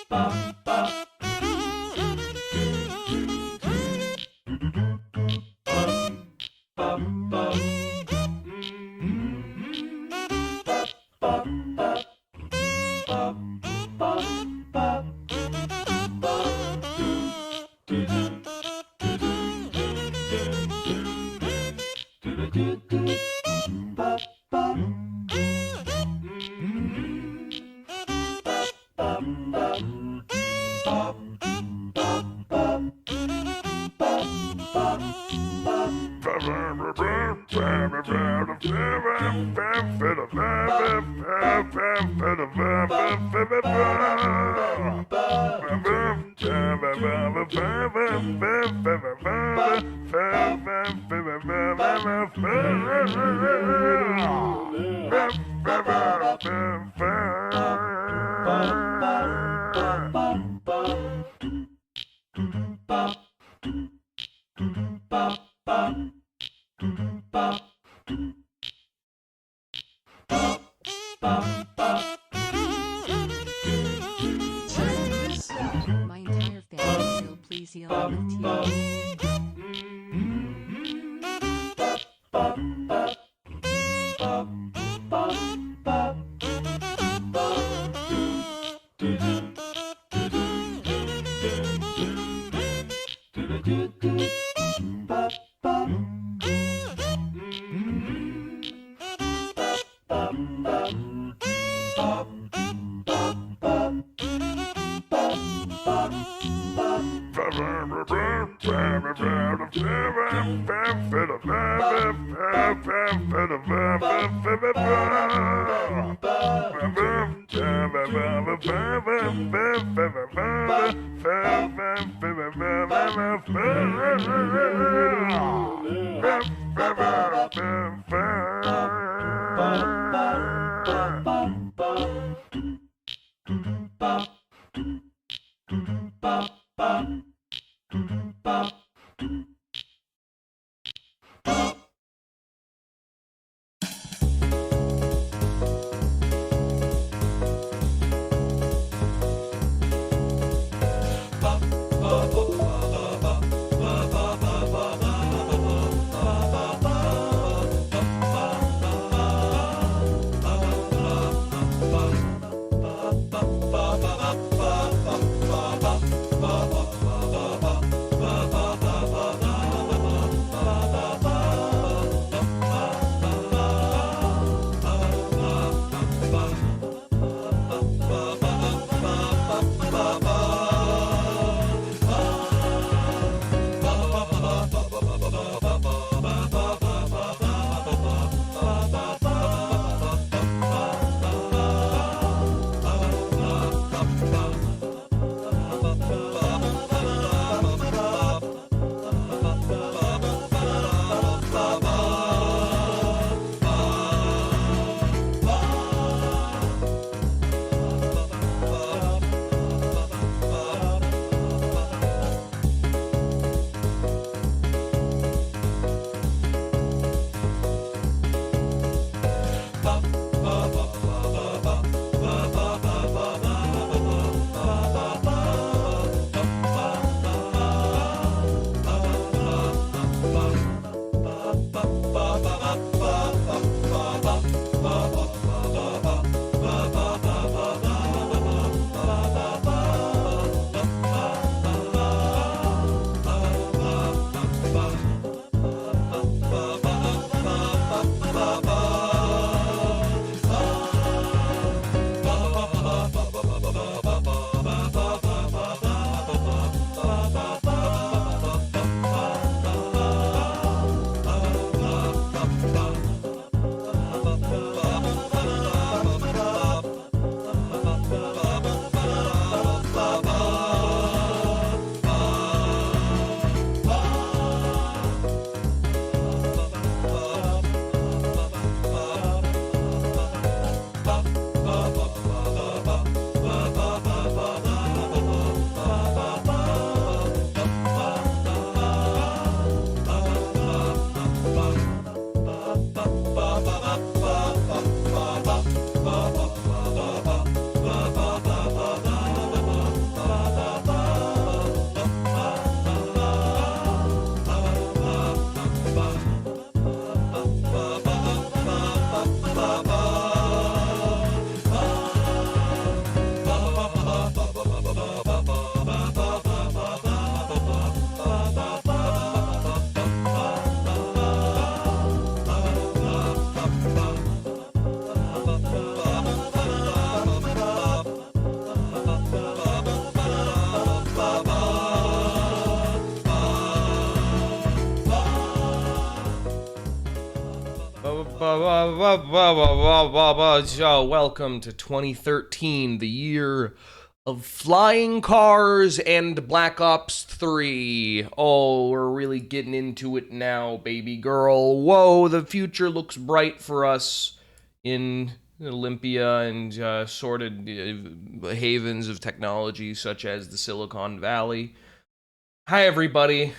My entire family will please heal with tea. welcome to 2013, the year of flying cars and Black Ops 3. Oh, we're really getting into it now, baby girl. Whoa, the future looks bright for us in Olympia and assorted havens of technology such as the Silicon Valley. Hi, everybody.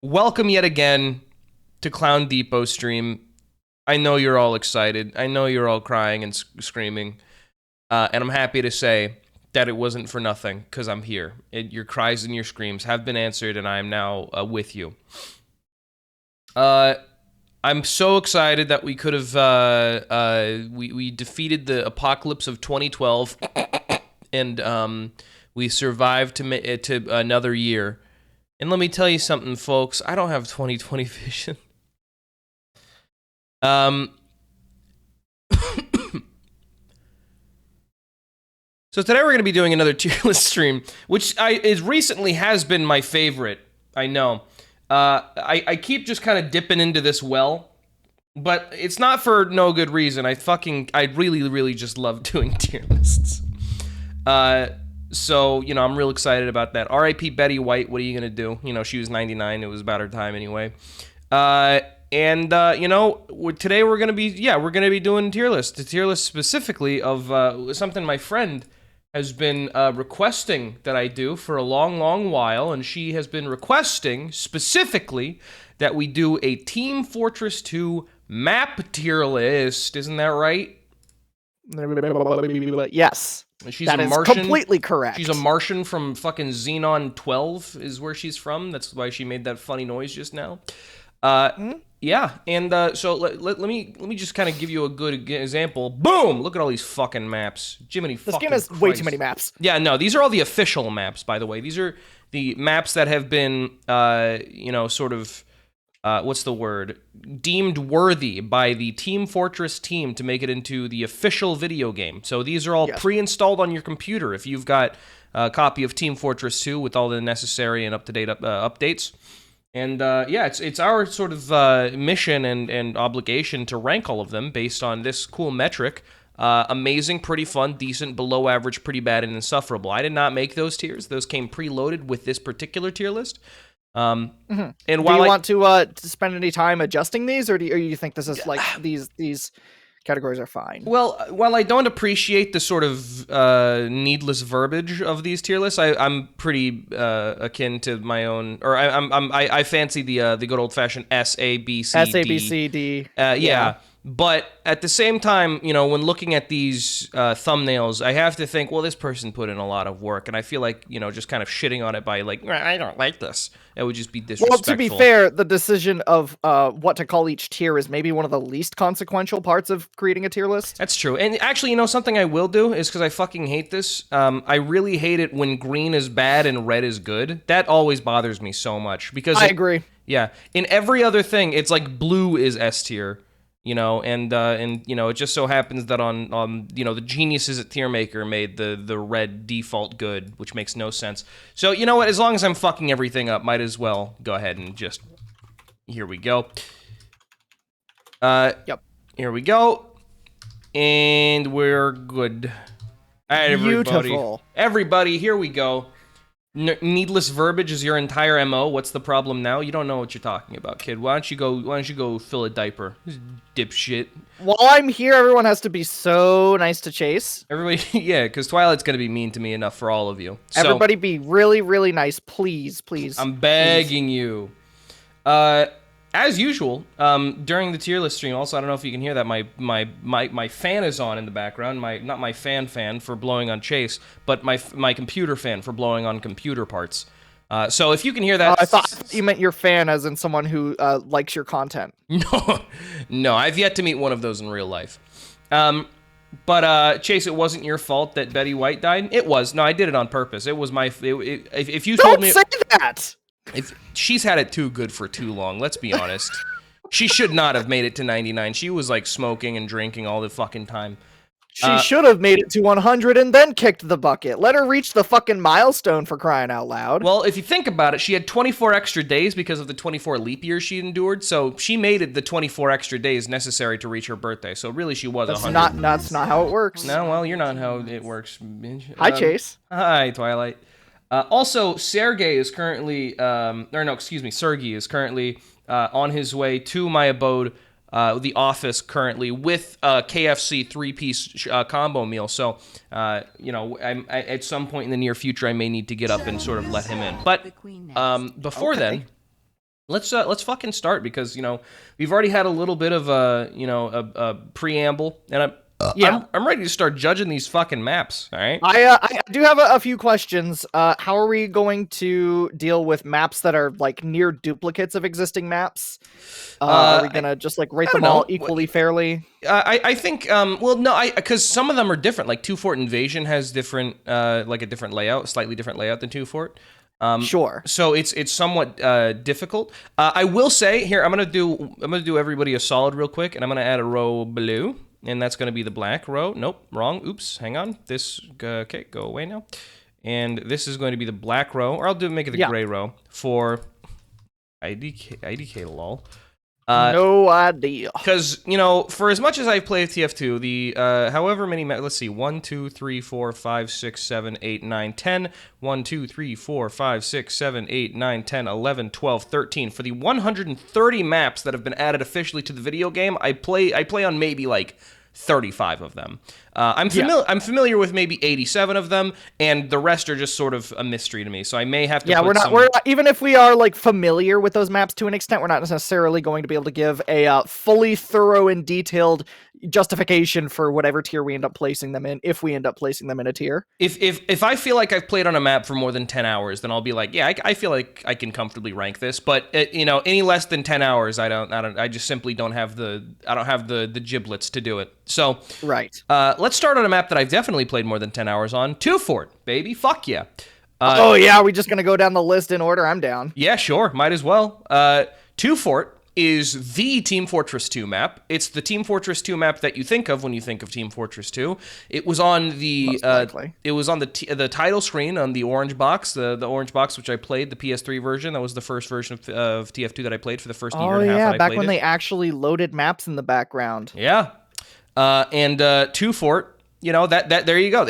Welcome yet again to Clown Depot stream. I know you're all excited. I know you're all crying and screaming. And I'm happy to say that it wasn't for nothing, because I'm here. Your cries and your screams have been answered, and I am now with you. I'm so excited that we could have, we defeated the apocalypse of 2012, and we survived to another year. And let me tell you something, folks. I don't have 2020 vision. So today we're going to be doing another tier list stream, which recently has been my favorite. I know. I keep just kind of dipping into this well, but it's not for no good reason. I really just love doing tier lists. So, you know, I'm real excited about that. R.I.P. Betty White, what are you going to do? You know, she was 99. It was about her time anyway. And you know, today we're going to be doing tier lists. The tier list specifically of something my friend has been requesting that I do for a long while, and she has been requesting specifically that we do a Team Fortress 2 map tier list. Isn't that right? Yes. She's that a is Martian. Completely correct. She's a Martian from fucking Xenon 12 is where she's from. That's why she made that funny noise just now. Yeah, and so let me just kind of give you a good example. Boom! Look at all these fucking maps. Jiminy fucking This game has Christ. way too many maps. Yeah, no, these are all the official maps, by the way. These are the maps that have been, you know, sort of, what's the word? Deemed worthy by the Team Fortress team to make it into the official video game. So these are all pre-installed on your computer if you've got a copy of Team Fortress 2 with all the necessary and up-to-date updates. And yeah, it's our sort of mission and obligation to rank all of them based on this cool metric. Amazing, pretty fun, decent, below average, pretty bad, and insufferable. I did not make those tiers. Those came preloaded with this particular tier list. And while do you want to spend any time adjusting these, or do you think this is like these categories are fine? Well, while I don't appreciate the sort of needless verbiage of these tier lists, I'm pretty akin to my own, or I fancy the good old fashioned S A B C D. Yeah. But at the same time, you know, when looking at these thumbnails, I have to think, well, this person put in a lot of work, and I feel like, you know, just kind of shitting on it by like, I don't like this. It would just be disrespectful. Well, to be fair, the decision of what to call each tier is maybe one of the least consequential parts of creating a tier list. That's true. And actually, you know, something I will do is, because I fucking hate this, I really hate it when green is bad and red is good. That always bothers me so much. Because I agree. Yeah. In every other thing, it's like blue is S tier. You know, and you know, it just so happens that on you know, the geniuses at Tiermaker made the red default good, which makes no sense. So you know what? As long as I'm fucking everything up, might as well go ahead and just here we go. Yep. Here we go, and we're good. All right, everybody. Beautiful. Everybody, here we go. Needless verbiage is your entire MO. What's the problem now? You don't know what you're talking about, kid. Why don't you go fill a diaper, dipshit? While I'm here, everyone has to be so nice to Chase. Everybody, yeah, because Twilight's gonna be mean to me enough for all of you. So, everybody be really nice, please. I'm begging you. As usual, during the tier list stream, also, I don't know if you can hear that, my fan is on in the background. Not my fan for blowing on Chase, but my computer fan for blowing on computer parts. So if you can hear that... I thought you meant your fan as in someone who likes your content. No, I've yet to meet one of those in real life. But Chase, it wasn't your fault that Betty White died? It was. No, I did it on purpose. It was my... if you told me... Don't say that! She's had it too good for too long, let's be honest. She should not have made it to 99. She was like smoking and drinking all the fucking time. She should have made it to 100 and then kicked the bucket. Let her reach the fucking milestone, for crying out loud. Well, if you think about it, she had 24 extra days because of the 24 leap years she endured, so she made it the 24 extra days necessary to reach her birthday. So really, she was 100. That's not how it works. No, well, you're not how it works, bitch. Hi, Chase. Hi, Twilight. Also, Sergey is currently, Sergey is currently on his way to my abode, the office currently, with a KFC 3-piece combo meal. So, at some point in the near future, I may need to get up and sort of let him in. But before then, let's fucking start, because we've already had a little bit of a preamble, and I'm ready to start judging these fucking maps. All right. I do have a few questions. How are we going to deal with maps that are like near duplicates of existing maps? Are we gonna just like rate them all equally fairly? I think because some of them are different. Like Two Fort Invasion has different a different layout, slightly different layout than Two Fort. Sure. So it's somewhat difficult. I will say here, I'm gonna do everybody a solid real quick, and I'm gonna add a row blue. And that's going to be the black row. Nope, wrong. Oops, hang on. This, okay, go away now. And this is going to be the black row, or I'll make it the gray row for IDK lol. No idea. Because, for as much as I've played TF2, the, however many, let's see, 1, 2, 3, 4, 5, 6, 7, 8, 9, 10, 1, 2, 3, 4, 5, 6, 7, 8, 9, 10, 11, 12, 13. For the 130 maps that have been added officially to the video game, I play on maybe like 35 of them. I'm familiar with maybe 87 of them, and the rest are just sort of a mystery to me. So I may have to. Yeah, we're not, even if we are like familiar with those maps to an extent, we're not necessarily going to be able to give a fully thorough and detailed justification for whatever tier we end up placing them in, if we end up placing them in a tier. If I feel like I've played on a map for more than 10 hours, then I'll be like, yeah, I feel like I can comfortably rank this. But any less than 10 hours, I just simply don't have the giblets to do it. So right. Let's start on a map that I've definitely played more than 10 hours on. Two Fort, baby. Fuck yeah. Are we just gonna go down the list in order? I'm down. Yeah, sure. Might as well. Two Fort is the Team Fortress 2 map. It's the Team Fortress 2 map that you think of when you think of Team Fortress 2. It was on the the title screen on the orange box, the orange box which I played, the PS3 version. That was the first version of TF2 that I played for the first year and a half. Oh yeah, back when they actually loaded maps in the background. Yeah. And Two Fort, that there you go.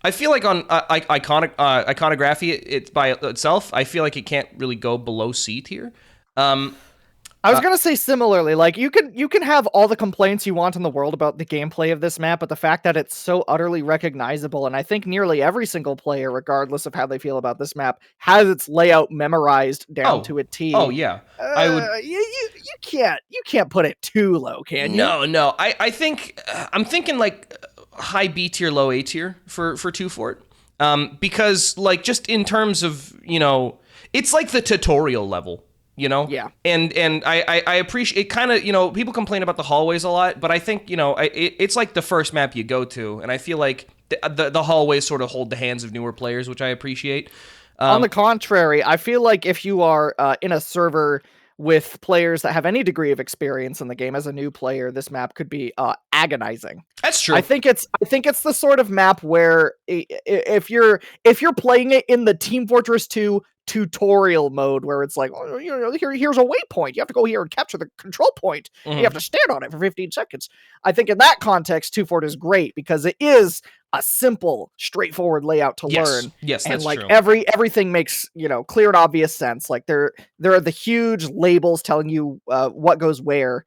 I feel like on iconography, it's by itself, I feel like it can't really go below C tier. I was gonna say similarly, like you can have all the complaints you want in the world about the gameplay of this map, but the fact that it's so utterly recognizable, and I think nearly every single player, regardless of how they feel about this map, has its layout memorized down to a T. Oh yeah, I would. You can't put it too low, can you? No. I think I'm thinking like high B tier, low A tier for Two Fort, because like just in terms of it's like the tutorial level. Yeah. And I appreciate it. Kind of, people complain about the hallways a lot, but I think, it's like the first map you go to, and I feel like the hallways sort of hold the hands of newer players, which I appreciate. On the contrary, I feel like if you are in a server with players that have any degree of experience in the game as a new player, this map could be agonizing. That's true. I think it's the sort of map where if you're playing it in the Team Fortress 2 tutorial mode, where it's like, here's a waypoint, you have to go here and capture the control point, you have to stand on it for 15 seconds. I think in that context, Two Fort is great because it is a simple, straightforward layout to learn. Yes, and that's like true. everything makes clear and obvious sense. Like there are the huge labels telling you what goes where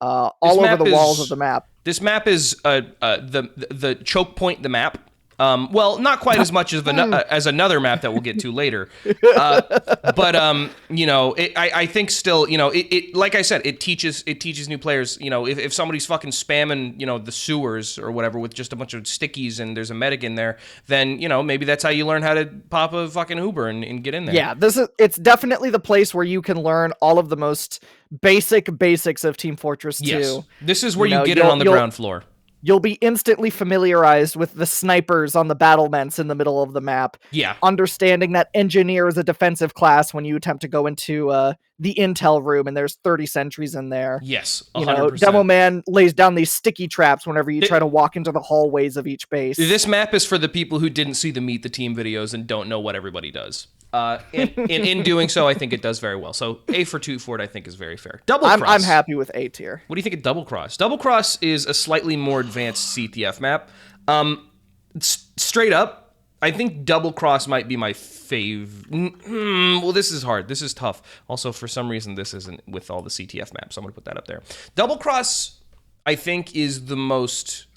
all over the walls of the map. This map is the choke point the map. Well, not quite as much as another map that we'll get to later, but I think still, it like I said, it teaches new players. If somebody's fucking spamming, the sewers or whatever with just a bunch of stickies and there's a medic in there, then maybe that's how you learn how to pop a fucking Uber and get in there. Yeah, it's definitely the place where you can learn all of the most basics of Team Fortress 2. Yes. This is where you get it on the ground floor. you'll be instantly familiarized with the snipers on the battlements in the middle of the map. Yeah. Understanding that engineer is a defensive class when you attempt to go into the intel room and there's 30 sentries in there. Yes, 100%. You know, Demo Man lays down these sticky traps whenever you try to walk into the hallways of each base. This map is for the people who didn't see the Meet the Team videos and don't know what everybody does. In doing so, I think it does very well. So A for 2 for it, I think, is very fair. Double Cross. I'm happy with A tier. What do you think of Double Cross? Double Cross is a slightly more advanced CTF map. Straight up, I think Double Cross might be my fave. Well, this is hard. This is tough. Also, for some reason, this isn't with all the CTF maps. So I'm going to put that up there. Double Cross, I think, is the most...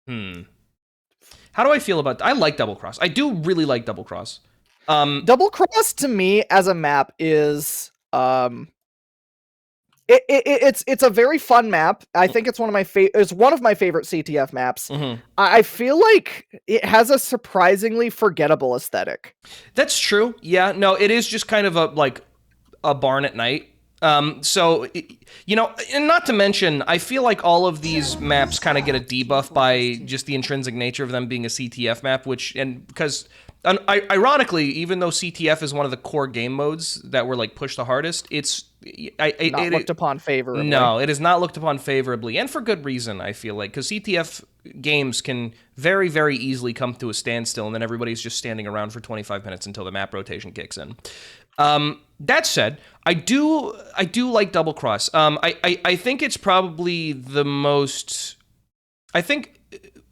How do I feel about... I like Double Cross. I do really like Double Cross. Double Cross to me as a map is it's a very fun map. I think it's one of my favorite CTF maps. I feel like it has a surprisingly forgettable aesthetic. That's true. Yeah, no, it is just kind of a barn at night. So, you know, and not to mention, I feel like all of these maps kind of get a debuff by just the intrinsic nature of them being a CTF map, because ironically, even though CTF is one of the core game modes that were like pushed the hardest, it's not looked upon favorably. No, it is not looked upon favorably, and for good reason, I feel like, because CTF games can very, very easily come to a standstill, and then everybody's just standing around for 25 minutes until the map rotation kicks in. That said, I do like Double Cross. I think it's probably the most... I think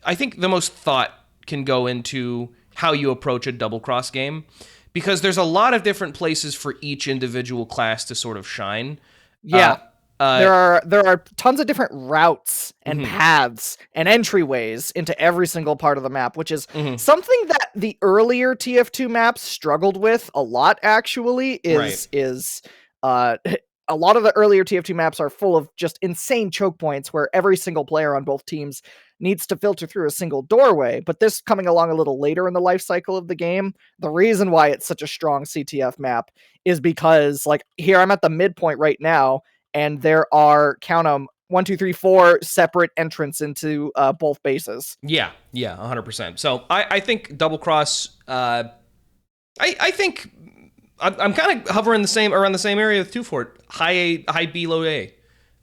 the most thought can go into how you approach a Double Cross game, because there's a lot of different places for each individual class to sort of shine. Yeah. There are tons of different routes and paths and entryways into every single part of the map, which is something that the earlier TF2 maps struggled with a lot, actually, a lot of the earlier TF2 maps are full of just insane choke points where every single player on both teams needs to filter through a single doorway. But this coming along a little later in the life cycle of the game, the reason why it's such a strong CTF map is because, like, here I'm at the midpoint right now, and there are, count them, 1, 2, 3, 4 separate entrants into both bases. Yeah, 100%. So I think Double Cross, I think I'm kind of hovering around the same area with 2 for it. High B, low A.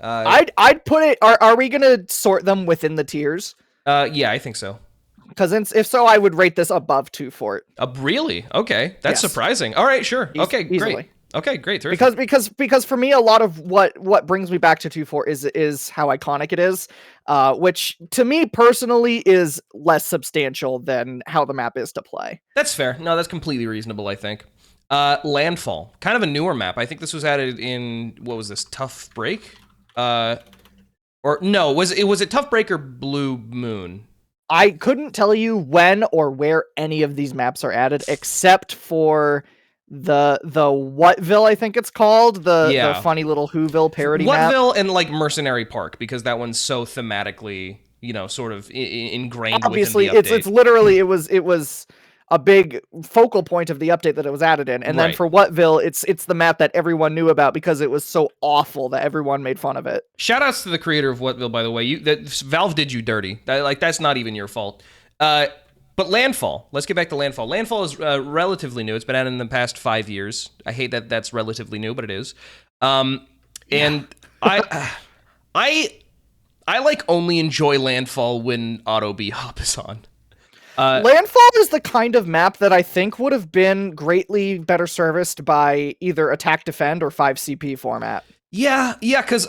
I'd put it. Are we gonna sort them within the tiers? Yeah, I think so. Because if so, I would rate this above 2 for it. Really? Okay, that's surprising. All right, sure. Okay, easily. Great. Okay, great. Terrific. Because for me, a lot of what brings me back to 2-4 is how iconic it is, which to me personally is less substantial than how the map is to play. That's fair. No, that's completely reasonable, I think. Landfall, kind of a newer map. I think this was added in, what was this, Tough Break? Or no, was it Tough Break or Blue Moon? I couldn't tell you when or where any of these maps are added, except for the Whatville, I think it's called, the funny little Whoville parody map. Whatville and like Mercenary Park, because that one's so thematically, you know, sort of ingrained. Obviously, within the update. it's literally it was a big focal point of the update that it was added in, and then for Whatville, it's the map that everyone knew about because it was so awful that everyone made fun of it. Shoutouts to the creator of Whatville, by the way. Valve did you dirty. That's not even your fault. But Landfall, let's get back to Landfall. Landfall is relatively new. It's been out in the past 5 years. I hate that that's relatively new, but it is. And I like only enjoy Landfall when Auto B-Hop is on. Landfall is the kind of map that I think would have been greatly better serviced by either attack defend or 5CP format. Yeah, because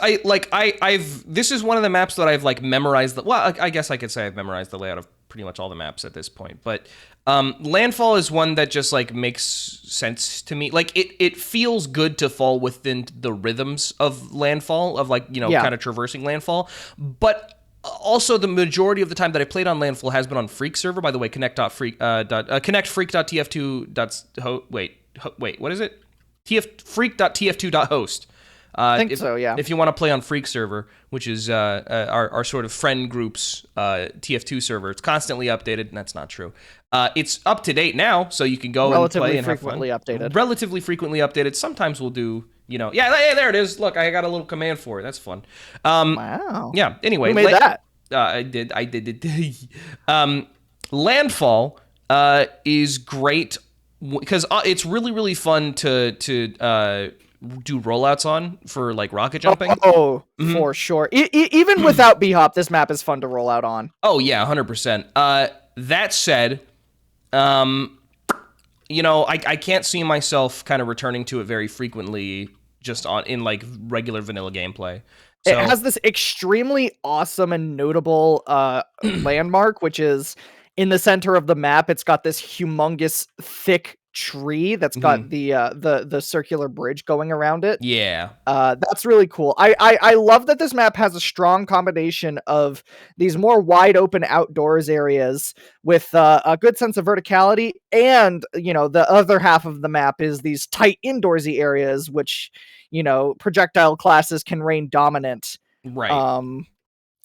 this is one of the maps that I've like memorized. I guess I could say I've memorized the layout of pretty much all the maps at this point. But Landfall is one that just like makes sense to me. Like it feels good to fall within the rhythms of Landfall, of like, you know, kind of traversing Landfall. But also, the majority of the time that I played on Landfall has been on Freak server. By the way, connectfreak.tf2. Wait, what is it? freak.tf2.host. I think so, yeah. If you want to play on Freak server, which is our sort of friend group's TF2 server, it's constantly updated, and that's not true. It's up to date now, so you can go and play and have fun. Relatively frequently updated. Sometimes we'll do, you know, there it is. Look, I got a little command for it. That's fun. Wow. Yeah. Anyway, who made that? I did. Landfall is great because it's really, really fun to do rollouts on for like rocket jumping. Oh, Mhm. for sure. Even without B-Hop, this map is fun to roll out on. Oh yeah, 100%. That said, um, I can't see myself kind of returning to it very frequently just in like regular vanilla gameplay. It So has this extremely awesome and notable landmark, which is in the center of the map. It's got this humongous, thick tree that's got the circular bridge going around it. yeah, That's really cool. I love that this map has a strong combination of these more wide open outdoors areas with a good sense of verticality, and the other half of the map is these tight indoorsy areas, which projectile classes can reign dominant. right.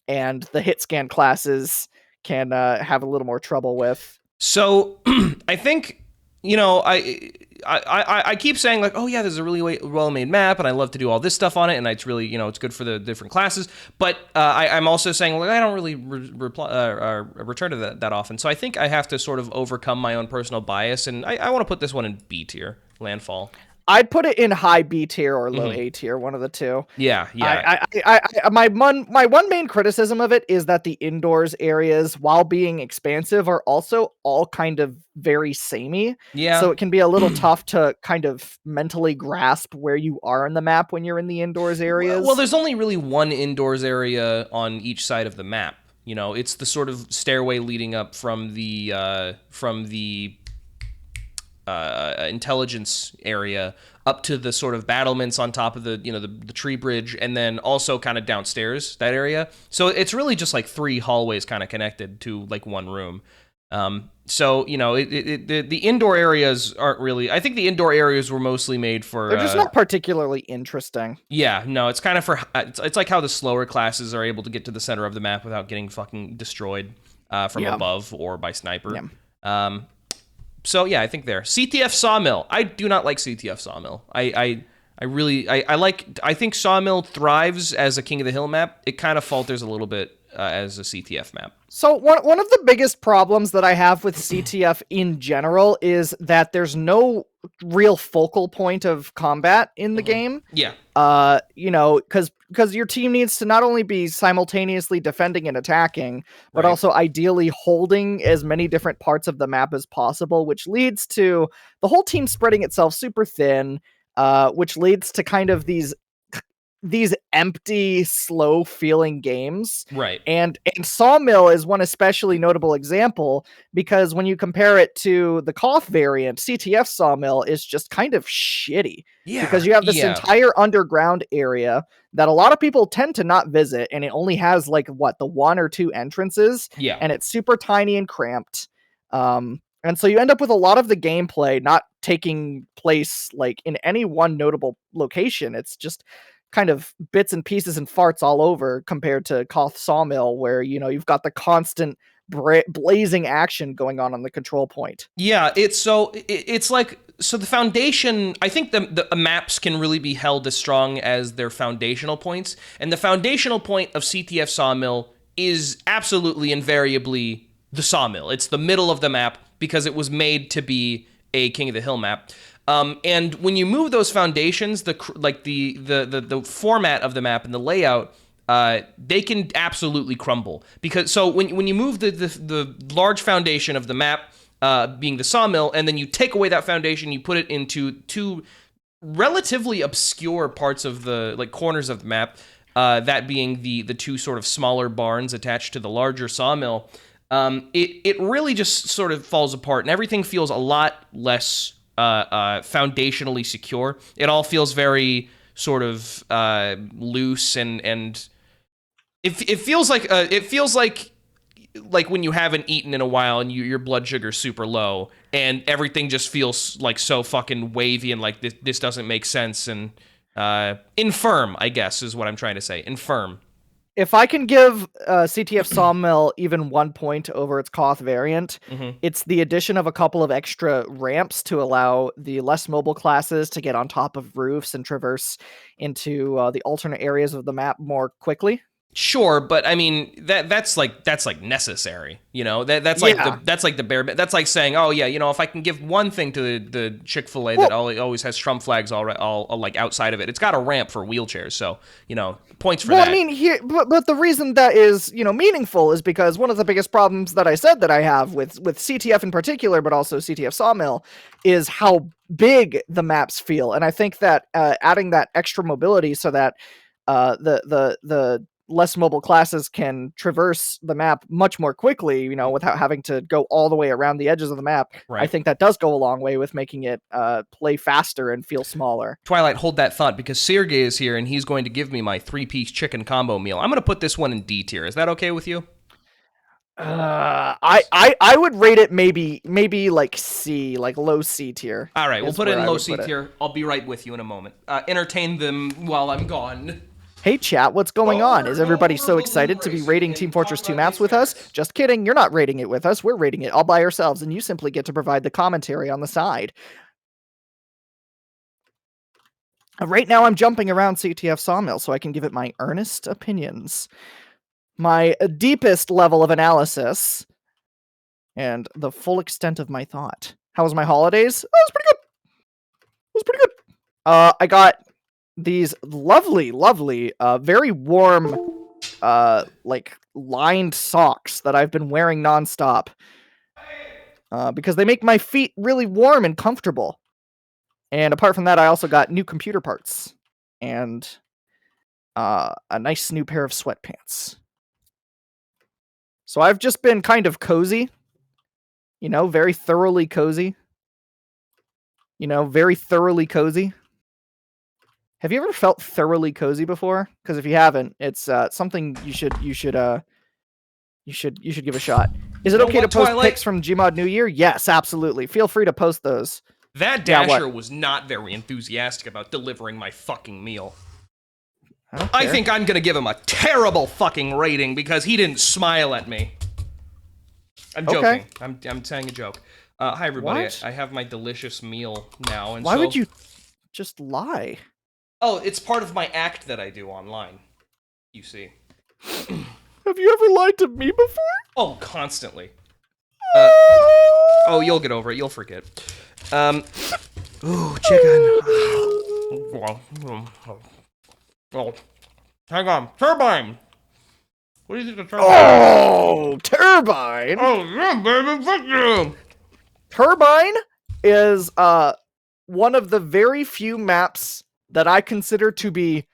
And the hit scan classes can have a little more trouble with. So I think I keep saying like, oh yeah, there's a really well made map, and I love to do all this stuff on it, and it's really it's good for the different classes. But I'm also saying like I don't really return to that often. So I think I have to sort of overcome my own personal bias, and I want to put this one in B tier, Landfall. I'd put it in high B tier or low A tier, one of the two. Yeah. My one main criticism of it is that the indoors areas, while being expansive, are also all kind of very samey. Yeah. So it can be a little tough to kind of mentally grasp where you are in the map when you're in the indoors areas. Well, there's only really one indoors area on each side of the map. It's the sort of stairway leading up from the intelligence area up to the sort of battlements on top of the the tree bridge, and then also kind of downstairs that area. So it's really just like 3 hallways kind of connected to like one room. So the indoor areas aren't really. I think the indoor areas were mostly made for. They're just not particularly interesting. Yeah, no, it's kind of for. It's like how the slower classes are able to get to the center of the map without getting fucking destroyed from above or by sniper. Yeah. So yeah, I think there. Ctf Sawmill. I do not like Ctf Sawmill. I think Sawmill thrives as a King of the Hill map. It kind of falters a little bit as a CTF map. So one of the biggest problems that I have with CTF in general is that there's no real focal point of combat in the game. Yeah. Because your team needs to not only be simultaneously defending and attacking, but also ideally holding as many different parts of the map as possible, which leads to the whole team spreading itself super thin, which leads to kind of these empty, slow-feeling games. Right. And Sawmill is one especially notable example, because when you compare it to the Koth variant, CTF Sawmill is just kind of shitty. Yeah. Because you have this entire underground area that a lot of people tend to not visit, and it only has, like, the 1 or 2 entrances. Yeah. And it's super tiny and cramped. And so you end up with a lot of the gameplay not taking place, like, in any one notable location. It's just kind of bits and pieces and farts all over, compared to Koth Sawmill, where you've got the constant blazing action going on the control point. Yeah, it's like the foundation. I think the maps can really be held as strong as their foundational points, and the foundational point of CTF Sawmill is absolutely invariably the sawmill. It's the middle of the map because it was made to be a King of the Hill map. And when you move those foundations, the format of the map and the layout, they can absolutely crumble. Because so when you move the large foundation of the map, being the sawmill, and then you take away that foundation, you put it into 2 relatively obscure parts of the corners of the map, that being the 2 sort of smaller barns attached to the larger sawmill. It really just sort of falls apart, and everything feels a lot less foundationally secure. It all feels very sort of loose, and it feels like when you haven't eaten in a while and your blood sugar's super low, and everything just feels like so fucking wavy, and like this doesn't make sense, and infirm, I guess, is what I'm trying to say. Infirm. If I can give CTF Sawmill even 1 point over its Koth variant, it's the addition of a couple of extra ramps to allow the less mobile classes to get on top of roofs and traverse into the alternate areas of the map more quickly. Sure, but I mean that's like necessary, you know. That's like the bare. That's like saying, oh yeah, you know, if I can give one thing to the Chick-fil-A that always has Trump flags all like outside of it, it's got a ramp for wheelchairs. So you know, points for that. Well, I mean, here, but the reason that is meaningful is because one of the biggest problems that I said that I have with CTF in particular, but also CTF Sawmill, is how big the maps feel, and I think that adding that extra mobility so that the less mobile classes can traverse the map much more quickly, you know, without having to go all the way around the edges of the map. Right. I think that does go a long way with making it play faster and feel smaller. Twilight, hold that thought, because Sergey is here and he's going to give me my 3-piece chicken combo meal. I'm going to put this one in D tier. Is that okay with you? I would rate it maybe like C, like low C tier. All right, we'll put it in low C tier. I'll be right with you in a moment. Entertain them while I'm gone. Hey chat, what's going on? Is everybody so excited to be rating Team Fortress 2 maps with us? Just kidding, you're not rating it with us, we're rating it all by ourselves, and you simply get to provide the commentary on the side. Right now I'm jumping around Ctf Sawmill so I can give it my earnest opinions, my deepest level of analysis, and the full extent of my thought. How was my holidays? Oh, it was pretty good. It was pretty good. I got these lovely, very warm, like lined socks that I've been wearing nonstop, because they make my feet really warm and comfortable. And apart from that, I also got new computer parts and a nice new pair of sweatpants. So I've just been kind of cozy, you know, very thoroughly cozy. You know, very thoroughly cozy. Have you ever felt thoroughly cozy before? Because if you haven't, it's something you should give a shot. Is it okay to post pics from Gmod New Year? Yes, absolutely. Feel free to post those. That Dasher was not very enthusiastic about delivering my fucking meal. I think I'm gonna give him a terrible fucking rating because he didn't smile at me. I'm joking. I'm saying a joke. Hi everybody. I have my delicious meal now. And why would you just lie? Oh, it's part of my act that I do online, you see. Have you ever lied to me before? Oh, constantly. Oh, you'll get over it. You'll forget. Ooh, chicken. Oh, hang on. Turbine! What do you think of Turbine? Oh, Turbine! Oh, yeah, baby, fuck you! Turbine is, one of the very few maps that I consider to be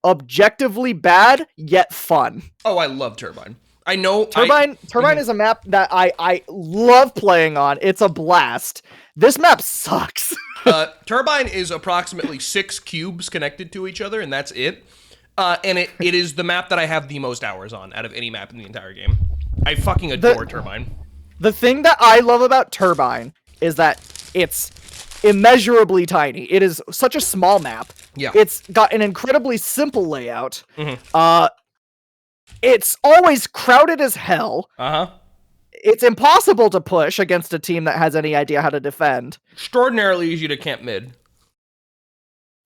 objectively bad, yet fun. Oh, I love Turbine. I know Turbine is a map that I love playing on. It's a blast. This map sucks. Turbine is approximately 6 cubes connected to each other, and that's it. And it is the map that I have the most hours on out of any map in the entire game. I fucking adore Turbine. The thing that I love about Turbine is that it's immeasurably tiny. It is such a small map. Yeah. It's got an incredibly simple layout. Mm-hmm. It's always crowded as hell. Uh-huh. It's impossible to push against a team that has any idea how to defend. Extraordinarily easy to camp mid.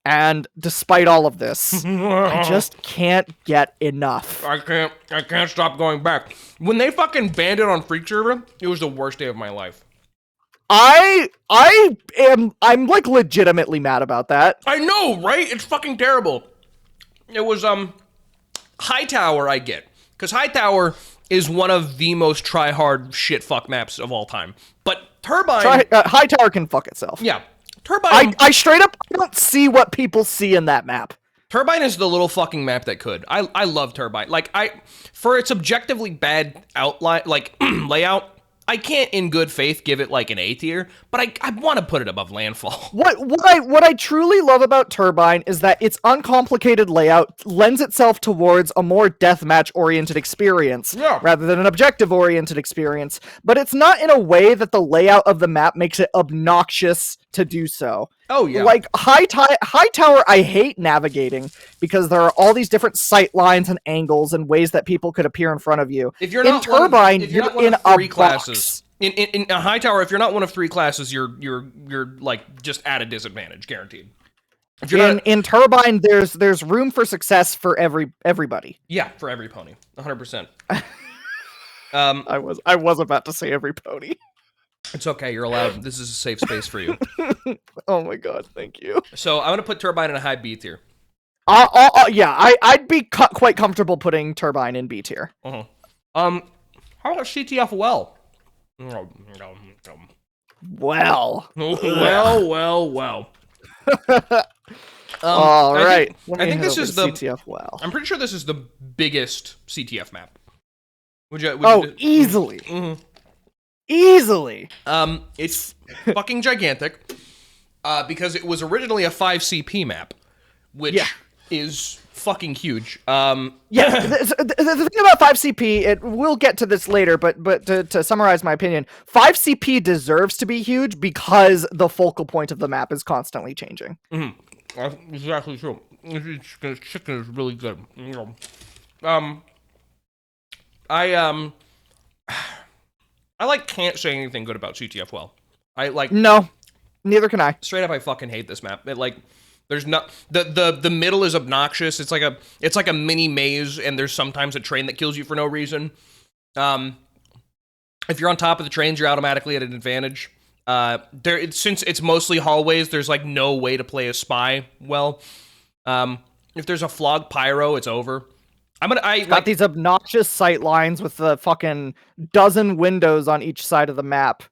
And despite all of this, I just can't get enough. I can't stop going back. When they fucking banned it on Freak Server, it was the worst day of my life. I'm like legitimately mad about that. I know, right? It's fucking terrible. It was Hightower I get, because Hightower is one of the most try-hard shit-fuck maps of all time. But Turbine... Hightower can fuck itself. Yeah. Turbine... I straight up don't see what people see in that map. Turbine is the little fucking map that could. I love Turbine. Like, for its objectively bad outline, like, layout, I can't in good faith give it like an A tier, but I want to put it above Landfall. What I truly love about Turbine is that its uncomplicated layout lends itself towards a more deathmatch oriented experience rather than an objective oriented experience, but it's not in a way that the layout of the map makes it obnoxious to do so. Oh yeah. Like High Tower I hate navigating because there are all these different sight lines and angles and ways that people could appear in front of you. If you're in not Turbine, you're in three a classes. box. In a High Tower, if you're not one of 3 classes, you're like just at a disadvantage, guaranteed. If you're in Turbine, there's room for success for everybody. Yeah, for every pony, 100%. I was about to say every pony. It's okay. You're allowed. This is a safe space for you. Oh my god, thank you. So I'm gonna put Turbine in a high B tier. Yeah, I'd be quite comfortable putting Turbine in B tier. Uh-huh. How about CTF Well? Well. Well. All right. I think this is the CTF Well. I'm pretty sure this is the biggest CTF map. Would you easily. Mm-hmm. Easily. It's fucking gigantic. Because it was originally a 5 CP map, which is fucking huge. The thing about 5 CP, we'll get to this later, but to summarize my opinion, 5 CP deserves to be huge because the focal point of the map is constantly changing. Mm-hmm. That's exactly true. Chicken is really good. I can't say anything good about CTF Well. No, neither can I. Straight up, I fucking hate this map. There's not the middle is obnoxious. It's like a mini maze, and there's sometimes a train that kills you for no reason. If you're on top of the trains, you're automatically at an advantage. Since it's mostly hallways, there's no way to play a spy well. If there's a flog pyro, it's over. Got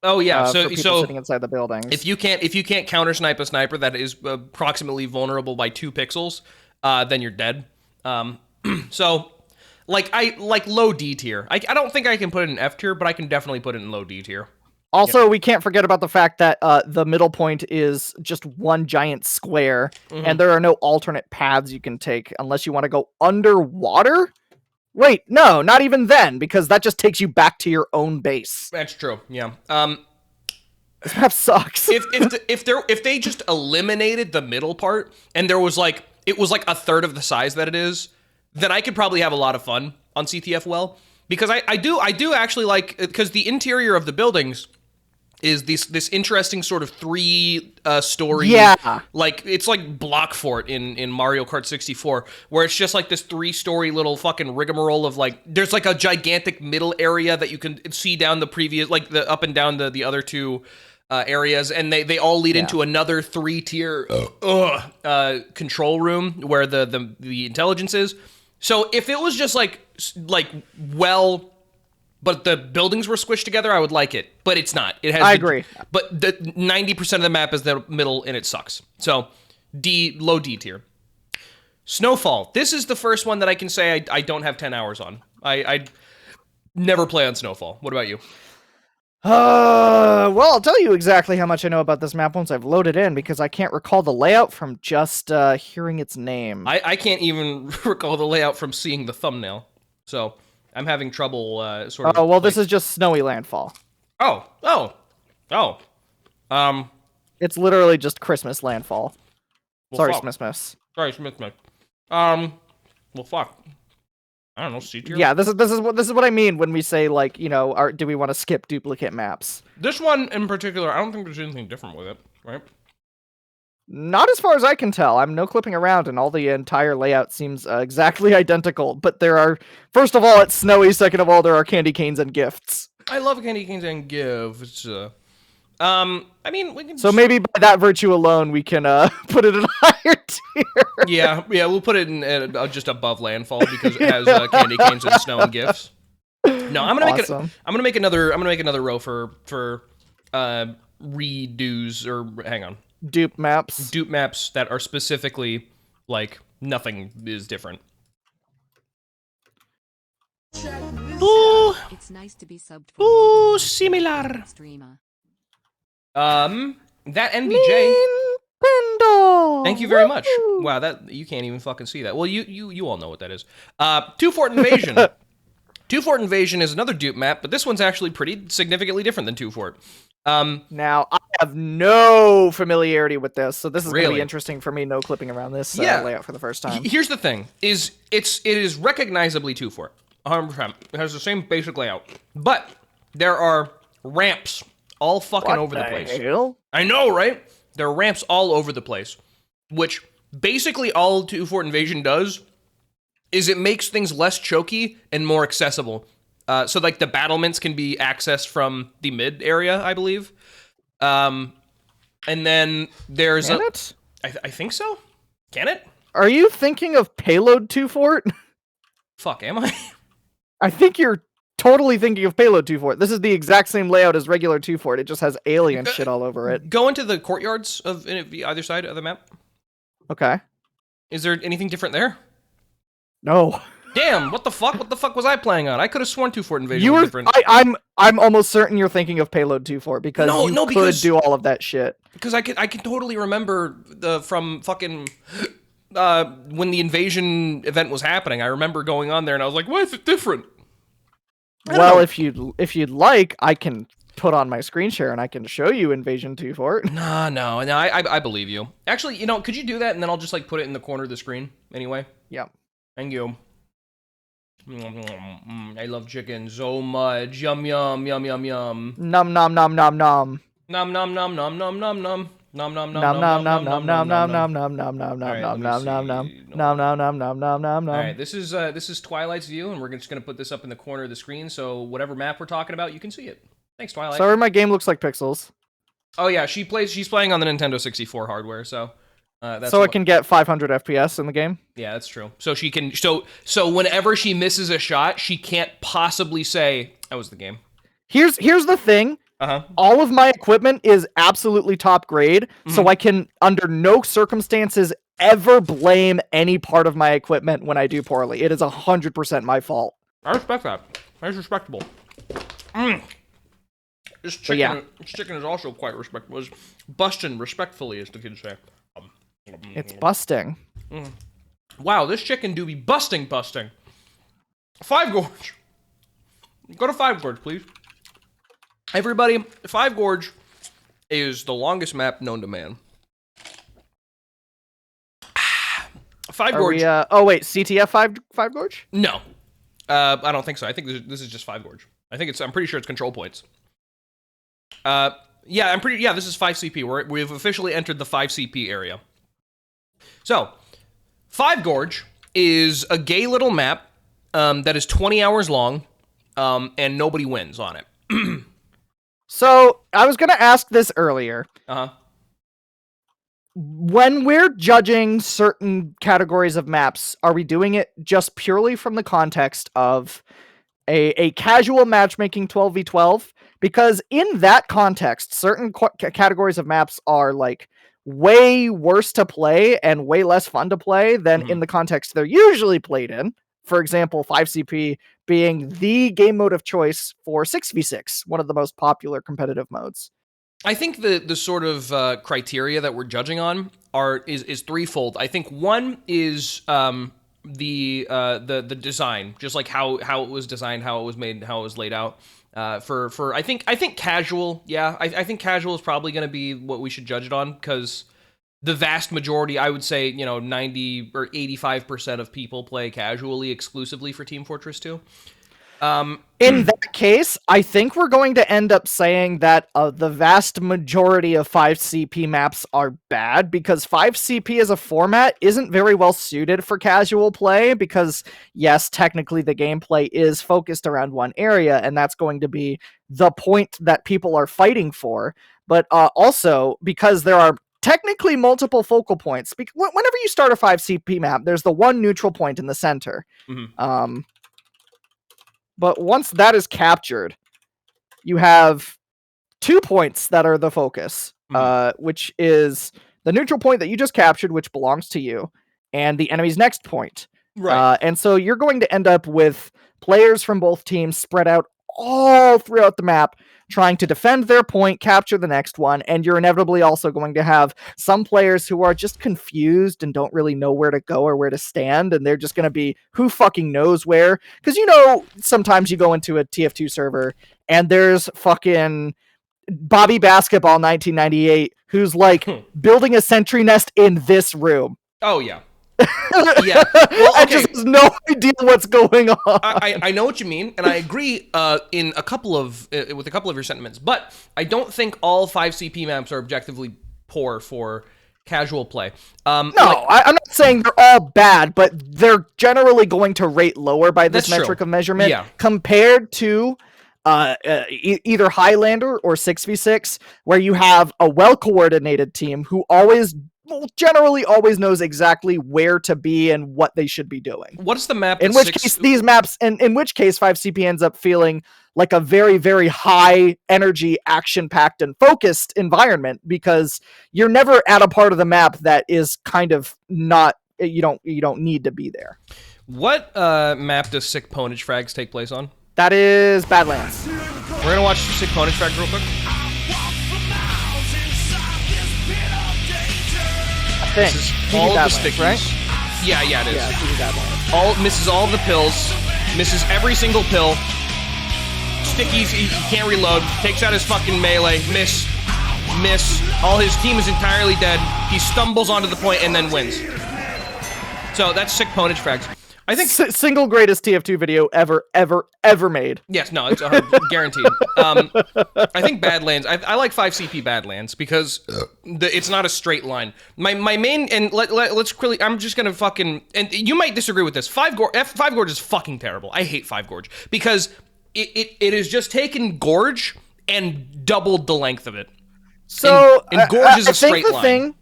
Oh yeah, for people sitting inside the buildings. If you can't counter snipe a sniper that is approximately vulnerable by 2 pixels, then you're dead. So low D tier. I don't think I can put it in F tier, but I can definitely put it in low D tier. Also, we can't forget about the fact that the middle point is just one giant square, and there are no alternate paths you can take unless you want to go underwater. Wait, no, not even then, because that just takes you back to your own base. That's true. Yeah. This map sucks. if they just eliminated the middle part and there was it was a third of the size that it is, then I could probably have a lot of fun on CTF Well, because I do actually because the interior of the buildings is this interesting sort of 3-story, it's like Block Fort in Mario Kart 64, where it's just this 3-story little fucking rigmarole of there's a gigantic middle area that you can see down the previous, the up and down the other 2 areas, and they all lead into another 3-tier control room where the intelligence is. So if it was just but the buildings were squished together, I would like it. But it's not. I agree. But the 90% of the map is the middle, and it sucks. So low D tier. Snowfall. This is the first one that I can say I don't have 10 hours on. I never play on Snowfall. What about you? Well, I'll tell you exactly how much I know about this map once I've loaded in, because I can't recall the layout from just hearing its name. I can't even recall the layout from seeing the thumbnail. So I'm having trouble sort of... Oh, well, this is just Snowy Landfall. Oh. It's literally just Christmas Landfall. Well, Sorry, fuck. Smith. Sorry, Smith. Well, fuck. I don't know, C tier? Yeah, this is what I mean when we say, do we want to skip duplicate maps? This one in particular, I don't think there's anything different with it, right? Not as far as I can tell. I'm no clipping around, and all the entire layout seems exactly identical. But there are, first of all, it's snowy. Second of all, there are candy canes and gifts. I love candy canes and gifts. I mean, we can. So maybe by that virtue alone, we can put it in a higher tier. Yeah, we'll put it in just above Landfall because it has candy canes and snow and gifts. No, I'm gonna make another row for redos, or hang on. Dupe maps that are specifically nothing is different. Ooh, it's nice to be subbed for. Ooh, similar. Streamer. That NBJ. Nintendo. Thank you very much. Wow, that you can't even fucking see that. Well, you all know what that is. Two Fort Invasion. Two Fort Invasion is another dupe map, but this one's actually pretty significantly different than Two Fort. Now, I have no familiarity with this, so this is going to Really? be interesting for me, no clipping around this layout for the first time. Here's the thing, it is recognizably Two Fort. 100%. It has the same basic layout. But there are ramps all fucking over the place. Hell? I know, right? There are ramps all over the place, which Basically, all Two Fort Invasion does is it makes things less choky and more accessible. So, like, the battlements can be accessed from the mid area, I believe. And then there's Can it? I think so. Can it? Are you thinking of Payload 2 Fort? Fuck, am I? I think you're totally thinking of Payload 2 Fort. This is the exact same layout as regular 2 Fort. It just has alien shit all over it. Go into the courtyards of either side of the map. Okay. Is there anything different there? No. Damn, what the fuck? What the fuck was I playing on? I could have sworn Two Fort Invasion You was were. different. I'm almost certain you're thinking of Payload 2 Fort because you could because do all of that shit. Because I can totally remember from fucking when the invasion event was happening. I remember going on there and I was like, why is it different? Well, if you'd like, I can put on my screen share and I can show you Invasion 2 Fort. No, I believe you. Actually, could you do that and then I'll just like put it in the corner of the screen anyway? Yeah. Thank you. I love chicken so much. Yum yum yum yum yum. Nom nom nom nom nom. Nom nom nom nom nom nom nom. Nom nom nom Nom nom nom nom nom nom nom nom nom nom nom nom Alright, nom let me nom nom nom see. nom nom nom nom nom nom nom. All right, this is Twilight's view, and we're just gonna put this up in the corner of the screen, so whatever map we're talking about, you can see it. Thanks, Twilight. Sorry, my game looks like pixels. Oh yeah, she's playing on the Nintendo 64 hardware, so that's So it can get 500 FPS in the game. Yeah, that's true. So she can so whenever she misses a shot, she can't possibly say that was the game. Here's the thing. All of my equipment is absolutely top grade, so I can, under no circumstances, ever blame any part of my equipment when I do poorly. It is 100% my fault. I respect that. That's respectable. This chicken is also quite respectable. It's busting respectfully, as the kids say. It's busting. Wow, this chicken do be busting. Five Gorge. Go to Five Gorge, please. Everybody, Five Gorge is the longest map known to man. Five Gorge. Oh wait, CTF Five Gorge? No, I don't think so. I think this is just Five Gorge. I'm pretty sure it's control points. Yeah, this is 5CP. We've officially entered the 5CP area. So, Five Gorge is a gay little map that is 20 hours long, and nobody wins on it. So, I was going to ask this earlier. When we're judging certain categories of maps, are we doing it just purely from the context of a casual matchmaking 12v12? Because in that context, certain categories of maps are like way worse to play and way less fun to play than in the context they're usually played in. For example, 5CP being the game mode of choice for 6v6, one of the most popular competitive modes. I think the sort of criteria that we're judging on is threefold. I think one is the design, just like how it was designed, how it was made, how it was laid out. For I think casual, yeah, I think casual is probably going to be what we should judge it on, because the vast majority, I would say, 90 or 85% of people play casually exclusively for Team Fortress 2. In that case, I think we're going to end up saying that the vast majority of 5CP maps are bad, because 5CP as a format isn't very well suited for casual play, because, yes, technically the gameplay is focused around one area, and that's going to be the point that people are fighting for, but also because there are technically multiple focal points. Whenever you start a 5CP map, there's the one neutral point in the center. But once that is captured, you have 2 points that are the focus, which is the neutral point that you just captured, which belongs to you, and the enemy's next point. Right. And so you're going to end up with players from both teams spread out all throughout the map, trying to defend their point, capture the next one, and you're inevitably also going to have some players who are just confused and don't really know where to go or where to stand, and they're just going to be who fucking knows where. Because, sometimes you go into a TF2 server, and there's fucking Bobby Basketball 1998, who's like building a sentry nest in this room. Oh, yeah. Yeah, well, I just has no idea what's going on. I know what you mean, and I agree with a couple of your sentiments, but I don't think all 5CP maps are objectively poor for casual play. No, I'm not saying they're all bad, but they're generally going to rate lower by this That's metric true. of measurement Yeah. compared to either Highlander or 6v6, where you have a well-coordinated team who generally always knows exactly where to be and what they should be doing. What is the map? In which case, these maps, in which case 5CP ends up feeling like a very, very high energy, action-packed, and focused environment, because you're never at a part of the map that is kind of not, you don't need to be there. What map does Sick Ponage Frags take place on? That is Badlands. We're gonna watch Sick Ponage Frags real quick. I think. This is TV all of the Badlands, stickies. right? Yeah, it is. Yeah, TV Badlands. Misses all the pills, misses every single pill. Stickies, he can't reload. Takes out his fucking melee. Miss. All his team is entirely dead. He stumbles onto the point and then wins. So that's Sick Ponage Frags. I think single greatest TF2 video ever made. Yes, no, it's guaranteed. I think Badlands. I like 5CP Badlands because it's not a straight line. My main, and let's clearly. I'm just gonna fucking, and you might disagree with this. 5 Gorge is fucking terrible. I hate 5 Gorge because it has just taken Gorge and doubled the length of it. So and Gorge is a straight line.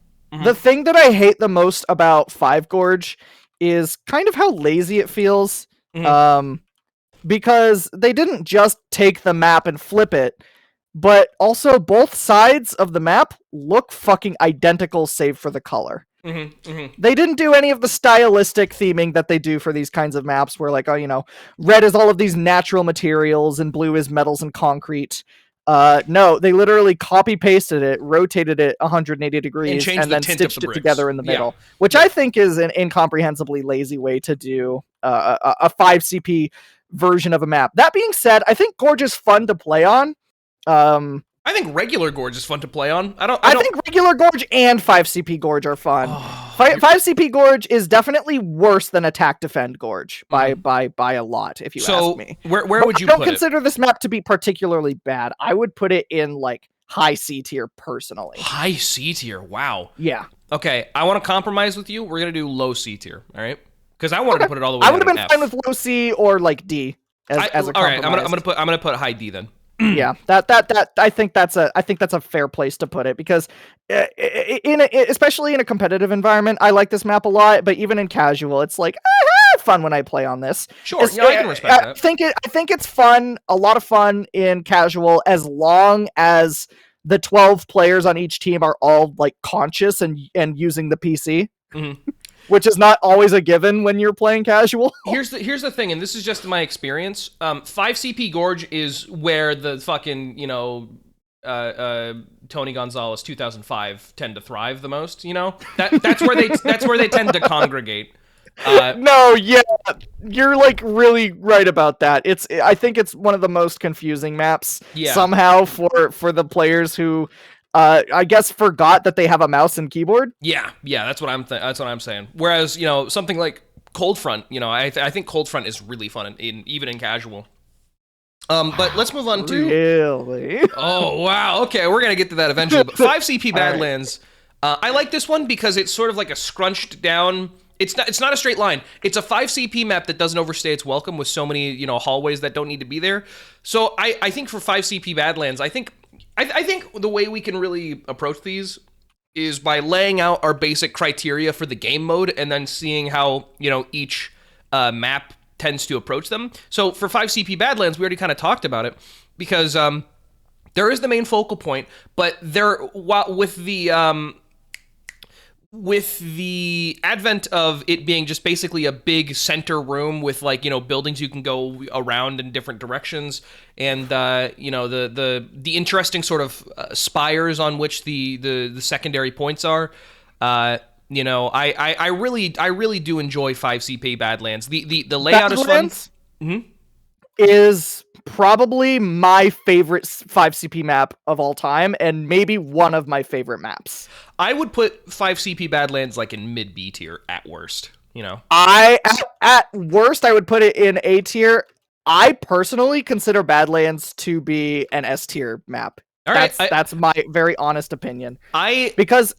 The thing that I hate the most about 5 Gorge is kind of how lazy it feels. Because they didn't just take the map and flip it, but also both sides of the map look fucking identical save for the color. They didn't do any of the stylistic theming that they do for these kinds of maps where, like, red is all of these natural materials and blue is metals and concrete. No, they literally copy-pasted it, rotated it 180 degrees, and then stitched it together in the middle, which I think is an incomprehensibly lazy way to do a 5CP version of a map. That being said, I think Gorge is fun to play on. I think regular Gorge is fun to play on. I think regular Gorge and 5CP Gorge are fun. 5CP Gorge is definitely worse than Attack Defend Gorge by a lot, if you ask me. Where would you put it? I don't consider this map to be particularly bad. I would put it in like high C tier personally. High C tier, wow. Yeah. Okay, I want to compromise with you. We're gonna do low C tier, all right? Because I wanted to put it all the way. I would have been F. fine with low C or like D as a compromise. All right, I'm gonna put high D then. Yeah, that I think that's a fair place to put it, because especially in a competitive environment, I like this map a lot. But even in casual, it's like fun when I play on this. Sure, yeah, I can respect that. I think it's fun, a lot of fun in casual, as long as the 12 players on each team are all like conscious and using the PC. Which is not always a given when you're playing casual. Here's the thing, and this is just my experience. 5CP Gorge is where the fucking, Tony Gonzalez 2005 tend to thrive the most, That's where they tend to congregate. No, yeah, you're like really right about that. I think it's one of the most confusing maps somehow for the players who I guess forgot that they have a mouse and keyboard. Yeah, that's what I'm saying. Whereas, something like Cold Front, I think Cold Front is really fun even in casual. But let's move on to really. Oh wow, okay, we're gonna get to that eventually. But 5CP Badlands, I like this one because it's sort of like a scrunched down. It's not a straight line. It's a 5CP map that doesn't overstay its welcome with so many hallways that don't need to be there. So I think for 5CP Badlands, I think the way we can really approach these is by laying out our basic criteria for the game mode and then seeing how, each map tends to approach them. So for 5CP Badlands, we already kind of talked about it because there is the main focal point, but with the advent of it being just basically a big center room with buildings you can go around in different directions, and the interesting sort of spires on which the secondary points are. I really do enjoy 5CP Badlands. The layout Badlands is fun. Is probably my favorite 5CP map of all time, and maybe one of my favorite maps. I would put 5CP Badlands like in mid B tier at worst. At worst I would put it in A tier. I personally consider Badlands to be an S tier map All right, That's my very honest opinion. I Because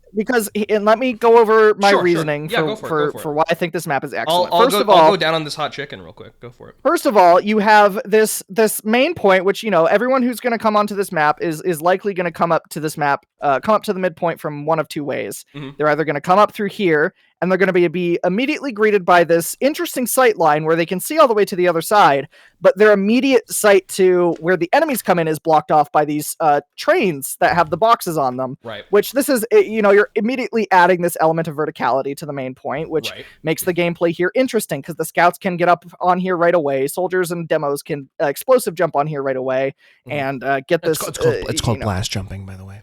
and let me go over my Sure. reasoning Yeah, go for it. for why I think this map is excellent. I'll First of all, go down on this hot chicken real quick. Go for it. First of all, you have this main point, which everyone who's going to come onto this map is likely going to come up to this map, come up to the midpoint from one of two ways. Mhm. They're either going to come up through here, and they're going to be immediately greeted by this interesting sight line where they can see all the way to the other side, but their immediate sight to where the enemies come in is blocked off by these trains that have the boxes on them. Right. Which this is, you're immediately adding this element of verticality to the main point, which makes the gameplay here interesting because the scouts can get up on here right away. Soldiers and demos can explosive jump on here right away and get this. It's called blast jumping, by the way.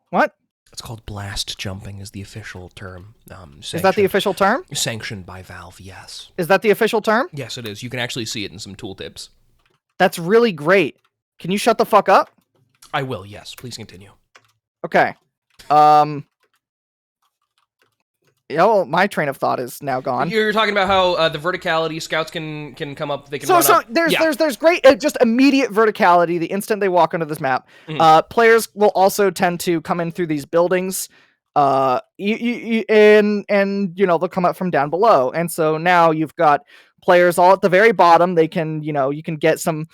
What? It's called blast jumping is the official term. Is that the official term? Sanctioned by Valve, yes. Is that the official term? Yes, it is. You can actually see it in some tooltips. That's really great. Can you shut the fuck up? I will, yes. Please continue. Okay. My train of thought is now gone. You're talking about how the verticality scouts can come up. They can run up. There's great just immediate verticality the instant they walk onto this map. Mhm. Players will also tend to come in through these buildings. And they'll come up from down below, and so now you've got players all at the very bottom. They can you can get some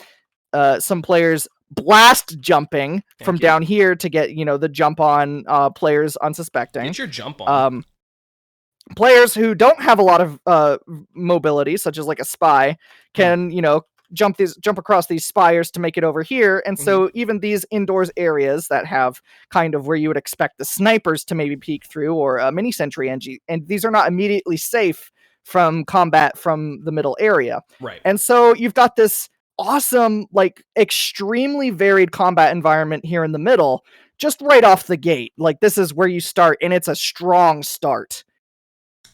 players blast jumping from down here to get the jump on players unsuspecting. Get your jump on. Players who don't have a lot of mobility, such as like a spy, can jump across these spires to make it over here. And so even these indoors areas that have kind of where you would expect the snipers to maybe peek through, or a mini sentry engine, and these are not immediately safe from combat from the middle area. Right. And so you've got this awesome, like extremely varied combat environment here in the middle, just right off the gate. Like this is where you start, and it's a strong start.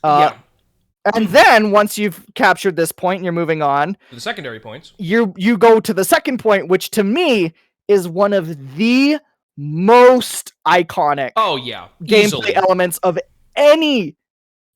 And then once you've captured this point and you're moving on, the secondary points, you go to the second point, which to me is one of the most iconic gameplay elements of any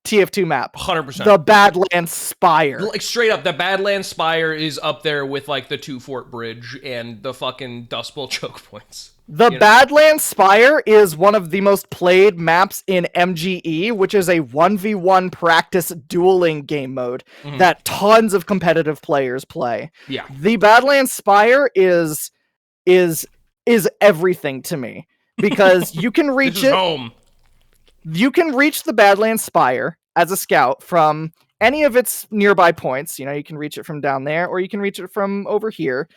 TF2 map. 100%. The Badlands Spire. Like straight up, the Badlands Spire is up there with like the Two Fort Bridge and the fucking Dust Bowl choke points. The Badlands Spire is one of the most played maps in MGE, which is a 1v1 practice dueling game mode that tons of competitive players play. Yeah. The Badlands Spire is everything to me because you can reach it. Home. You can reach the Badlands Spire as a scout from any of its nearby points. You can reach it from down there, or you can reach it from over here.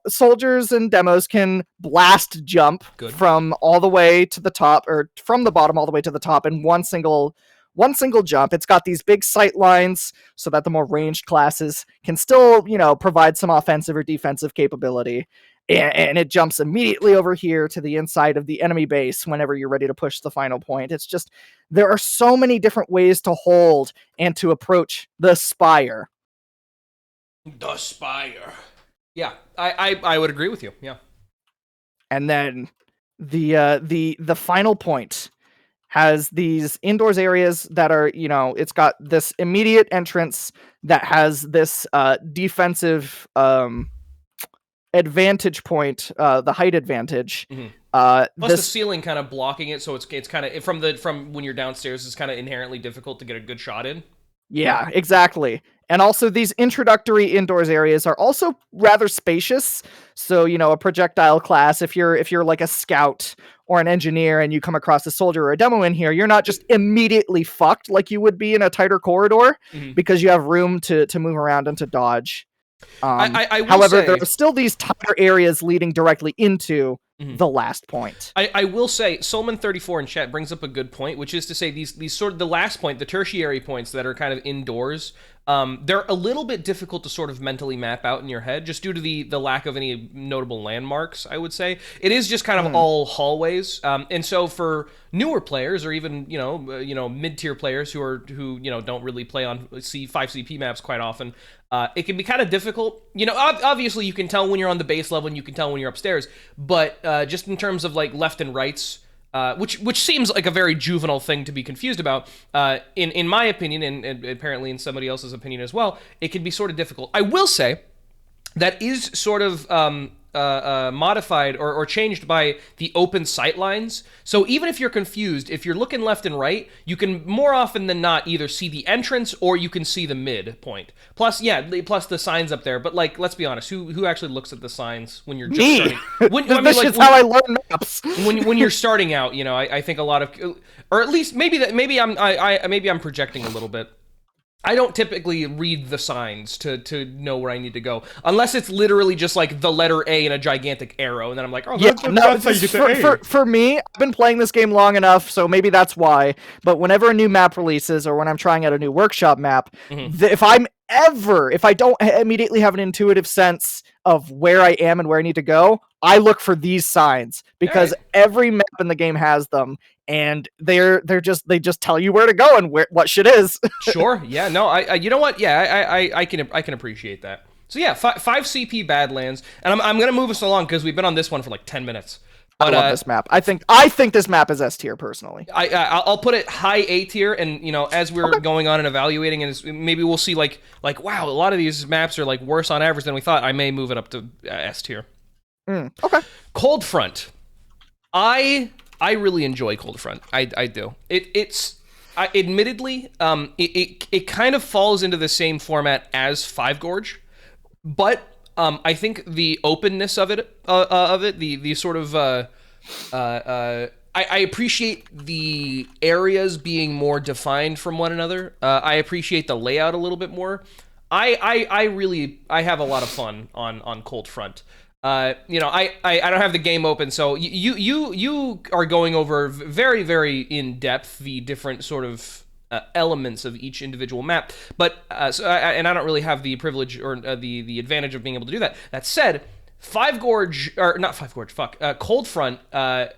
Soldiers and demos can blast jump from all the way to the top, or from the bottom all the way to the top in one single jump. It's got these big sight lines so that the more ranged classes can still, provide some offensive or defensive capability. And it jumps immediately over here to the inside of the enemy base whenever you're ready to push the final point. It's just, there are so many different ways to hold and to approach the Spire. The Spire. Yeah, I would agree with you. Yeah. And then the final point has these indoors areas that are, it's got this immediate entrance that has this defensive advantage point, the height advantage. Plus the ceiling kind of blocking it, so it's kind of from when you're downstairs, it's kind of inherently difficult to get a good shot in. Yeah, exactly. And also these introductory indoors areas are also rather spacious. So, a projectile class, if you're like a scout or an engineer and you come across a soldier or a demo in here, you're not just immediately fucked like you would be in a tighter corridor because you have room to move around and to dodge. However, there are still these tighter areas leading directly into the last point. I will say, Solman34 in chat brings up a good point, which is to say these sort of the last point, the tertiary points that are kind of indoors, they're a little bit difficult to sort of mentally map out in your head, just due to the lack of any notable landmarks, I would say. It is just kind of all hallways, and so for newer players, or even mid-tier players who don't really play on 5CP maps quite often, it can be kind of difficult. Obviously you can tell when you're on the base level and you can tell when you're upstairs, but just in terms of like left and rights, which seems like a very juvenile thing to be confused about, in my opinion, and apparently in somebody else's opinion as well, it can be sort of difficult. I will say that is sort of modified or changed by the open sight lines. So even if you're confused, if you're looking left and right, you can more often than not either see the entrance or you can see the midpoint. Plus the signs up there. But like, let's be honest, who actually looks at the signs when you're just starting? This is how I learn maps. when you're starting out, you know, I think a lot of, or at least maybe I'm projecting a little bit. I don't typically read the signs to know where I need to go, unless it's literally just like the letter A and a gigantic arrow, and then I'm like, oh, that's how you get to A. For me, I've been playing this game long enough, so maybe that's why. But whenever a new map releases, or when I'm trying out a new workshop map, if I don't immediately have an intuitive sense of where I am and where I need to go, I look for these signs, because every map in the game has them, and they just tell you where to go and what shit is. Sure. Yeah. No. I. You know what? Yeah. I can appreciate that. So yeah, 5 CP Badlands, and I'm gonna move us along because we've been on this one for like 10 minutes. But, I love this map. I think this map is S tier personally. I'll put it high A tier, and you know, as we're going on and evaluating, and maybe we'll see like wow, a lot of these maps are like worse on average than we thought. I may move it up to S tier. Okay. Cold Front. I really enjoy Cold Front. I do. Admittedly, it kind of falls into the same format as Five Gorge, but I think the openness of it, the sort of I appreciate the areas being more defined from one another. I appreciate the layout a little bit more. I have a lot of fun on Cold Front. You know, I don't have the game open, so you are going over very, very in depth the different sort of elements of each individual map. But I don't really have the privilege or the advantage of being able to do that. That said, Cold Front. I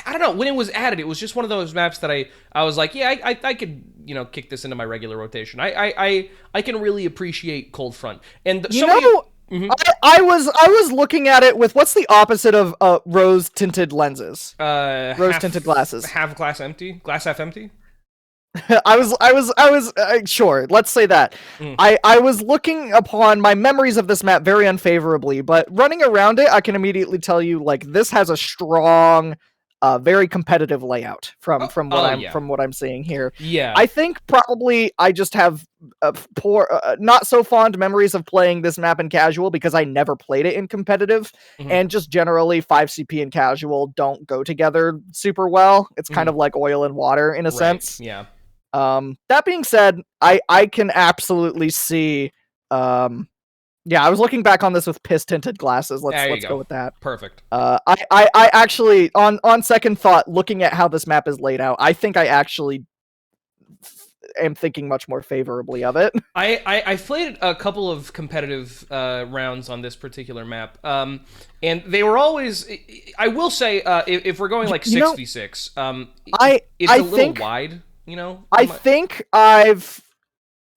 don't know, when it was added, it was just one of those maps that I was like, yeah, I could, you know, kick this into my regular rotation. I can really appreciate Cold Front, and I was looking at it with, what's the opposite of rose tinted lenses? Rose tinted glasses. Glass half empty. I was sure. Let's say that. I was looking upon my memories of this map very unfavorably, but running around it, I can immediately tell you, like, this has a strong, very competitive layout from what I'm seeing here. Yeah, I think probably I just have poor, not so fond memories of playing this map in casual, because I never played it in competitive, and just generally 5CP and casual don't go together super well. It's kind of like oil and water in a sense. Yeah. That being said, I can absolutely see. Yeah, I was looking back on this with piss tinted glasses. Let's go with that. Perfect. I actually, on second thought, looking at how this map is laid out, I think I actually am thinking much more favorably of it. I played a couple of competitive rounds on this particular map, and they were always. I will say, if we're going like 6v6, it's a little wide. You know, I think I've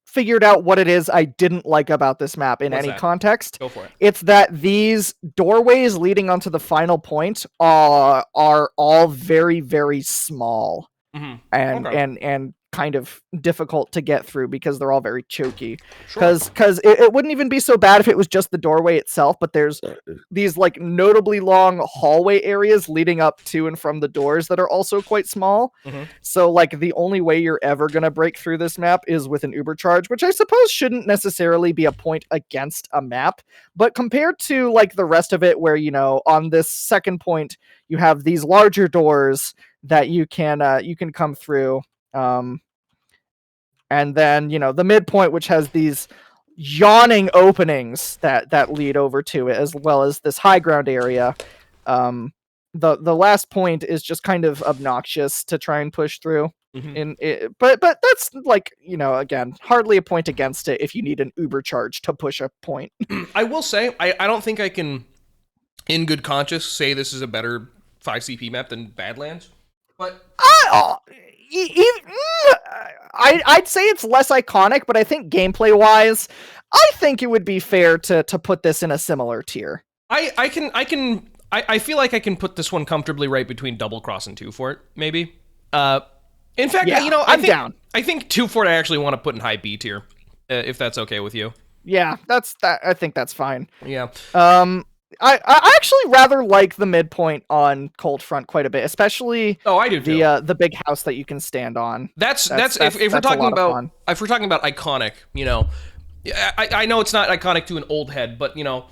figured out what it is I didn't like about this map in any context. Go for it. It's that these doorways leading onto the final point are all very, very small, and kind of difficult to get through because they're all very choky. Because it wouldn't even be so bad if it was just the doorway itself, but there's these like notably long hallway areas leading up to and from the doors that are also quite small. So like the only way you're ever gonna break through this map is with an Uber charge, which I suppose shouldn't necessarily be a point against a map, but compared to like the rest of it, where, you know, on this second point you have these larger doors that you can come through. And then, you know, the midpoint, which has these yawning openings that lead over to it, as well as this high ground area. The last point is just kind of obnoxious to try and push through. But that's like, you know, again, hardly a point against it if you need an Uber charge to push a point. I will say, I don't think I can, in good conscience, say this is a better 5CP map than Badlands. But I'd say it's less iconic, but I think gameplay-wise, I think it would be fair to put this in a similar tier. I feel like I can put this one comfortably right between Double Cross and Two Fort, maybe. In fact, you know, I'm down. I think Two Fort I actually want to put in high B tier, if that's okay with you. Yeah, I think that's fine. Yeah. I actually rather like the midpoint on Cold Front quite a bit, especially Oh, I do too. the big house that you can stand on. That's if we're that's a talking lot of about fun. if we're talking about iconic, you know, I know it's not iconic to an old head, but you know,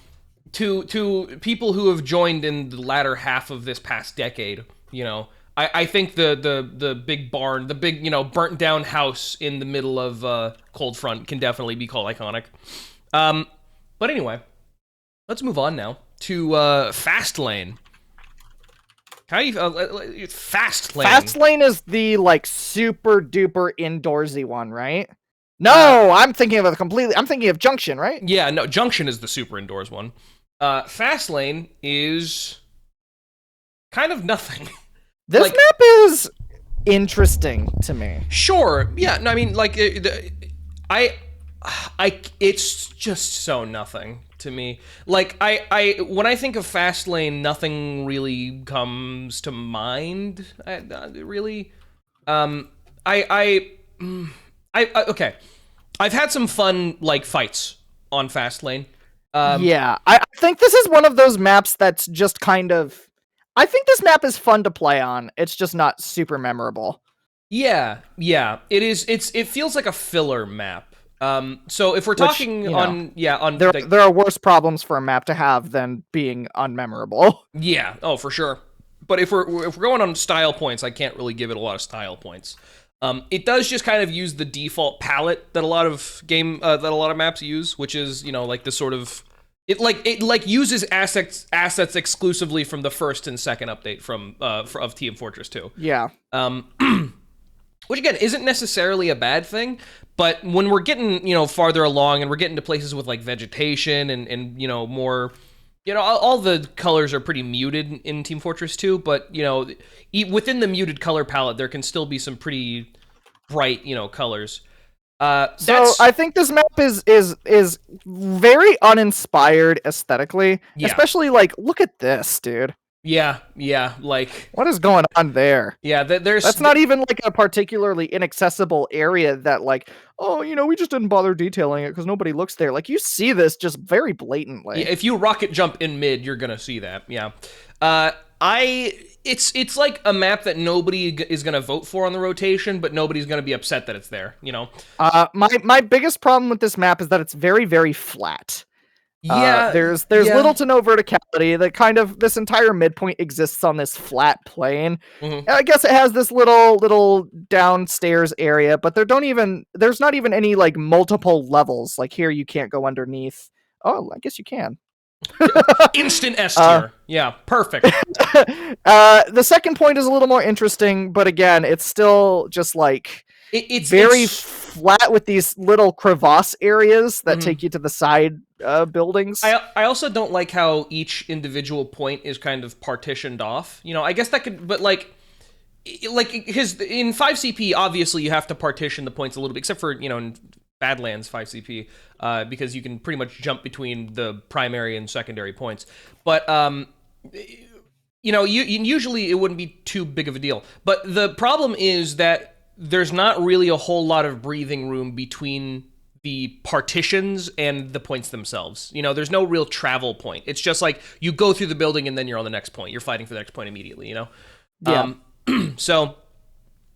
to people who have joined in the latter half of this past decade, you know, I think the big barn, the big, you know, burnt down house in the middle of Cold Front can definitely be called iconic. But anyway, let's move on now to Fast Lane. How do you Fast Lane? Fast Lane is the like super duper indoorsy one, right? No, I'm thinking of I'm thinking of Junction, right? Yeah, no, Junction is the super indoors one. Fast Lane is kind of nothing. This like, map is interesting to me. Sure, yeah, no, I mean, like, it's just so nothing to me. Like, when I think of Fast Lane, nothing really comes to mind. Really, okay. I've had some fun like fights on Fast Lane. Yeah, I think this is one of those maps that's just kind of. I think this map is fun to play on. It's just not super memorable. Yeah, it is. It feels like a filler map. So if we're talking there are worse problems for a map to have than being unmemorable. Yeah, oh for sure. But if we're going on style points, I can't really give it a lot of style points. It does just kind of use the default palette that a lot of maps use, which is, you know, like the sort of it uses assets exclusively from the first and second update of Team Fortress 2. Yeah. Which again isn't necessarily a bad thing, but when we're getting, you know, farther along and we're getting to places with like vegetation and you know, more, you know, all the colors are pretty muted in Team Fortress 2, but you know, within the muted color palette there can still be some pretty bright, you know, colors. So I think this map is very uninspired aesthetically, especially like look at this, dude. Yeah, like what is going on there? Yeah, that's not even like a particularly inaccessible area that like, oh, you know, we just didn't bother detailing it because nobody looks there. Like you see this just very blatantly. Yeah, if you rocket jump in mid, you're gonna see that. Yeah, it's like a map that nobody is gonna vote for on the rotation, but nobody's gonna be upset that it's there. You know. My biggest problem with this map is that it's very very flat. Yeah, there's little to no verticality. That kind of this entire midpoint exists on this flat plane. Mm-hmm. I guess it has this little downstairs area, but there's not even any like multiple levels. Like here, you can't go underneath. Oh, I guess you can. Instant S tier. Yeah, perfect. The second point is a little more interesting, but again, it's still just like it's very flat with these little crevasse areas that take you to the side buildings. I also don't like how each individual point is kind of partitioned off. You know, I guess that could, but like in 5CP, obviously you have to partition the points a little bit, except for, you know, in Badlands 5CP, because you can pretty much jump between the primary and secondary points. But you know, usually it wouldn't be too big of a deal. But the problem is that there's not really a whole lot of breathing room between the partitions and the points themselves. You know, there's no real travel point. It's just like you go through the building and then you're on the next point. You're fighting for the next point immediately, you know? Yeah. So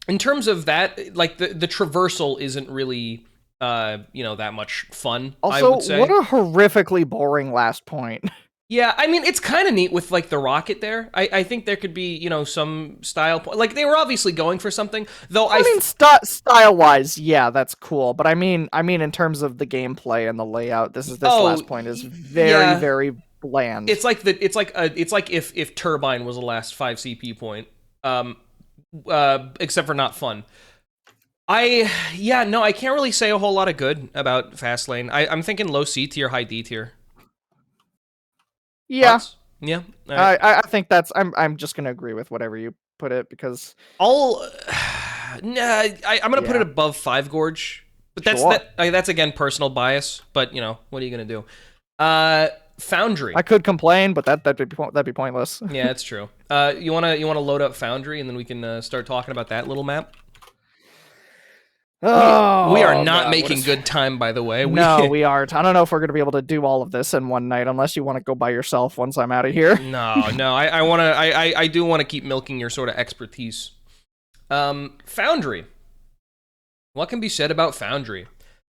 in terms of that, like the traversal isn't really, you know, that much fun, also, I would say. What a horrifically boring last point. Yeah, I mean, it's kind of neat with, like, the rocket there. I think there could be, you know, some style... Like, they were obviously going for something, though I mean, style-wise, yeah, that's cool. But I mean, in terms of the gameplay and the layout, this last point is very, very bland. It's like if Turbine was the last 5CP point, except for not fun. I can't really say a whole lot of good about Fastlane. I'm thinking low C tier, high D tier. Yeah. Thoughts? Yeah. Right. I think that's I'm just gonna agree with whatever you put it because I'm gonna put it above 5 Gorge, but that's again personal bias. But you know, what are you gonna do? Foundry. I could complain, but that'd be pointless. Yeah, it's true. You wanna load up Foundry and then we can start talking about that little map. We are Oh, not God, making good time, by the way. No, we aren't. I don't know if we're going to be able to do all of this in one night, unless you want to go by yourself once I'm out of here. No. I do want to keep milking your sort of expertise. Foundry. What can be said about Foundry?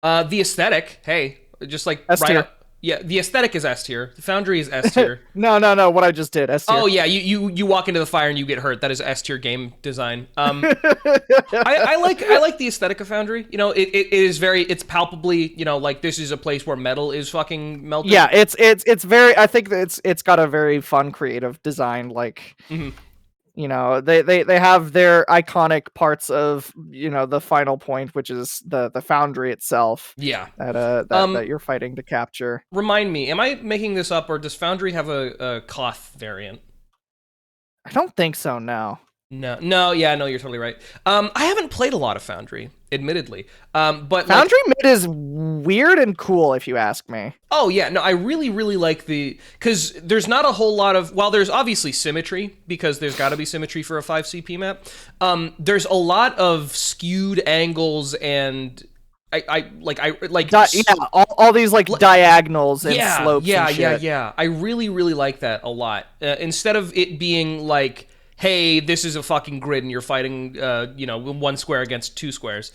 The aesthetic, hey, just like S tier. Yeah, the aesthetic is S tier. The Foundry is S tier. No, what I just did, S tier. Oh yeah, you walk into the fire and you get hurt. That is S tier game design. I like the aesthetic of Foundry. You know, it is very, it's palpably, you know, like this is a place where metal is fucking melted. Yeah, it's very, I think that it's got a very fun, creative design. Like, you know, they have their iconic parts of, you know, the final point, which is the foundry itself. Yeah. That you're fighting to capture. Remind me, am I making this up, or does Foundry have a cloth variant? I don't think so. No, yeah, no, you're totally right. I haven't played a lot of Foundry, admittedly. But Foundry Mid is weird and cool, if you ask me. Oh yeah, no, I really like because there's not a whole lot of, while there's obviously symmetry, because there's got to be symmetry for a 5CP map. There's a lot of skewed angles and all these like diagonals and slopes. And shit. Yeah. I really like that a lot. Instead of it being like, hey, this is a fucking grid and you're fighting, you know, one square against two squares.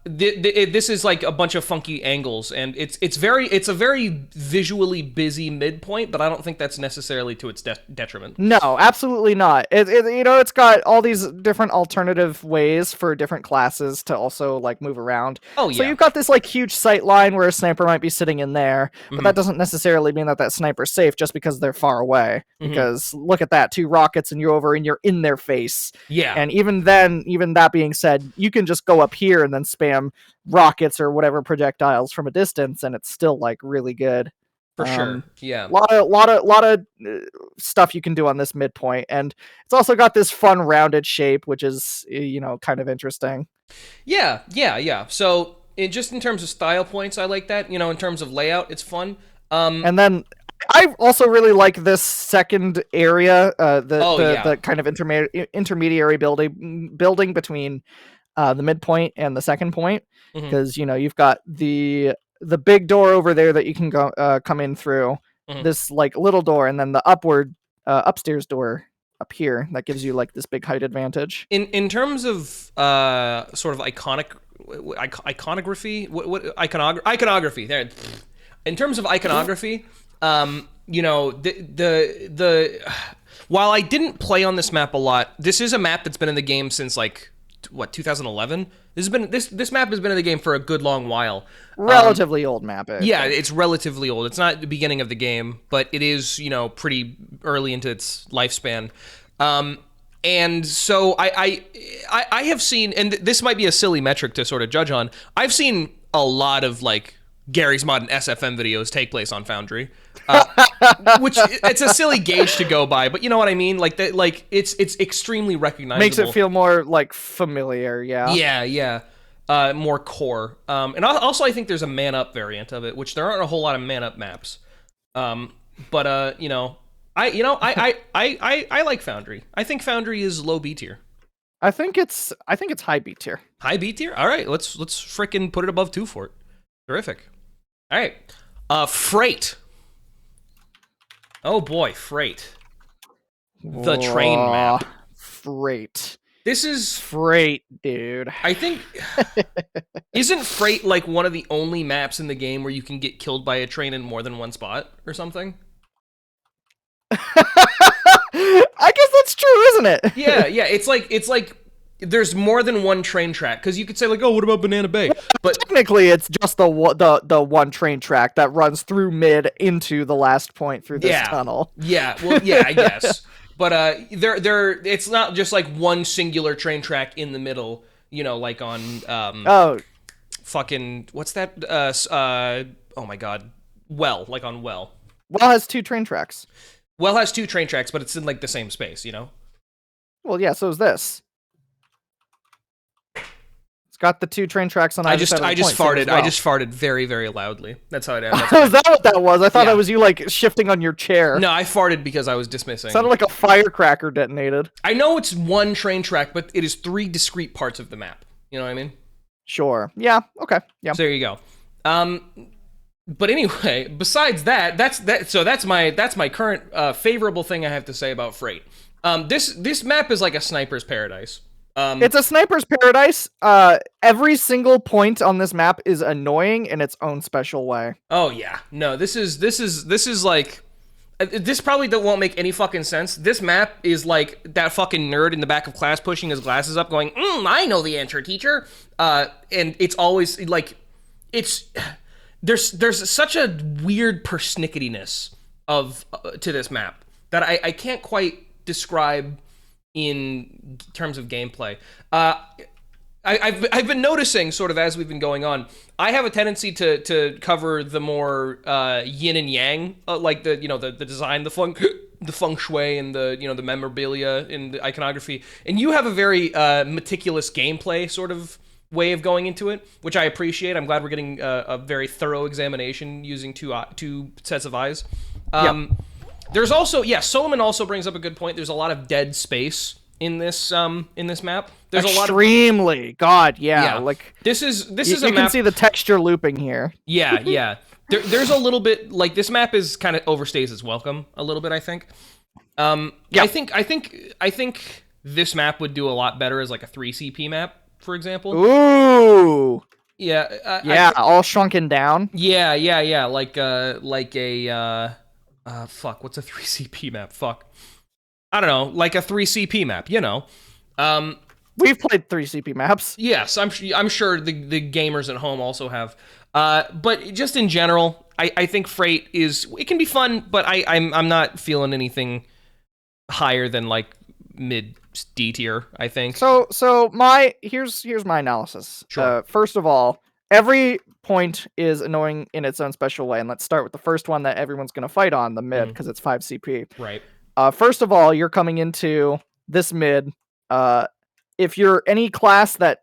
This is like a bunch of funky angles, and it's a very visually busy midpoint, but I don't think that's necessarily to its detriment. No, absolutely not. You know, it's got all these different alternative ways for different classes to also like move around. Oh yeah. So you've got this like huge sight line where a sniper might be sitting in there, but that doesn't necessarily mean that sniper's safe just because they're far away. Because look at that, 2 rockets and you're over and you're in their face. Yeah. And even that being said, you can just go up here and then spam rockets or whatever projectiles from a distance, and it's still like really good. For sure. Yeah. Lot of stuff you can do on this midpoint, and it's also got this fun rounded shape, which is, you know, kind of interesting. Yeah. So in terms of style points, I like that. You know, in terms of layout, it's fun. And then I also really like this second area, the kind of intermediary building between the midpoint and the second point, because you know you've got the big door over there that you can go come in through, this like little door, and then the upstairs door up here that gives you like this big height advantage. In terms of sort of iconography, iconography there. In terms of iconography, you know, the while I didn't play on this map a lot, this is a map that's been in the game since like 2011. This map has been in the game for a good long while. Relatively old map. Yeah, it's relatively old. It's not the beginning of the game, but it is, you know, pretty early into its lifespan. And so I have seen, and this might be a silly metric to sort of judge on, I've seen a lot of like Gary's Mod and SFM videos take place on Foundry, which it's a silly gauge to go by, but you know what I mean. Like that, like it's extremely recognizable. Makes it feel more like familiar. Yeah. Yeah. More core. And also I think there's a man up variant of it, which there aren't a whole lot of man up maps. But you know, I like Foundry. I think Foundry is low B tier. I think it's high B tier. High B tier. All right, let's frickin' put it above 2 Fort. Terrific. All right. Freight. Oh boy, Freight. The train map. Freight. This is Freight, dude. I think isn't Freight like one of the only maps in the game where you can get killed by a train in more than one spot or something? I guess that's true, isn't it? Yeah. It's like there's more than one train track, because you could say like, oh, what about Banana Bay? But technically, it's just the one train track that runs through mid into the last point through this tunnel. Yeah, well, yeah, I guess. But it's not just like one singular train track in the middle. You know, like on fucking what's that? Oh my god, like on Well. Well has 2 train tracks. Well has 2 train tracks, but it's in like the same space. You know. Well, yeah. So is this. Got the 2 train tracks on either side of the point, farted. well. I just farted very, very loudly. That's how it is. Is that what that was? I thought that was you like shifting on your chair. No, I farted because I was dismissing. Sounded like a firecracker detonated. I know it's one train track, but it is 3 discrete parts of the map. You know what I mean? Sure. Yeah. Okay. Yeah. So there you go. But anyway, besides that, that's my current favorable thing I have to say about Freight. This map is like a sniper's paradise. It's a sniper's paradise. Every single point on this map is annoying in its own special way. Oh yeah, no, this is like, this probably won't make any fucking sense. This map is like that fucking nerd in the back of class pushing his glasses up, going, "I know the answer, teacher." And it's always like, there's such a weird persnicketyness to this map that I can't quite describe in terms of gameplay. I've been noticing, sort of as we've been going on, I have a tendency to cover the more yin and yang, like the design, the feng shui, and the memorabilia and the iconography. And you have a very meticulous gameplay sort of way of going into it, which I appreciate. I'm glad we're getting a very thorough examination using two sets of eyes. Yep. There's also, Solomon also brings up a good point. There's a lot of dead space in this map. There's extremely. God, yeah. Like this is a map. You can see the texture looping here. Yeah. There's a little bit, like, this map is kind of overstays its welcome a little bit, I think. Yeah. I think this map would do a lot better as like a 3CP map, for example. Ooh. Yeah. All shrunken down. Yeah. Like a fuck, what's a 3CP map? Fuck. I don't know, like a 3CP map, you know. We've played 3CP maps. Yes, I'm sure the gamers at home also have. But just in general, I think Freight it can be fun, but I'm not feeling anything higher than like mid D tier, I think. So here's my analysis. Sure. First of all, every point is annoying in its own special way, and let's start with the first one that everyone's going to fight on, the mid, because it's 5 CP. Right. First of all, you're coming into this mid. If you're any class that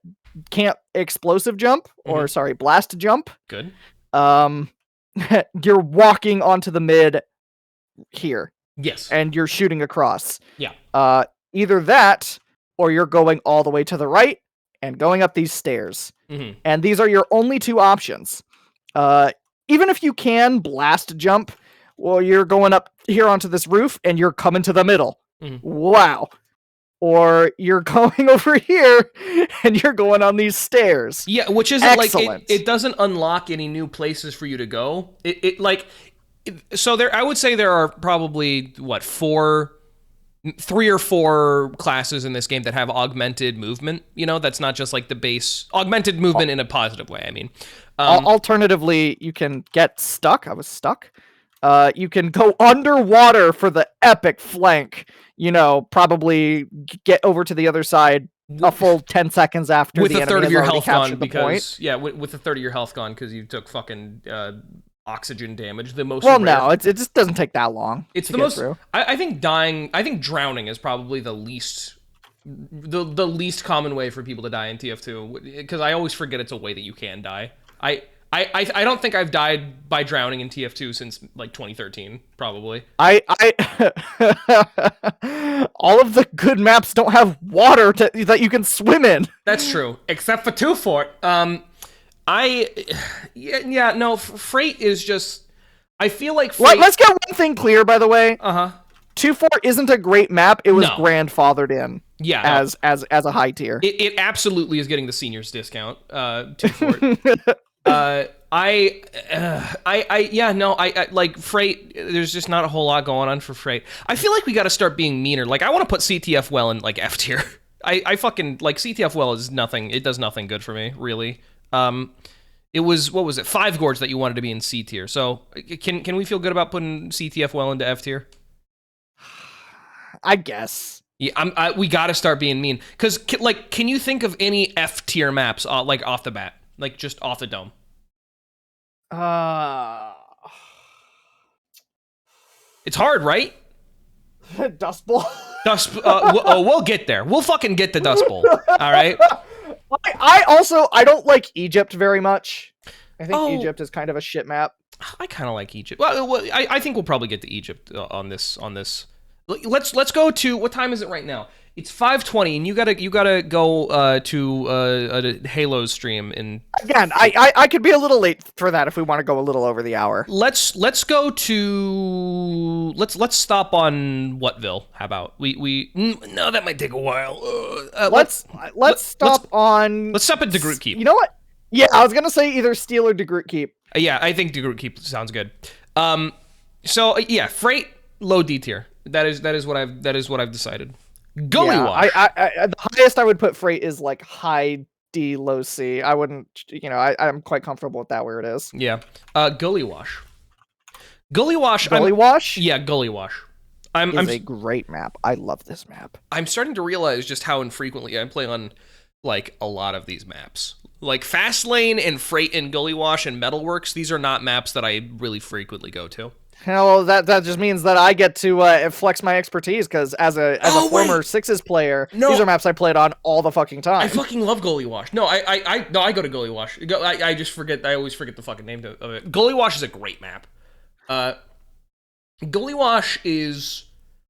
can't explosive jump, or blast jump, good. You're walking onto the mid here. Yes. And you're shooting across. Yeah. Either that, or you're going all the way to the right and going up these stairs. Mm-hmm. And these are your only two options. Even if you can blast jump, well, you're going up here onto this roof and you're coming to the middle. Mm-hmm. Wow. Or you're going over here and you're going on these stairs. Yeah, which isn't excellent. Like it doesn't unlock any new places for you to go. So I would say there are probably 3 or 4 classes in this game that have augmented movement. You know, that's not just like the base augmented movement in a positive way. I mean, alternatively, you can get stuck. I was stuck. You can go underwater for the epic flank. You know, probably get over to the other side a full 10 seconds after with the a third of your health gone because with a third of your health gone because you took fucking oxygen damage. The most no, it just doesn't take that long. It's the most. I think drowning is probably the least common way for people to die in TF2 because I always forget it's a way that you can die. I don't think I've died by drowning in TF2 since like 2013, probably. I all of the good maps don't have water that you can swim in. That's true, except for 2 Fort. Freight is just. I feel like Freight. Let's get one thing clear, by the way. 2-4 isn't a great map. It was grandfathered in. Yeah, as a high tier. It absolutely is getting the seniors discount. 2-4. I like Freight. There's just not a whole lot going on for Freight. I feel like we got to start being meaner. Like I want to put CTF well in like F tier. I fucking like CTF well is nothing. It does nothing good for me, really. It was, what was it, 5 Gorge that you wanted to be in C tier. So can we feel good about putting CTF well into F tier? I guess. Yeah, we got to start being mean. Because, like, can you think of any F tier maps, like, off the bat? Like, just off the dome? It's hard, right? Dust Bowl. We'll get there. We'll fucking get the Dust Bowl. All right? I don't like Egypt very much. I think Egypt is kind of a shit map. I kind of like Egypt. Well, I think we'll probably get to Egypt on this. Let's go to, what time is it right now? It's 5:20, and you gotta go to a Halo stream. And again, I could be a little late for that if we want to go a little over the hour. let's go to let's stop on Whatville. How about no, that might take a while. Let's stop on. Let's stop at DeGroot Keep. You know what? Yeah, I was gonna say either Steel or DeGroot Keep. Yeah, I think DeGroot Keep sounds good. So yeah, freight low D tier. That is what I've decided. Gully Wash. I the highest I would put freight is like high D, low C. I wouldn't, I'm quite comfortable with that where it is. Yeah. Gully Wash. Gully Wash. Gully Wash? Yeah, Gully Wash. I'm a great map. I love this map. I'm starting to realize just how infrequently I play on like a lot of these maps. Like Fastlane and Freight and Gully Wash and Metalworks, these are not maps that I really frequently go to. Well, that just means that I get to flex my expertise because as a former Sixes player, these are maps I played on all the fucking time. I fucking love Gully Wash. No, I go to Gully Wash. I just forget. I always forget the fucking name of it. Gully Wash is a great map. Gully Wash is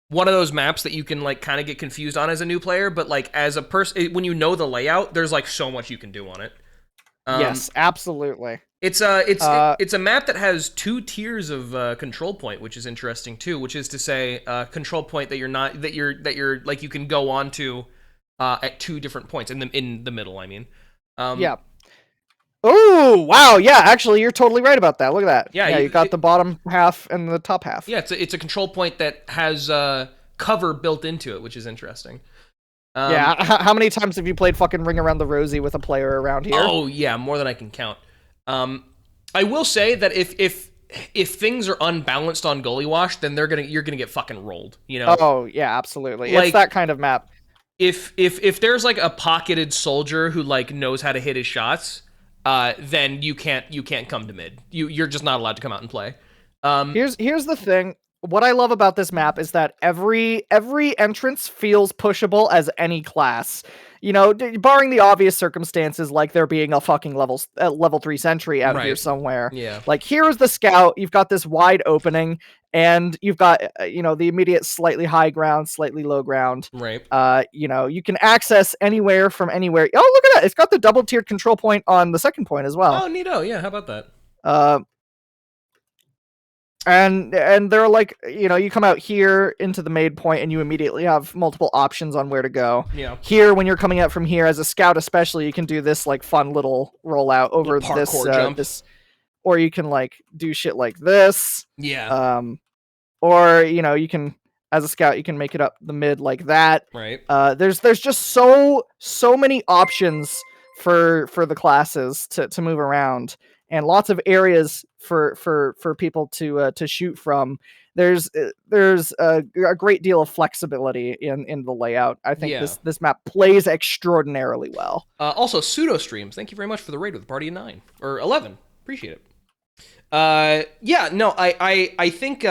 one of those maps that you can like kind of get confused on as a new player, but like as a person, when you know the layout, there's like so much you can do on it. Yes, absolutely. It's a map that has 2 tiers of control point, which is interesting too. Which is to say, control point that you're like you can go on to at 2 different points in the middle. I mean, yeah. Oh wow, yeah. Actually, you're totally right about that. Look at that. Yeah, you got the bottom half and the top half. Yeah, it's a control point that has cover built into it, which is interesting. Yeah, how many times have you played fucking Ring Around the Rosie with a player around here? Oh yeah, more than I can count. I will say that if things are unbalanced on Gully Wash, then you're gonna get fucking rolled. You know? Oh yeah, absolutely. Like, it's that kind of map. If there's like a pocketed soldier who like knows how to hit his shots, then you can't come to mid. You're just not allowed to come out and play. Here's the thing. What I love about this map is that every entrance feels pushable as any class. You know, barring the obvious circumstances like there being a fucking level 3 sentry out here somewhere. Yeah. Like here's the scout. You've got this wide opening, and you've got the immediate slightly high ground, slightly low ground. Right. You can access anywhere from anywhere. Oh, look at that! It's got the double tiered control point on the second point as well. Oh, neato. Yeah. How about that? And they're like, you come out here into the main point and you immediately have multiple options on where to go. Yeah. Here, when you're coming out from here as a scout, especially, you can do this like fun little rollout over this, or you can like do shit like this. Yeah. Or you can, as a scout, you can make it up the mid like that. Right. There's just so many options for the classes to move around. And lots of areas for people to shoot from. There's a great deal of flexibility in the layout. I think this map plays extraordinarily well. Also, Pseudo Streams, thank you very much for the raid with the party of 9 or 11. Appreciate it. I think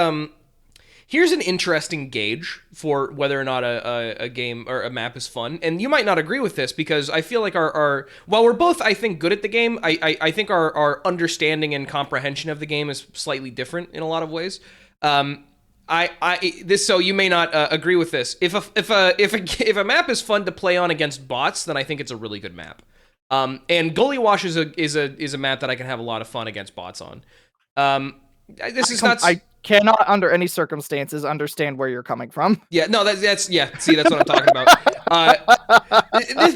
here's an interesting gauge for whether or not a game or a map is fun. And you might not agree with this because I feel like our while we're both, I think, good at the game, I think our understanding and comprehension of the game is slightly different in a lot of ways. So you may not agree with this. If a map is fun to play on against bots, then I think it's a really good map. And Gully Wash is a map that I can have a lot of fun against bots on. I cannot, under any circumstances, understand where you're coming from. Yeah, no, that's yeah. See, that's what I'm talking about.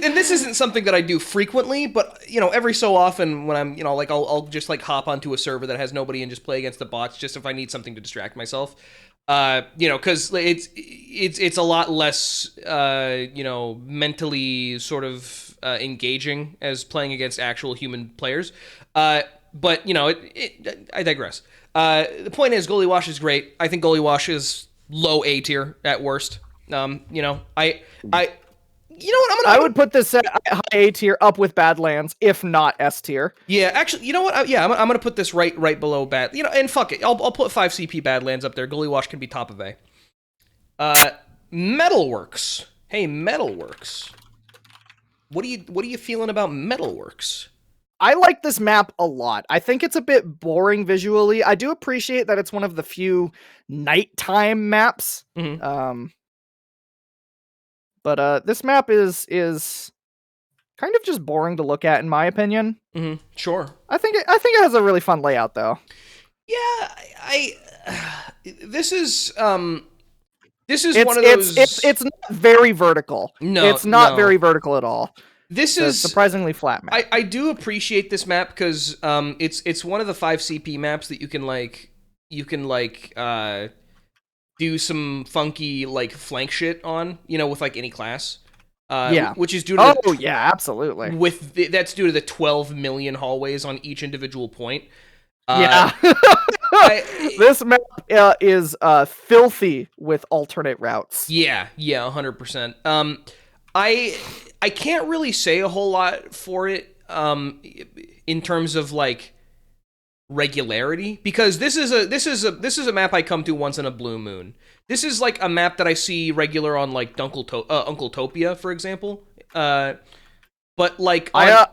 This isn't something that I do frequently, but every so often when I'm, I'll just like hop onto a server that has nobody and just play against the bots, just if I need something to distract myself. Because it's a lot less, mentally sort of engaging as playing against actual human players. But I digress. The point is, Gully Wash is great. I think Gully Wash is low A tier at worst. I would put this at high A tier up with Badlands, if not S tier. Yeah, actually, you know what? I'm gonna put this right below Bad. And fuck it, I'll put 5 CP Badlands up there. Gully Wash can be top of A. Metalworks. Hey, Metalworks. What are you feeling about Metalworks? I like this map a lot. I think it's a bit boring visually. I do appreciate that it's one of the few nighttime maps. Mm-hmm. But this map is kind of just boring to look at, in my opinion. Sure. I think it has a really fun layout, though. Yeah, this is one of those. It's not very vertical. No, it's not very vertical at all. This is a surprisingly flat map. I do appreciate this map because it's one of the 5 CP maps that you can do some funky like flank shit on, with like any class. Which is due to absolutely. That's due to the 12 million hallways on each individual point. This map is filthy with alternate routes. Yeah, 100%. I can't really say a whole lot for it in terms of like regularity, because this is a map I come to once in a blue moon. This is like a map that I see regular on like Uncletopia, for example. But like I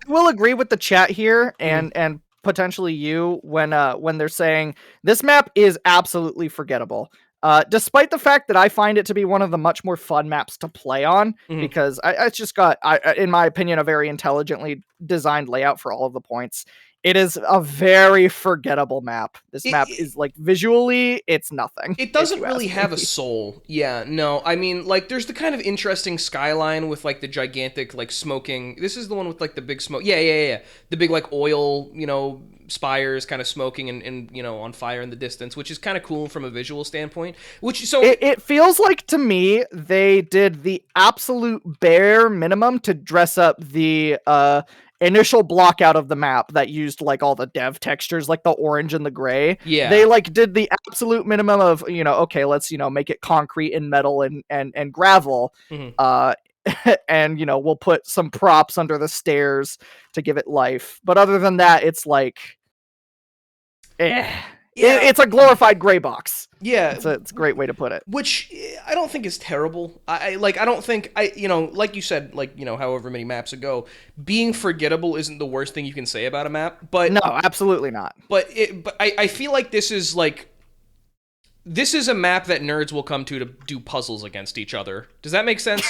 will agree with the chat here and potentially you when they're saying this map is absolutely forgettable. Despite the fact that I find it to be one of the much more fun maps to play on, because it's just got, in my opinion, a very intelligently designed layout for all of the points. It is a very forgettable map. This map is like visually, it's nothing. It doesn't really have a soul. Yeah, no. I mean, like, there's the kind of interesting skyline with like the gigantic like smoking. This is the one with like the big smoke. Yeah. The big like oil, spires kind of smoking and on fire in the distance, which is kind of cool from a visual standpoint. It feels like to me they did the absolute bare minimum to dress up the initial block out of the map that used like all the dev textures, like the orange and the gray. Yeah, they like did the absolute minimum of okay, let's make it concrete and metal and gravel. And we'll put some props under the stairs to give it life, but other than that, it's like it's a glorified gray box. Yeah, it's a great way to put it. Which I don't think is terrible. I don't think like you said, however many maps ago, being forgettable isn't the worst thing you can say about a map. But no, absolutely not. But I feel like this is a map that nerds will come to do puzzles against each other. Does that make sense?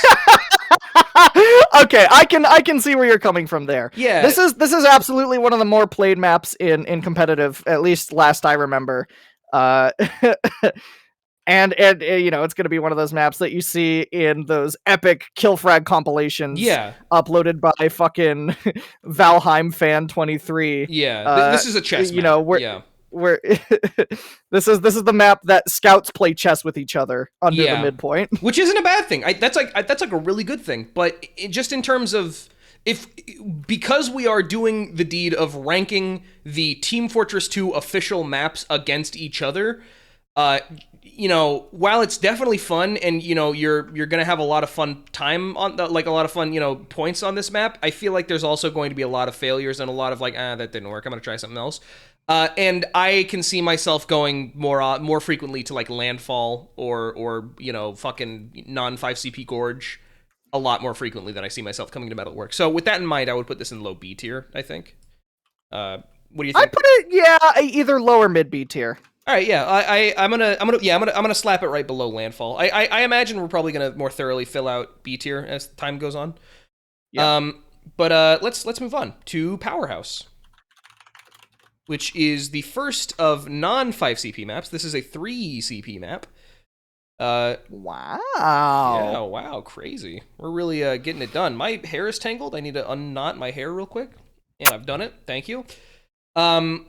Okay, I can see where you're coming from there. Yeah, this is absolutely one of the more played maps in competitive, at least last I remember. And it's going to be one of those maps that you see in those epic kill frag compilations. Yeah, uploaded by fucking Valheim fan 23. Yeah, this is a chess map. Where this is the map that scouts play chess with each other under the midpoint, which isn't a bad thing. That's like a really good thing. But just in terms of because we are doing the deed of ranking the Team Fortress 2 official maps against each other, while it's definitely fun and you're gonna have a lot of fun time on a lot of fun points on this map, I feel like there's also going to be a lot of failures and a lot of that didn't work, I'm gonna try something else. And I can see myself going more frequently to like Landfall or fucking non-5 CP Gorge a lot more frequently than I see myself coming to Metalworks. So with that in mind, I would put this in low B tier, I think. What do you think? I put it either low or mid B tier. All right, yeah, I'm gonna slap it right below Landfall. I imagine we're probably gonna more thoroughly fill out B tier as time goes on. Yeah. But let's move on to Powerhouse, which is the first of non-5 CP maps. This is a 3 CP map. Wow. Yeah, wow, crazy. We're really getting it done. My hair is tangled. I need to unknot my hair real quick. And I've done it. Thank you. I'm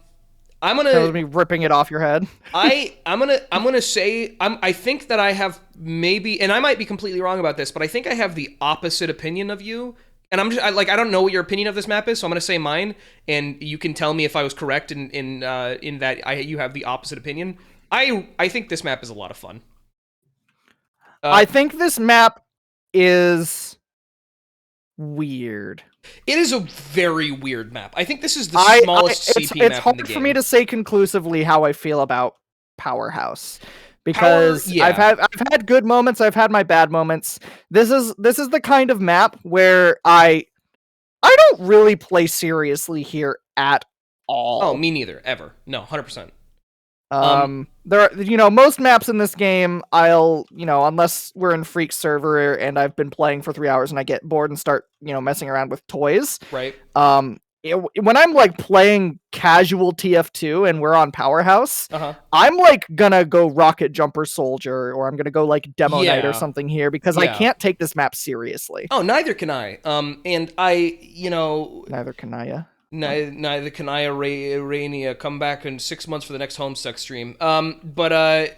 gonna... That was me ripping it off your head. I'm gonna say... I think that I have maybe... And I might be completely wrong about this, but I think I have the opposite opinion of you. And I don't know what your opinion of this map is, so I'm gonna say mine, and you can tell me if I was correct in that you have the opposite opinion. I think this map is a lot of fun. I think this map is weird. It is a very weird map. I think this is the smallest CP map in the game. It's hard for me to say conclusively how I feel about Powerhouse. Because I've had good moments, I've had my bad moments. This is the kind of map where I don't really play seriously here at all. Oh, me neither, ever. No, 100%. There are, most maps in this game, unless we're in Freak server and I've been playing for 3 hours and I get bored and start, messing around with toys. Right. When I'm like playing casual TF2 and we're on Powerhouse, Uh-huh. I'm like gonna go Rocket Jumper Soldier, or I'm gonna go like Demo Night or something here, because I can't take this map seriously. Oh, neither can I. And Neither can I. Neither can I, Rainia. Come back in 6 months for the next Homestuck stream. But I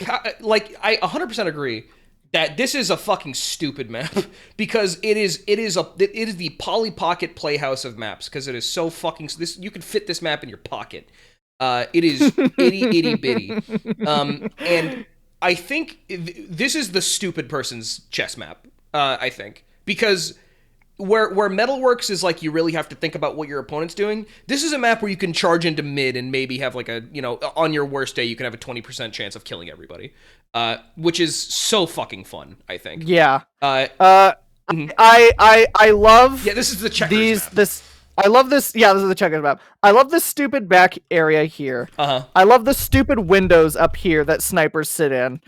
100% agree that this is a fucking stupid map, because it is the Polly Pocket playhouse of maps, because it is so fucking you can fit this map in your pocket. It is itty bitty. And I think this is the stupid person's chess map. I think, because where Metalworks is like you really have to think about what your opponent's doing, this is a map where you can charge into mid and maybe have like on your worst day you can have a 20% chance of killing everybody, which is so fucking fun, I think. Yeah. I love this is the checkers map. I love this. Yeah, this is the checkers map. I love this stupid back area here. I love the stupid windows up here that snipers sit in.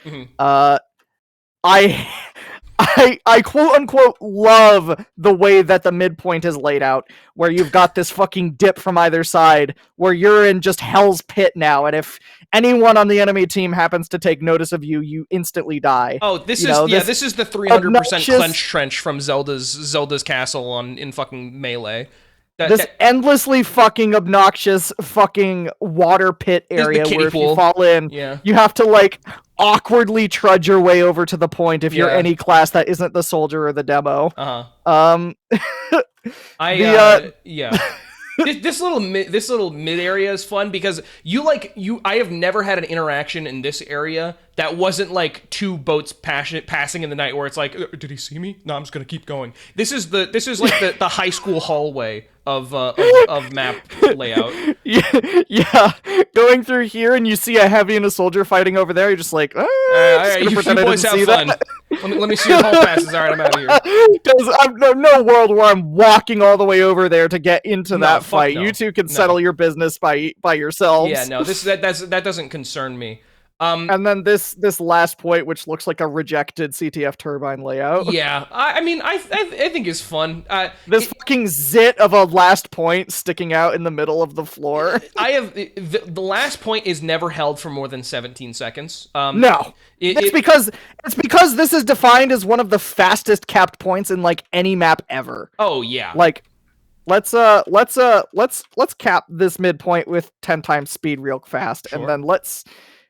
I quote unquote love the way that the midpoint is laid out, where you've got this fucking dip from either side, where you're in just hell's pit now, and if anyone on the enemy team happens to take notice of you, you instantly die. Oh, this is the 300% clench trench from Zelda's castle in fucking Melee. This endlessly fucking obnoxious fucking water pit area where if you fall in, you have to like awkwardly trudge your way over to the point if you're any class that isn't the soldier or the demo. This little mid area is fun because I have never had an interaction in this area that wasn't like two boats passing in the night where it's like, did he see me? No, I'm just gonna keep going. This is like the high school hallway of map layout. Yeah, going through here and you see a heavy and a soldier fighting over there. You're just like, you boys have fun. Let me see your hall passes. All right, I'm out of here. Because I'm no world where I'm walking all the way over there to get into that fight. No. You two can settle your business by yourselves. Yeah, no, that doesn't concern me. And then this last point, which looks like a rejected CTF Turbine layout. Yeah, I think is fun. This fucking zit of a last point sticking out in the middle of the floor. The last point is never held for more than 17 seconds. No, it's because this is defined as one of the fastest capped points in like any map ever. Oh yeah, like. Let's cap this midpoint with 10 times speed real fast, and then let's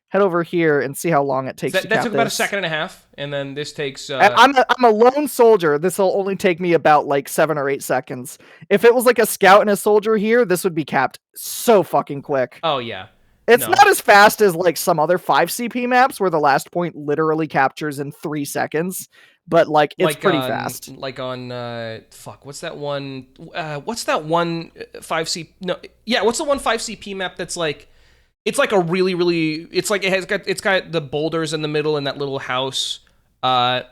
head over here and see how long it takes to cap this. That took about a second and a half, and then this takes... I'm a lone soldier. This will only take me about, 7 or 8 seconds. If it was like a scout and a soldier here, this would be capped so fucking quick. Oh, yeah. It's not as fast as, some other 5 CP maps where the last point literally captures in 3 seconds, but, it's pretty fast. Like on... what's that one... what's that one 5C... No, yeah, what's the one 5CP map that's, it's like a really, really... It's like it's got the boulders in the middle and that little house, and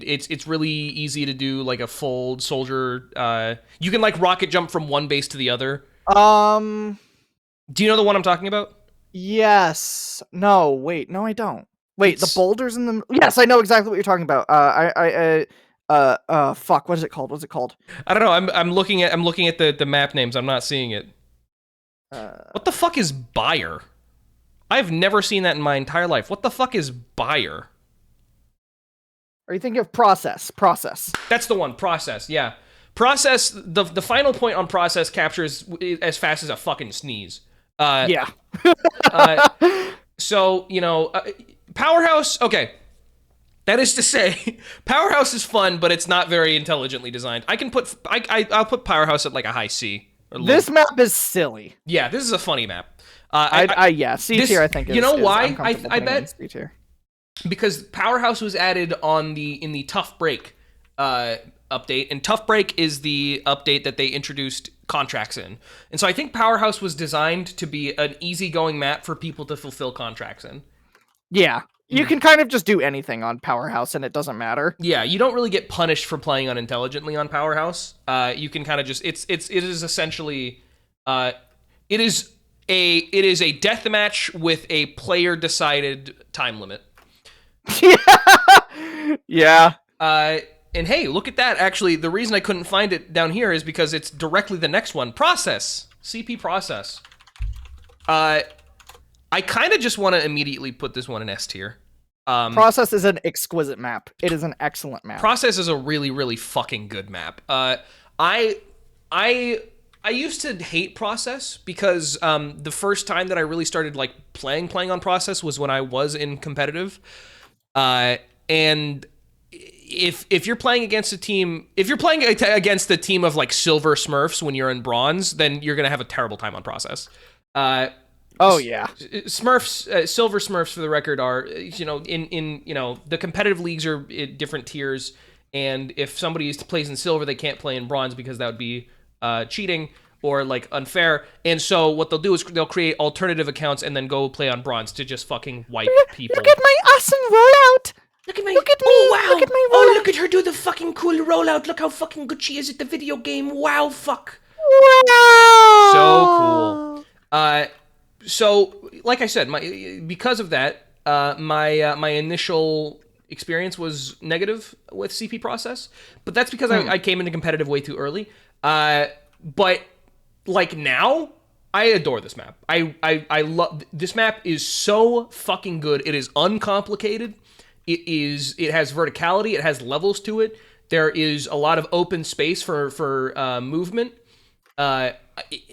it's really easy to do like a full soldier. You can rocket jump from one base to the other. Do you know the one I'm talking about? Yes. No. Wait. No, I don't. Wait. The boulders in the... Yes, I know exactly what you're talking about. Fuck. What is it called? What's it called? I don't know. I'm looking at the map names. I'm not seeing it. What the fuck is Buyer? I've never seen that in my entire life. What the fuck is Buyer? Are you thinking of Process? Process. That's the one. Process, yeah. Process, the final point on Process captures as fast as a fucking sneeze. Yeah. So, Powerhouse, okay. That is to say, Powerhouse is fun, but it's not very intelligently designed. I'll put Powerhouse at a high C. This map is silly. Yeah, this is a funny map. C tier I think is... You know why? I bet... C tier. Because Powerhouse was added in the Tough Break update, and Tough Break is the update that they introduced contracts in. And so I think Powerhouse was designed to be an easygoing map for people to fulfill contracts in. Yeah. You can kind of just do anything on Powerhouse and it doesn't matter. Yeah, you don't really get punished for playing unintelligently on Powerhouse. You can kind of just... It is essentially... it is it is a deathmatch with a player decided time limit. Yeah. And hey, look at that. Actually, the reason I couldn't find it down here is because it's directly the next one. Process. CP process. I kind of just want to immediately put this one in S tier. Process is an exquisite map. It is an excellent map. Process is a really, really fucking good map. I used to hate Process because the first time that I really started like playing on Process was when I was in competitive. And if you're playing against a team, against a team of like silver Smurfs when you're in bronze, then you're gonna have a terrible time on Process. Oh yeah, Smurfs, silver Smurfs for the record are, in the competitive leagues are in different tiers, and if somebody plays in silver, they can't play in bronze because that would be cheating or like unfair. And so what they'll do is they'll create alternative accounts and then go play on bronze to just fucking wipe people. Look at my awesome rollout. Look at me. Oh wow. Look at my rollout. Oh, look at her do the fucking cool rollout. Look how fucking good she is at the video game. Wow, fuck. Wow. So cool. So, like I said, because of that, my initial experience was negative with CP process, but that's because I came into competitive way too early. But like now, I adore this map. I love this map. Is so fucking good. It is uncomplicated. It has verticality. It has levels to it. There is a lot of open space for movement.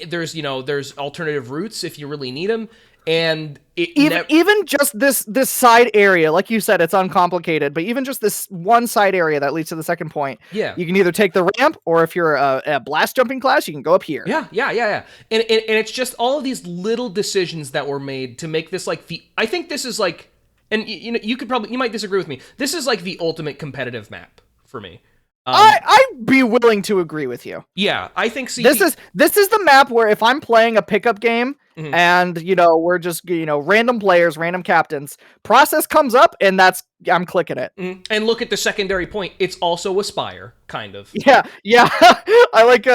There's alternative routes if you really need them, and even just this side area, like you said, it's uncomplicated. But even just this one side area that leads to the second point, you can either take the ramp, or if you're a blast jumping class, you can go up here. Yeah. And it's just all of these little decisions that were made to make this like I think this is like, and you might disagree with me. This is like the ultimate competitive map for me. I'd be willing to agree with you. Yeah, I think this is the map where if I'm playing a pickup game and we're just random players, random captains, process comes up and I'm clicking it. And look at the secondary point. It's also a spire, kind of. Yeah. I like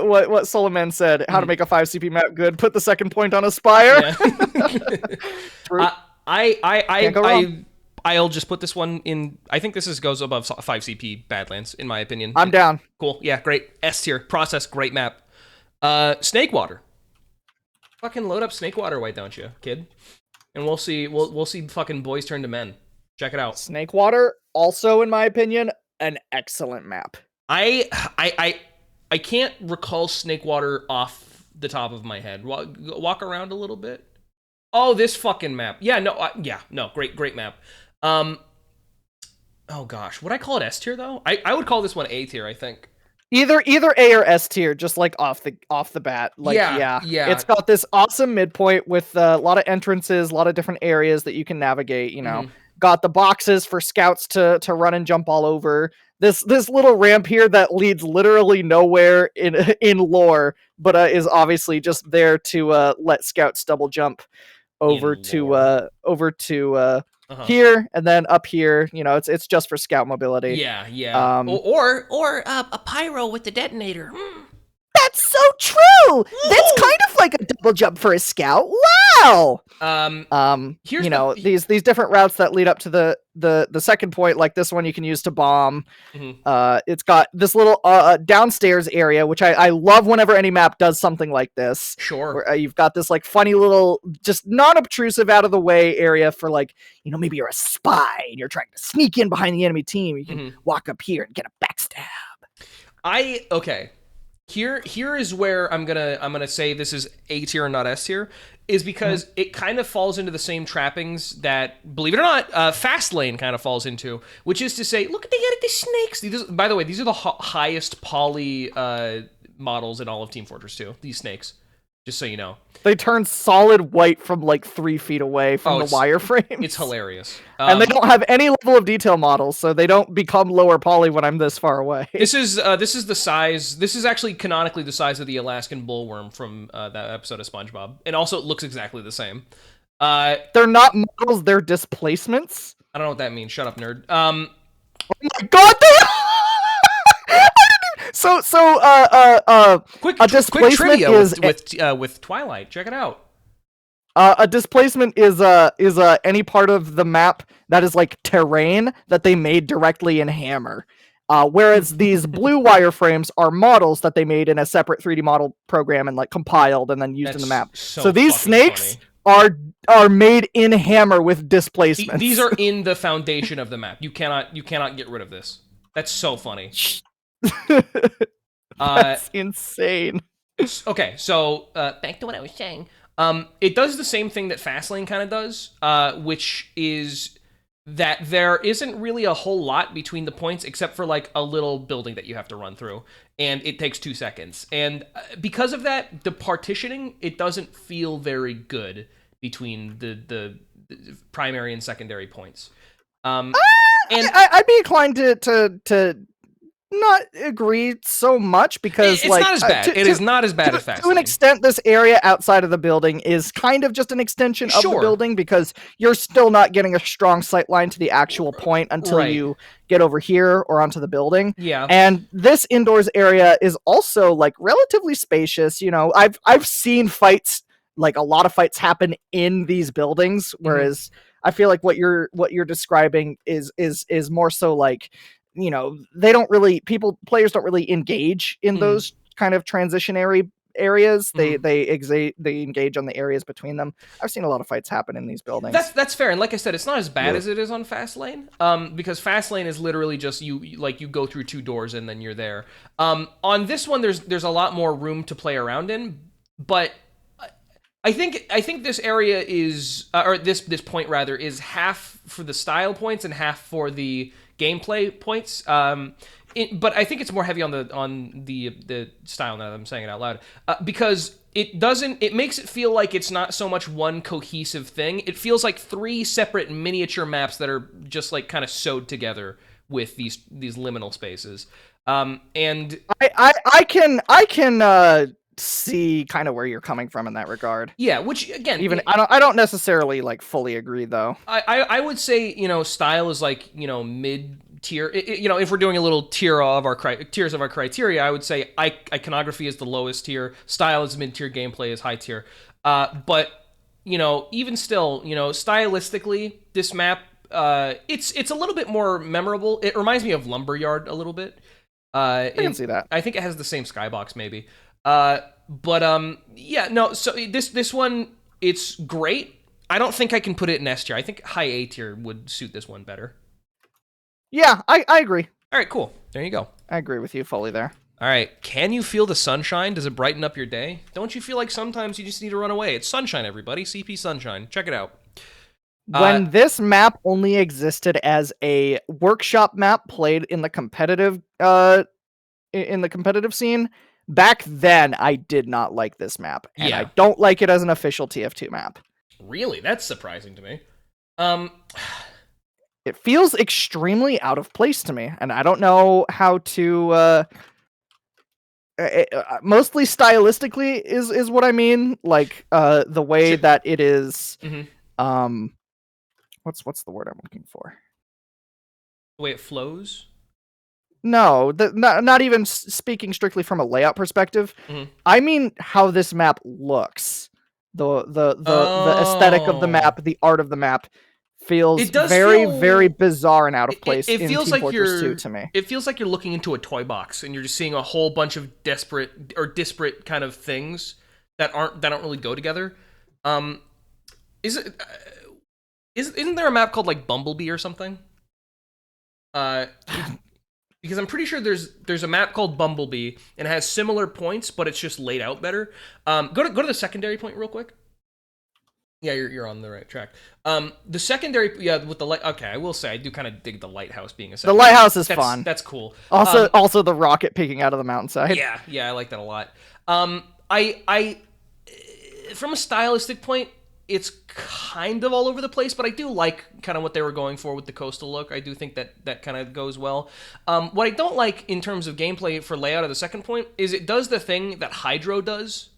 what Solomon said. How to make a 5 CP map good? Put the second point on a spire. Yeah. I'll just put this one in. I think this goes above 5 CP Badlands, in my opinion. I'm down. Cool. Yeah, great. S tier. Process, great map. Snakewater. Fucking load up Snakewater, why don't you, kid? And we'll see. We'll see fucking boys turn to men. Check it out. Snakewater, also in my opinion, an excellent map. I can't recall Snakewater off the top of my head. Walk around a little bit. Oh, this fucking map. Yeah, no, great map. Oh gosh, would I call it S tier though? I would call this one A tier, I think. Either A or S tier, just like off the bat. Like yeah. It's got this awesome midpoint with a lot of entrances, a lot of different areas that you can navigate, Got the boxes for scouts to run and jump all over. This little ramp here that leads literally nowhere in lore, but is obviously just there to let scouts double jump over to here and then up here. It's just for scout mobility. Yeah. Or a pyro with the detonator. That's so true. Ooh. That's kind of like a double jump for a scout. Wow. These different routes that lead up to the second point, like this one you can use to bomb. It's got this little downstairs area, which I love whenever any map does something like this. Sure. Where, you've got this like funny little, just non-obtrusive, out of the way area for like, maybe you're a spy and you're trying to sneak in behind the enemy team. You can walk up here and get a backstab. Okay. Here is where I'm gonna say this is A tier and not S tier, is because it kind of falls into the same trappings that, believe it or not, Fastlane kind of falls into, which is to say, look at the snakes. By the way, these are the highest poly models in all of Team Fortress 2. These snakes, just so you know. They turn solid white from like 3 feet away from the wireframe. It's hilarious. And they don't have any level of detail models, so they don't become lower poly when I'm this far away. This is the size. This is actually canonically the size of the Alaskan bullworm from that episode of SpongeBob, and also it looks exactly the same. They're not models; they're displacements. I don't know what that means. Shut up, nerd. Oh my god! Quick a displacement trivia is with Twilight. Check it out. a displacement is any part of the map that is like terrain that they made directly in Hammer. Whereas these blue wireframes are models that they made in a separate 3D model program and like compiled and then used in the map. So these snakes are made in Hammer with displacements. These are in the foundation of the map. You cannot get rid of this. That's so funny. That's insane. Okay, so back to what I was saying. It does the same thing that Fastlane kind of does, which is that there isn't really a whole lot between the points except for like a little building that you have to run through, and it takes 2 seconds. And because of that, the partitioning, it doesn't feel very good between the primary and secondary points. And I'd be inclined to not agree so much because it's not as bad. It is not as bad as Fastlane. To an extent, this area outside of the building is kind of just an extension of the building because you're still not getting a strong sight line to the actual point until you get over here or onto the building. Yeah. And this indoors area is also like relatively spacious. You know, I've seen fights, like a lot of fights happen in these buildings, whereas I feel like what you're describing is more so like, you know, players don't really engage in those kind of transitionary areas. They engage on the areas between them. I've seen a lot of fights happen in these buildings. That's fair, and like I said, it's not as bad as it is on Fastlane. Because Fastlane is literally just you go through 2 doors and then you're there. On this one, there's a lot more room to play around in, but I think this area is, or this point rather, is half for the style points and half for the gameplay points. But I think it's more heavy on the style now that I'm saying it out loud, because it makes it feel like it's not so much one cohesive thing. It feels like 3 separate miniature maps that are just like kind of sewed together with these liminal spaces. And I can see kind of where you're coming from in that regard. Yeah, which again, even I don't necessarily like fully agree though. I would say, you know, style is like, you know, mid-tier. You know, if we're doing a little tiers of our criteria, I would say iconography is the lowest tier, style is mid-tier, gameplay is high tier. But you know, even still, you know, stylistically, this map, it's a little bit more memorable. It reminds me of Lumberyard a little bit. I can see that. I think it has the same skybox maybe. Yeah, no, so this one, it's great. I don't think I can put it in S tier. I think high A tier would suit this one better. Yeah, I agree. All right, cool. There you go. I agree with you fully there. All right, can you feel the sunshine? Does it brighten up your day? Don't you feel like sometimes you just need to run away? It's sunshine, everybody. CP Sunshine. Check it out. When this map only existed as a workshop map played in the competitive scene, back then, I did not like this map, and I don't like it as an official TF2 map. Really? That's surprising to me. It feels extremely out of place to me, and I don't know how to... mostly stylistically is what I mean. Like, the way that it is... What's the word I'm looking for? The way it flows? No, not even speaking strictly from a layout perspective. I mean how this map looks. The aesthetic of the map, the art of the map feels very bizarre and out of place in Team Fortress 2 to me. It feels like you're looking into a toy box and you're just seeing a whole bunch of disparate kind of things that don't really go together. Isn't there a map called like Bumblebee or something? Because I'm pretty sure there's a map called Bumblebee and it has similar points, but it's just laid out better. Go to the secondary point real quick. Yeah, you're on the right track. The secondary, with the light. Okay, I will say I do kind of dig the lighthouse being a secondary. The lighthouse is fun. That's cool. Also the rocket peeking out of the mountainside. Yeah, I like that a lot. I from a stylistic point, it's kind of all over the place, but I do like kind of what they were going for with the coastal look. I do think that kind of goes well. What I don't like in terms of gameplay for layout of the second point is it does the thing that Hydro does,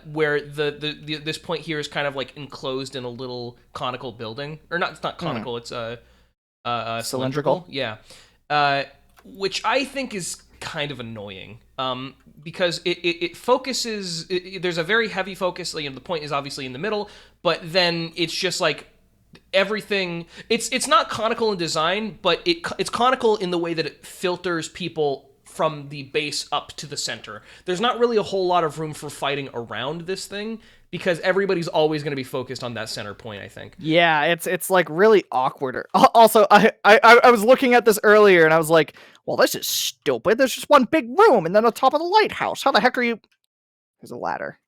where this point here is kind of like enclosed in a little conical building, or not. It's not conical. It's cylindrical. Yeah, which I think is kind of annoying because it focuses. There's a very heavy focus. Like, the point is obviously in the middle, but then it's just like everything. It's not conical in design, but it's conical in the way that it filters people from the base up to the center. There's not really a whole lot of room for fighting around this thing because everybody's always going to be focused on that center point, I think. Yeah, it's like really awkward. Also, I was looking at this earlier and I was like, well, this is stupid. There's just one big room and then on top of the lighthouse. How the heck are you? There's a ladder.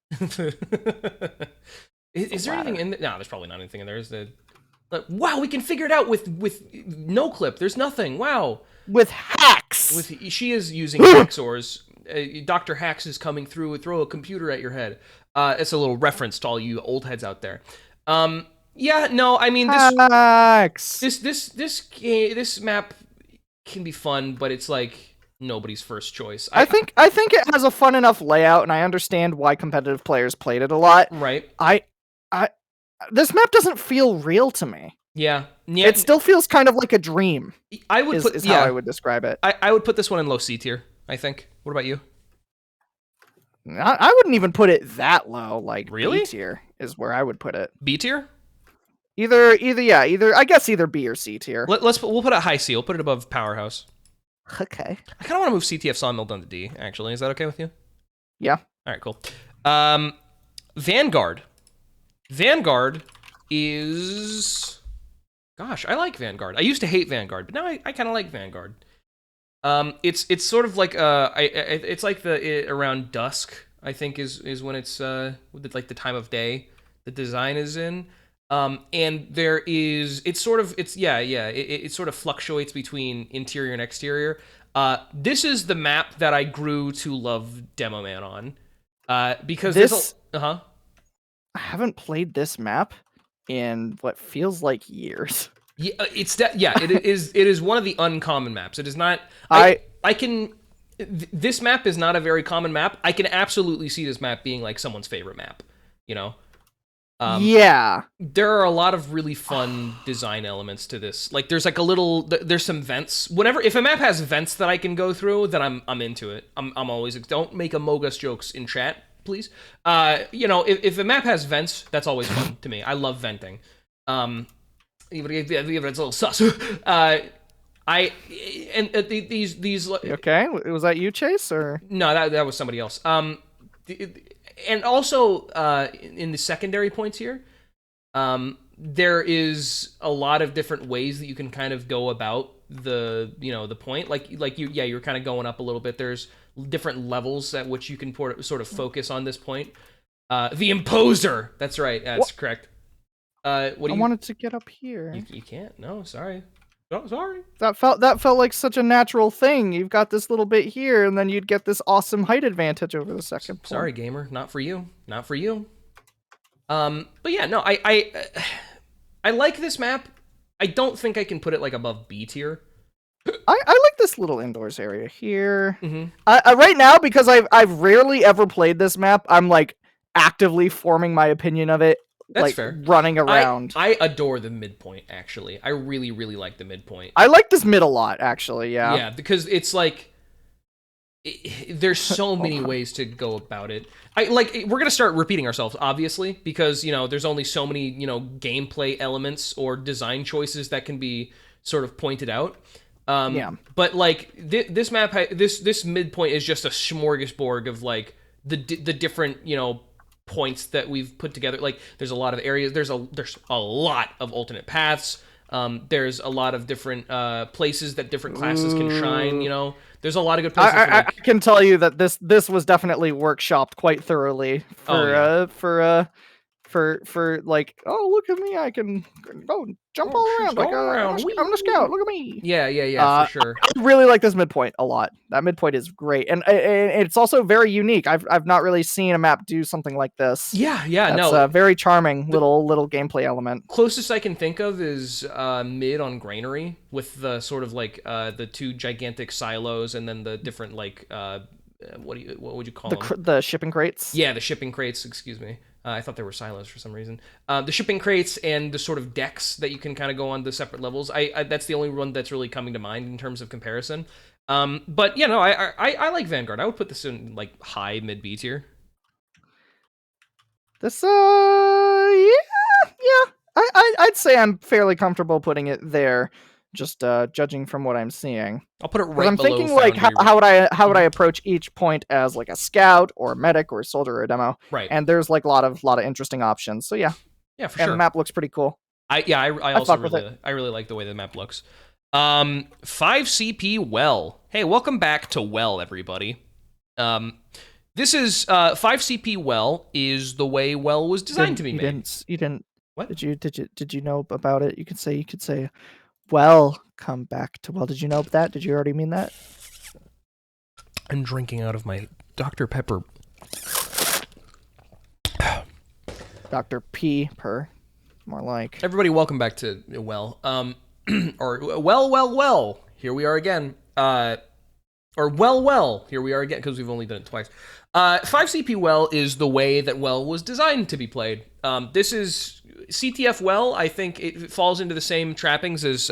Is there anything in there? No, there's probably not anything in there. Is there? Like, wow, we can figure it out with no clip. There's nothing. Wow. With hacks. She is using hacksaws. Dr. Hacks is coming through and throw a computer at your head. It's a little reference to all you old heads out there. Yeah, no, I mean this map can be fun, but it's like nobody's first choice. I think it has a fun enough layout, and I understand why competitive players played it a lot. Right. This map doesn't feel real to me. Yeah. It still feels kind of like a dream. I would is how I would describe it. I would put this one in low C tier, I think. What about you? I wouldn't even put it that low. Like, really? B tier is where I would put it. B tier? Either I guess either B or C tier. We'll put it high C. We'll put it above Powerhouse. Okay. I kind of want to move Ctf Sawmill down to D, actually. Is that okay with you? Yeah. All right, cool. Vanguard. Vanguard is... Gosh, I like Vanguard. I used to hate Vanguard, but now I kind of like Vanguard. It's sort of like it's like around dusk, I think is when it's like the time of day the design is in. And there is it sort of fluctuates between interior and exterior. This is the map that I grew to love Demo Man on. Because this I haven't played this map in what feels like years. Yeah, it is one of the uncommon maps. It is not. This map is not a very common map. I can absolutely see this map being like someone's favorite map. You know. Yeah. There are a lot of really fun design elements to this. Like there's there's some vents. If a map has vents that I can go through, then I'm into it. I'm always, don't make Amogus jokes in chat, please. If a map has vents, that's always fun to me. I love venting. Even if it's a little sus. These. Okay, was that you, Chase, or no? That was somebody else. And also in the secondary points here, there is a lot of different ways that you can kind of go about the point. You're kind of going up a little bit. There's different levels at which you can sort of focus on this point. The Imposer. That's right. That's correct. I wanted to get up here. You can't. No, sorry. Oh, sorry. That felt like such a natural thing. You've got this little bit here, and then you'd get this awesome height advantage over the second point. Sorry, gamer. Not for you. Not for you. But yeah, no, I like this map. I don't think I can put it like above B tier. I like this little indoors area here. Mm-hmm. Right now, because I've rarely ever played this map, I'm like actively forming my opinion of it. That's like fair. Running around. I adore the midpoint, actually. I really, really like the midpoint. I like this mid a lot, actually, yeah. Yeah, because it's like... there's so many ways to go about it. We're going to start repeating ourselves, obviously, because, there's only so many, gameplay elements or design choices that can be sort of pointed out. Yeah. But, this map, this midpoint is just a smorgasbord of, the different, points that we've put together. Like there's a lot of areas, there's a lot of alternate paths, there's a lot of different places that different classes can shine. There's a lot of good places. I can tell you that this was definitely workshopped quite thoroughly for like, oh, look at me, I can go jump all around like I'm a scout, look at me. Yeah, for sure. I really like this midpoint a lot. That midpoint is great, and it's also very unique. I've not really seen a map do something like this. That's a very charming little gameplay element. Closest I can think of is Mid on Granary, with the sort of like the two gigantic silos, and then the different like what would you call them? The shipping crates. Yeah, the shipping crates. Excuse me. I thought they were silos for some reason. The shipping crates and the sort of decks that you can kind of go on the separate levels. That's the only one that's really coming to mind in terms of comparison. But yeah, no, I like Vanguard. I would put this in like high mid B tier. This, yeah. I'd say I'm fairly comfortable putting it there, just judging from what I'm seeing. I'll put it 'Cause right I'm below thinking like Foundry. how would I approach each point as like a scout or a medic or a soldier or a demo, Right. and there's like a lot of interesting options. So yeah, Yeah, for and sure. the map looks pretty cool. I also fuck with really like the way the map looks. 5CP Well. Hey, welcome back to Well, everybody. This is 5CP Well is the way Well was designed to be made. You didn't. What? Did you know about it? You could say, well, come back to well. Did you know that? Did you already mean that? I'm drinking out of my Dr. Pepper. Dr. P per, more like. Everybody, welcome back to Well. Or well. Here we are again. Or well. Here we are again because we've only done it twice. 5CP Well is the way that Well was designed to be played. This is Ctf Well. I think it falls into the same trappings as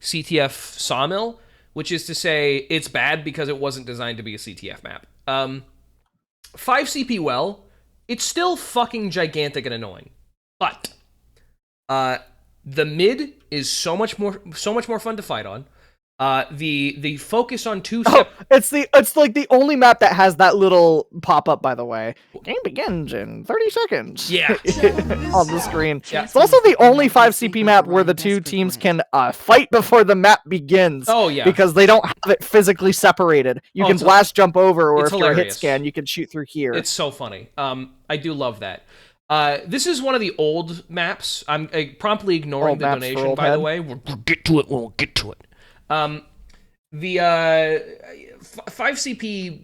Ctf Sawmill, which is to say it's bad because it wasn't designed to be a CTF map. 5CP Well, it's still fucking gigantic and annoying, but the mid is so much more fun to fight on. The focus on two-step. Oh, it's like the only map that has that little pop up. By the way, game begins in 30 seconds. Yeah. On the screen. Yeah. It's also the only 5CP map where the two teams can fight before the map begins. Oh yeah. Because they don't have it physically separated. You can blast jump over, or if you're a hit hilarious. scan, you can shoot through here. It's so funny. I do love that. This is one of the old maps. I'm promptly ignoring Old the maps for donation, old by the head. way. We'll get to it when we'll get to it. The 5CP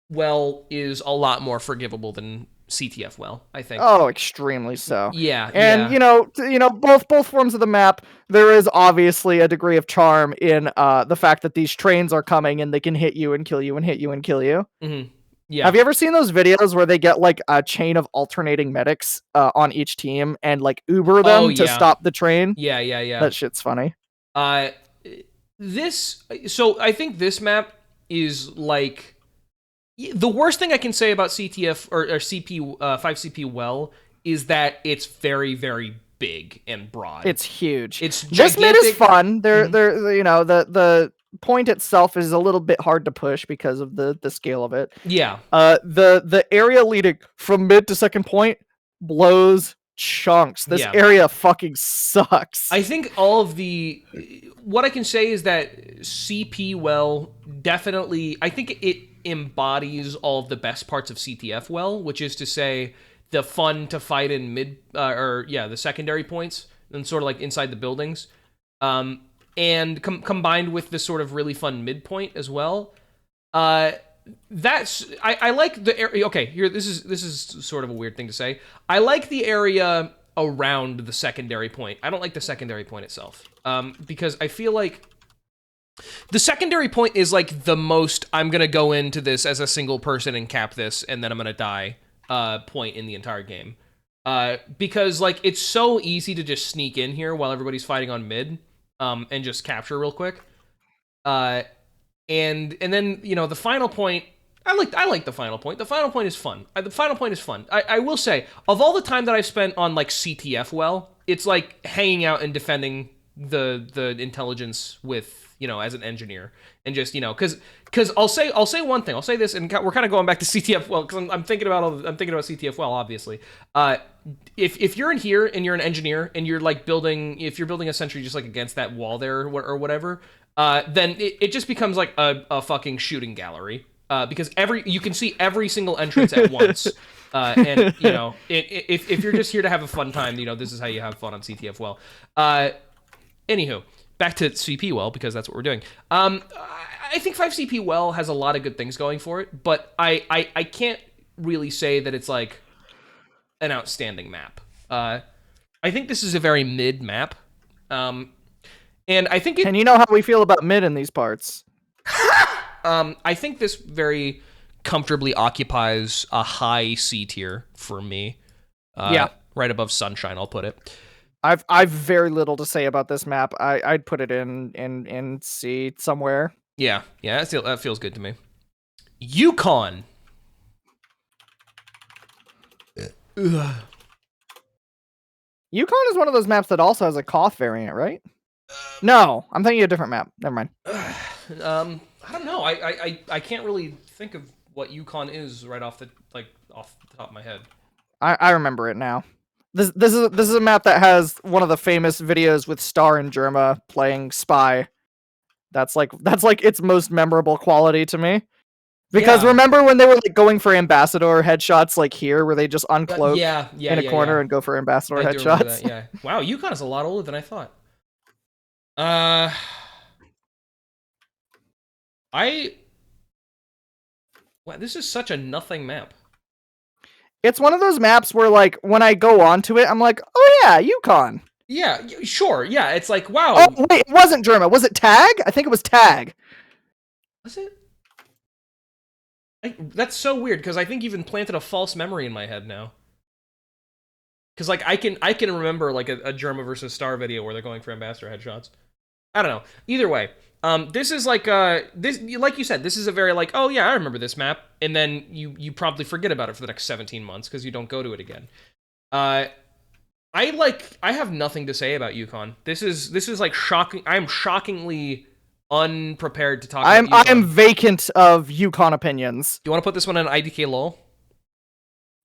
Well is a lot more forgivable than CTF Well, I think. Oh, extremely so. Yeah, And yeah. both forms of the map, there is obviously a degree of charm in the fact that these trains are coming and they can hit you and kill you and hit you and kill you. Mm-hmm. Yeah. Have you ever seen those videos where they get like a chain of alternating medics on each team and like Uber them to stop the train? Yeah. That shit's funny. So I think this map is like the worst thing I can say about CTF or CP 5CP Well is that it's very, very big and broad. It's huge. It's this gigantic. mid is fun. The point itself is a little bit hard to push because of the scale of it. Yeah. The area leading from mid to second point blows chunks. This area fucking sucks. I think what I can say is that CP Well definitely, I think it embodies all of the best parts of CTF Well, which is to say the fun to fight in mid, the secondary points and sort of like inside the buildings. And combined with this sort of really fun midpoint as well. I like the area. Okay, here this is sort of a weird thing to say. I like the area around the secondary point. I don't like the secondary point itself. Because I feel like the secondary point is like the most I'm gonna go into this as a single person and cap this and then I'm gonna die point in the entire game. Because like it's so easy to just sneak in here while everybody's fighting on mid. And just capture real quick. And then, the final point, I like the final point. The final point is fun. The final point is fun. I will say, of all the time that I've spent on, like, CTF Well, it's like hanging out and defending the intelligence with, as an engineer. And just, because I'll say one thing. I'll say this, and we're kind of going back to CTF Well, because I'm thinking about CTF Well, obviously. If you're in here and you're an engineer and you're like if you're building a sentry just like against that wall there or whatever, then it just becomes like a fucking shooting gallery. Because you can see every single entrance at once. And if you're just here to have a fun time, this is how you have fun on CTF Well. Anywho, back to CP Well, because that's what we're doing. I think 5CP Well has a lot of good things going for it, but I can't really say that it's like an outstanding map. I think this is a very mid map. And I think And you know how we feel about mid in these parts. I think this very comfortably occupies a high C tier for me. Right above Sunshine, I'll put it. I've very little to say about this map. I'd put it in C somewhere. Yeah, that feels good to me. Yukon. Ugh. Yukon is one of those maps that also has a Koth variant, right? No, I'm thinking of a different map. Never mind. I don't know. I can't really think of what Yukon is right off the top of my head. I remember it now. This is a map that has one of the famous videos with Star and Germa playing Spy. That's like its most memorable quality to me. Because remember when they were like going for ambassador headshots like here, where they just uncloak in a corner and go for ambassador headshots? Yeah. Wow, Yukon is a lot older than I thought. Wow, this is such a nothing map. It's one of those maps where, like, when I go onto it, I'm like, oh yeah, Yukon. Yeah, sure. Yeah, it's like, wow. Oh, wait, it wasn't Germa. Was it Tag? I think it was Tag. Was it? That's so weird, because I think you've implanted a false memory in my head now. Because, like, I can remember, like, a Germa versus Star video where they're going for ambassador headshots. I don't know. Either way, this is like like you said, this is a very like, oh yeah, I remember this map, and then you promptly forget about it for the next 17 months because you don't go to it again. I have nothing to say about Yukon. This is like shocking. I am shockingly unprepared to talk about Yukon. I am vacant of Yukon opinions. Do you want to put this one on IDK lol?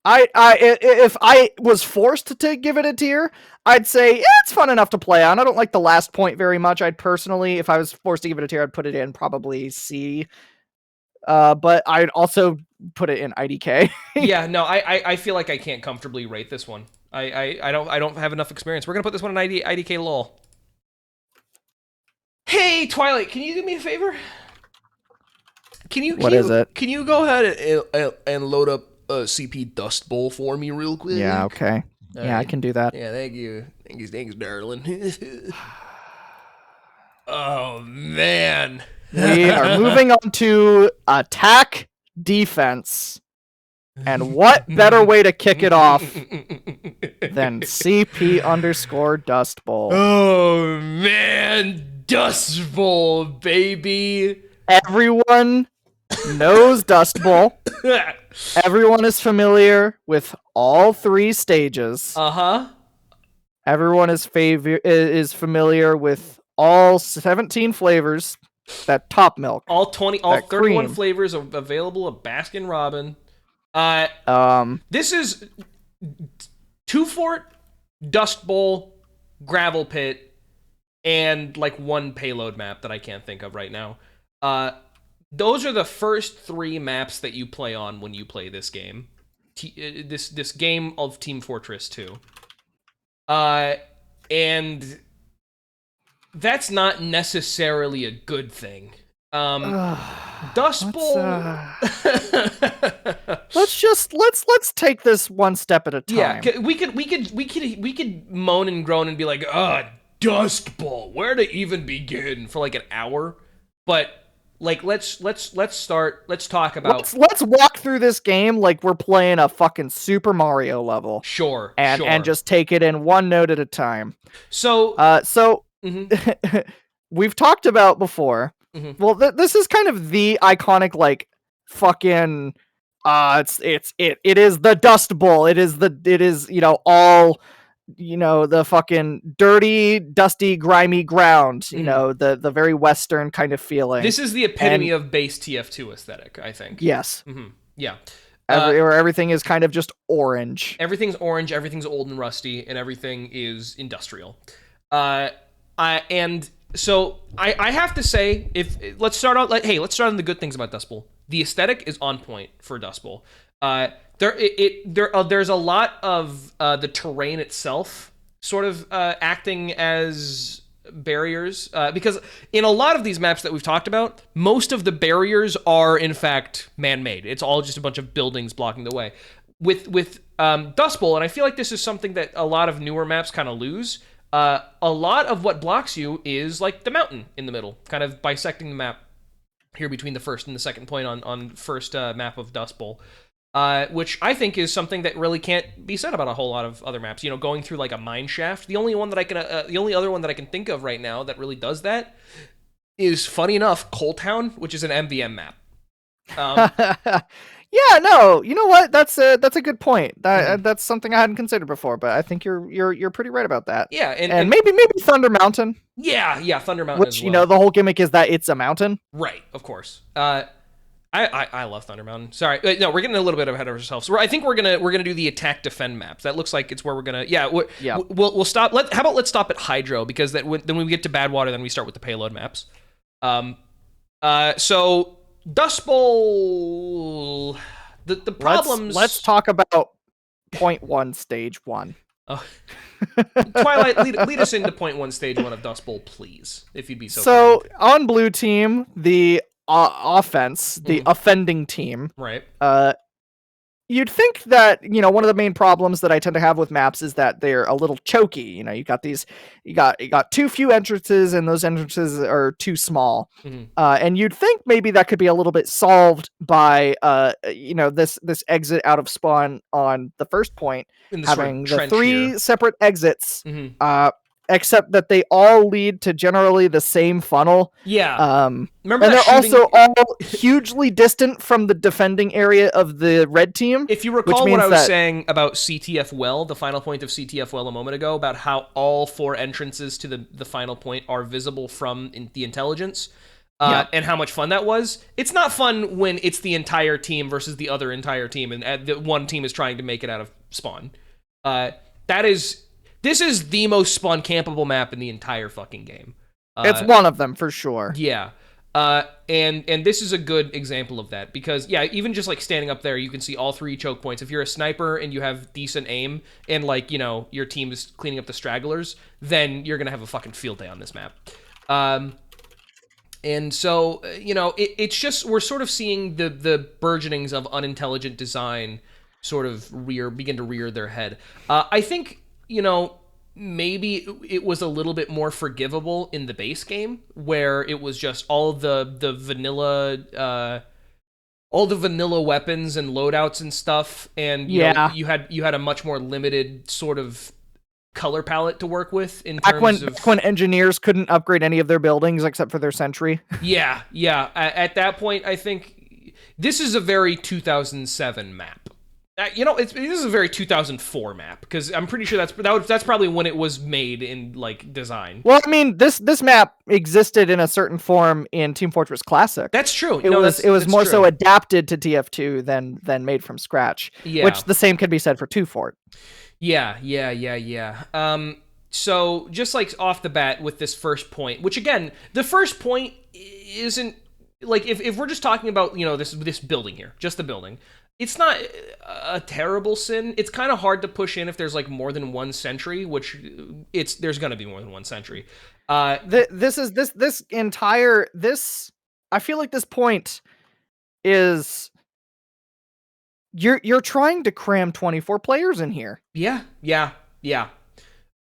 If I was forced to give it a tier, I'd say it's fun enough to play on. I don't like the last point very much. I'd personally, if I was forced to give it a tier, I'd put it in probably C. But I'd also put it in IDK. Yeah, no, I feel like I can't comfortably rate this one. I don't have enough experience. We're gonna put this one in IDK lol. Hey, Twilight, can you do me a favor? What is it? Can you go ahead and load up CP Dust Bowl for me real quick? Yeah, okay. All right. I can do that. Yeah, thank you. Thanks, darling. Oh, man. We are moving on to attack defense. And what better way to kick it off than CP Dust Bowl? Oh, man. Dust Bowl, baby. Everyone knows Dust Bowl. Everyone is familiar with all 3 stages. Uh-huh. Everyone is familiar with all 17 flavors that top milk. All 31 cream. Flavors available at Baskin Robin. This is 2 Fort, Dust Bowl, Gravel Pit, and like 1 payload map that I can't think of right now. Those are the first 3 maps that you play on when you play this game. This game of Team Fortress 2. And that's not necessarily a good thing. Dust Bowl. Let's take this one step at a time. Yeah, we could moan and groan and be like, Dust Bowl, where to even begin for like an hour, but like let's talk about let's walk through this game like we're playing a fucking Super Mario level. Sure. And just take it in one note at a time. So mm-hmm. We've talked about before. Mm-hmm. Well, this is kind of the iconic like fucking it is the Dust Bowl. It is all the fucking dirty, dusty, grimy ground, the very Western kind of feeling. This is the epitome of base TF2 aesthetic, I think. Yes. Mm-hmm. Yeah. Where everything is kind of just orange. Everything's orange, everything's old and rusty, and everything is industrial. And so I have to say, let's start on the good things about Dust Bowl. The aesthetic is on point for Dust Bowl. There's a lot of the terrain itself sort of acting as barriers, because in a lot of these maps that we've talked about, most of the barriers are in fact man-made. It's all just a bunch of buildings blocking the way. With Dust Bowl, and I feel like this is something that a lot of newer maps kind of lose, a lot of what blocks you is like the mountain in the middle, kind of bisecting the map here between the first and the second point on first map of Dust Bowl. Which I think is something that really can't be said about a whole lot of other maps. Going through like a mine shaft. The only other one that I can think of right now that really does that is, funny enough, Coal Town, which is an MVM map. Um, Yeah, no, you know what? That's a good point. That's something I hadn't considered before, but I think you're pretty right about that. yeah, And maybe Thunder Mountain, yeah, Thunder Mountain which as well. the whole gimmick is that it's a mountain. Right, of course. I love Thunder Mountain. Sorry, no, we're getting a little bit ahead of ourselves. I think we're gonna do the attack defend maps. That looks like it's where we're gonna. Yeah, we'll stop. How about let's stop at Hydro, because then when we get to Badwater, then we start with the payload maps. So Dust Bowl. The problems. Let's talk about point 1, stage 1. Twilight, lead us into point 1, stage 1 of Dust Bowl, please, if you'd be so. So kind. on blue team, the offense, the offending team, right? You'd think that, one of the main problems that I tend to have with maps is that they're a little choky. You got too few entrances, and those entrances are too small. Mm-hmm. And you'd think maybe that could be a little bit solved by, this exit out of spawn on the first point, having the 3 separate exits, except that they all lead to generally the same funnel. Yeah. Remember, and they're also all hugely distant from the defending area of the red team. If you recall what I was saying about Ctf Well, the final point of Ctf Well a moment ago, about how all 4 entrances to the final point are visible from the intelligence, and how much fun that was. It's not fun when it's the entire team versus the other entire team, and the one team is trying to make it out of spawn. This is the most spawn campable map in the entire fucking game. It's one of them for sure. Yeah. And this is a good example of that, because even just like standing up there, you can see all 3 choke points. If you're a sniper and you have decent aim, and your team is cleaning up the stragglers, then you're gonna have a fucking field day on this map. And so it's just, we're sort of seeing the burgeonings of unintelligent design sort of begin to rear their head. I think maybe it was a little bit more forgivable in the base game, where it was just all the vanilla weapons and loadouts and stuff, and you had a much more limited sort of color palette to work with in terms of when engineers couldn't upgrade any of their buildings except for their sentry. Yeah. At that point, I think this is a very 2007 map. This is a very 2004 map, because I'm pretty sure that's probably when it was made in design. Well, I mean, this map existed in a certain form in Team Fortress Classic. That's true. It was more so adapted to TF2 than made from scratch. Yeah. Which the same could be said for 2 Fort. Yeah. So just off the bat with this first point, which again, the first point isn't if we're just talking about this building here, just the building. It's not a terrible sin. It's kind of hard to push in if there's more than 1 sentry, which there's going to be more than 1 sentry. I feel like this point is you're trying to cram 24 players in here. Yeah.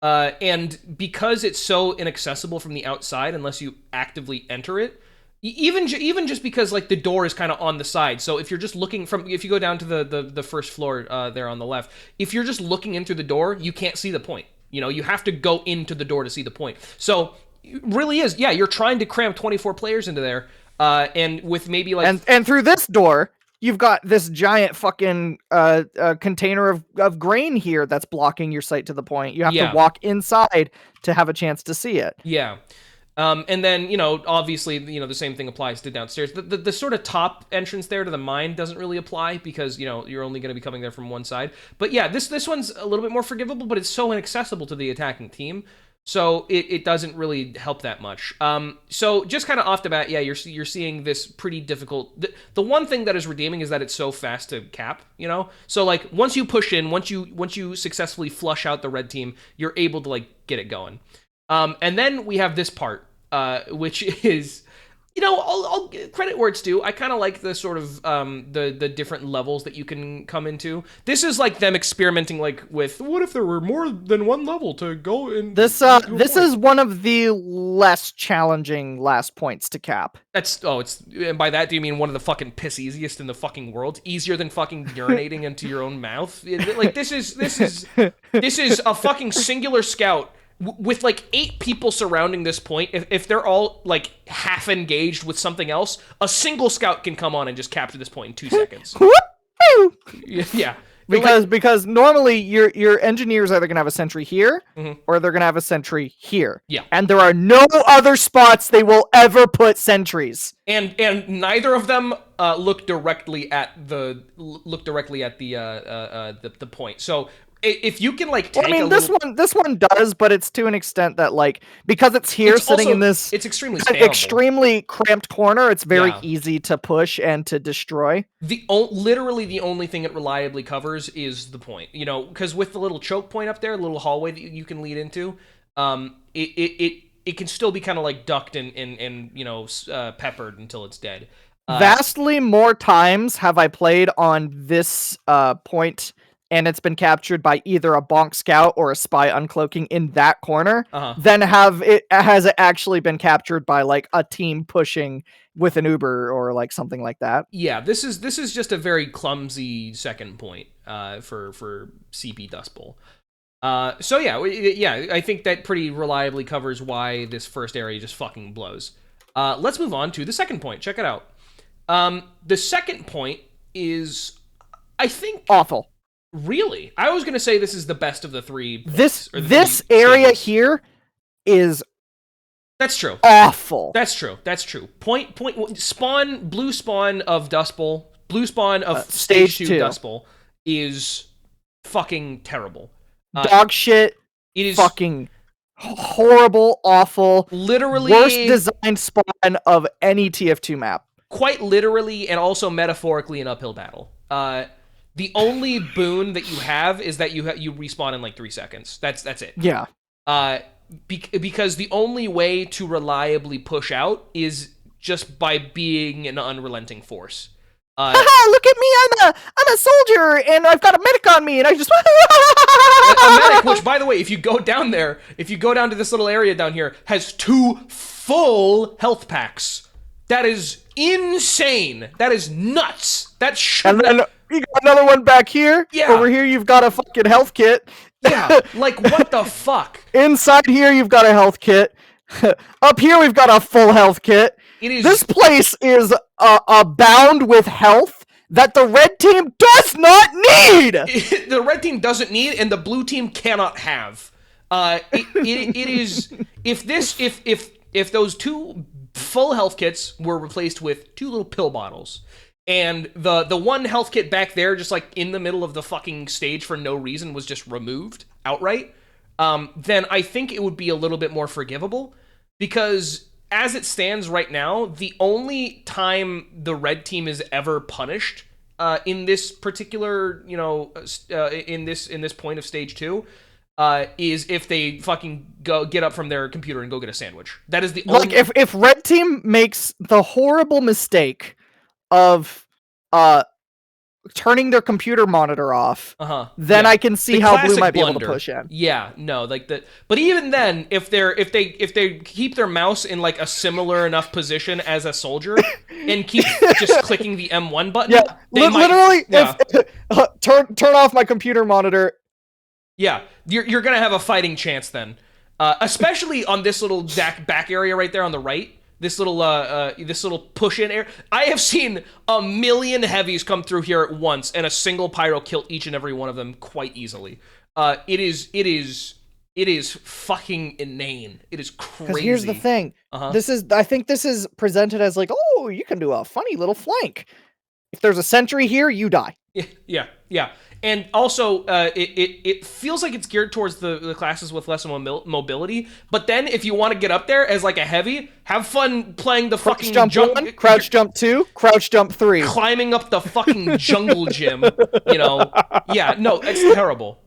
And because it's so inaccessible from the outside, unless you actively enter it, even just because the door is kind of on the side, so if you're just looking if you go down to the first floor there on the left, if you're just looking in through the door, you can't see the point. You have to go into the door to see the point. So it really is, you're trying to cram 24 players into there, and with maybe and through this door, you've got this giant fucking container of grain here that's blocking your sight to the point. You have to walk inside to have a chance to see it. Yeah. And then, obviously, the same thing applies to downstairs. The sort of top entrance there to the mine doesn't really apply, because, you're only going to be coming there from one side. But yeah, this one's a little bit more forgivable, but it's so inaccessible to the attacking team. So it doesn't really help that much. So just kind of off the bat, you're seeing this pretty difficult. The one thing that is redeeming is that it's so fast to cap, So once you push in, once you successfully flush out the red team, you're able to get it going. And then we have this part, which is, I'll credit where it's due. I kind of like the sort of the different levels that you can come into. This is them experimenting with what if there were more than 1 level to go in. This is one of the less challenging last points to cap. And by that do you mean one of the fucking piss easiest in the fucking world? Easier than fucking urinating into your own mouth? This is a fucking singular scout with like 8 people surrounding this point, if they're all like half engaged with something else, a single scout can come on and just capture this point in 2 seconds. Yeah. Because normally your engineers are either gonna have a sentry here or they're gonna have a sentry here. Yeah. And there are no other spots they will ever put sentries. And neither of them look directly at the point. So if you can like take this one does, but it's to an extent that like because it's here sitting in this it's extremely extremely cramped corner, it's very easy to push and to destroy. Literally the only thing it reliably covers is the point. You know, because with the little choke point up there, little hallway that you can lead into, it can still be kind of like ducked and you know peppered until it's dead. Vastly more times have I played on this point, and it's been captured by either a bonk scout or a spy uncloaking in that corner, than has it actually been captured by like a team pushing with an Uber or like something like that. Yeah, this is just a very clumsy second point for CP Dust Bowl. So yeah, I think that pretty reliably covers why this first area just fucking blows. Let's move on to the second point. Check it out. The second point is, I think, awful. Really? I was going to say this is the best of the 3 points, this area stages. Here is That's true. Awful. That's true. Point spawn, blue spawn of Dust Bowl, blue spawn of stage 2 Dust Bowl is fucking terrible. Dog shit. It is fucking horrible, awful, literally worst designed spawn of any TF2 map. Quite literally and also metaphorically an uphill battle. The only boon that you have is that you respawn in like 3 seconds. That's it. Yeah. Because the only way to reliably push out is just by being an unrelenting force. Haha, look at me! I'm a soldier, and I've got a medic on me, and I just a medic. Which, by the way, if you go down to this little area down here, has 2 full health packs. That is insane. That is nuts. That should. And then you got another one back here. Yeah. Over here, you've got a fucking health kit. Yeah. Like, what the fuck? Inside here, you've got a health kit. Up here, we've got a full health kit. This place is abound with health that the red team does not need. The red team doesn't need, and the blue team cannot have. It is if those 2 full health kits were replaced with 2 little pill bottles, and the one health kit back there, just like in the middle of the fucking stage for no reason, was just removed outright, then I think it would be a little bit more forgivable. Because as it stands right now, the only time the red team is ever punished in this particular, in this point of stage 2, is if they fucking get up from their computer and go get a sandwich. That is the only. Like if red team makes the horrible mistake of turning their computer monitor off, then I can see how blue might be able to push in. Yeah, no, like the. But even then, if they keep their mouse in like a similar enough position as a soldier and keep just clicking the M1 button, yeah, literally, turn off my computer monitor. Yeah, you're gonna have a fighting chance then, especially on this little back area right there on the right. This little push-in area. I have seen a million heavies come through here at once, and a single pyro kill each and every one of them quite easily. It is fucking inane. It is crazy. 'Cause here's the thing. I think this is presented as like, oh, you can do a funny little flank. If there's a sentry here, you die. Yeah. And also, it feels like it's geared towards the classes with less mobility. But then, if you want to get up there as like a heavy, have fun playing the fucking jump 1, crouch jump 2, crouch jump 3, climbing up the fucking jungle gym. Yeah, no, it's terrible.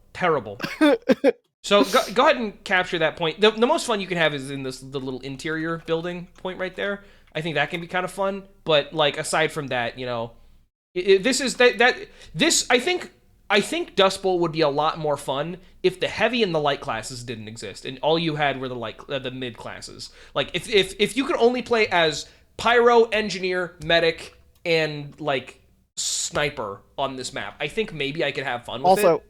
So go ahead and capture that point. The most fun you can have is in the little interior building point right there. I think that can be kind of fun. But like aside from that, I think Dust Bowl would be a lot more fun if the heavy and the light classes didn't exist and all you had were the mid classes. Like if you could only play as pyro, engineer, medic, and like sniper on this map, I think maybe I could have fun with it.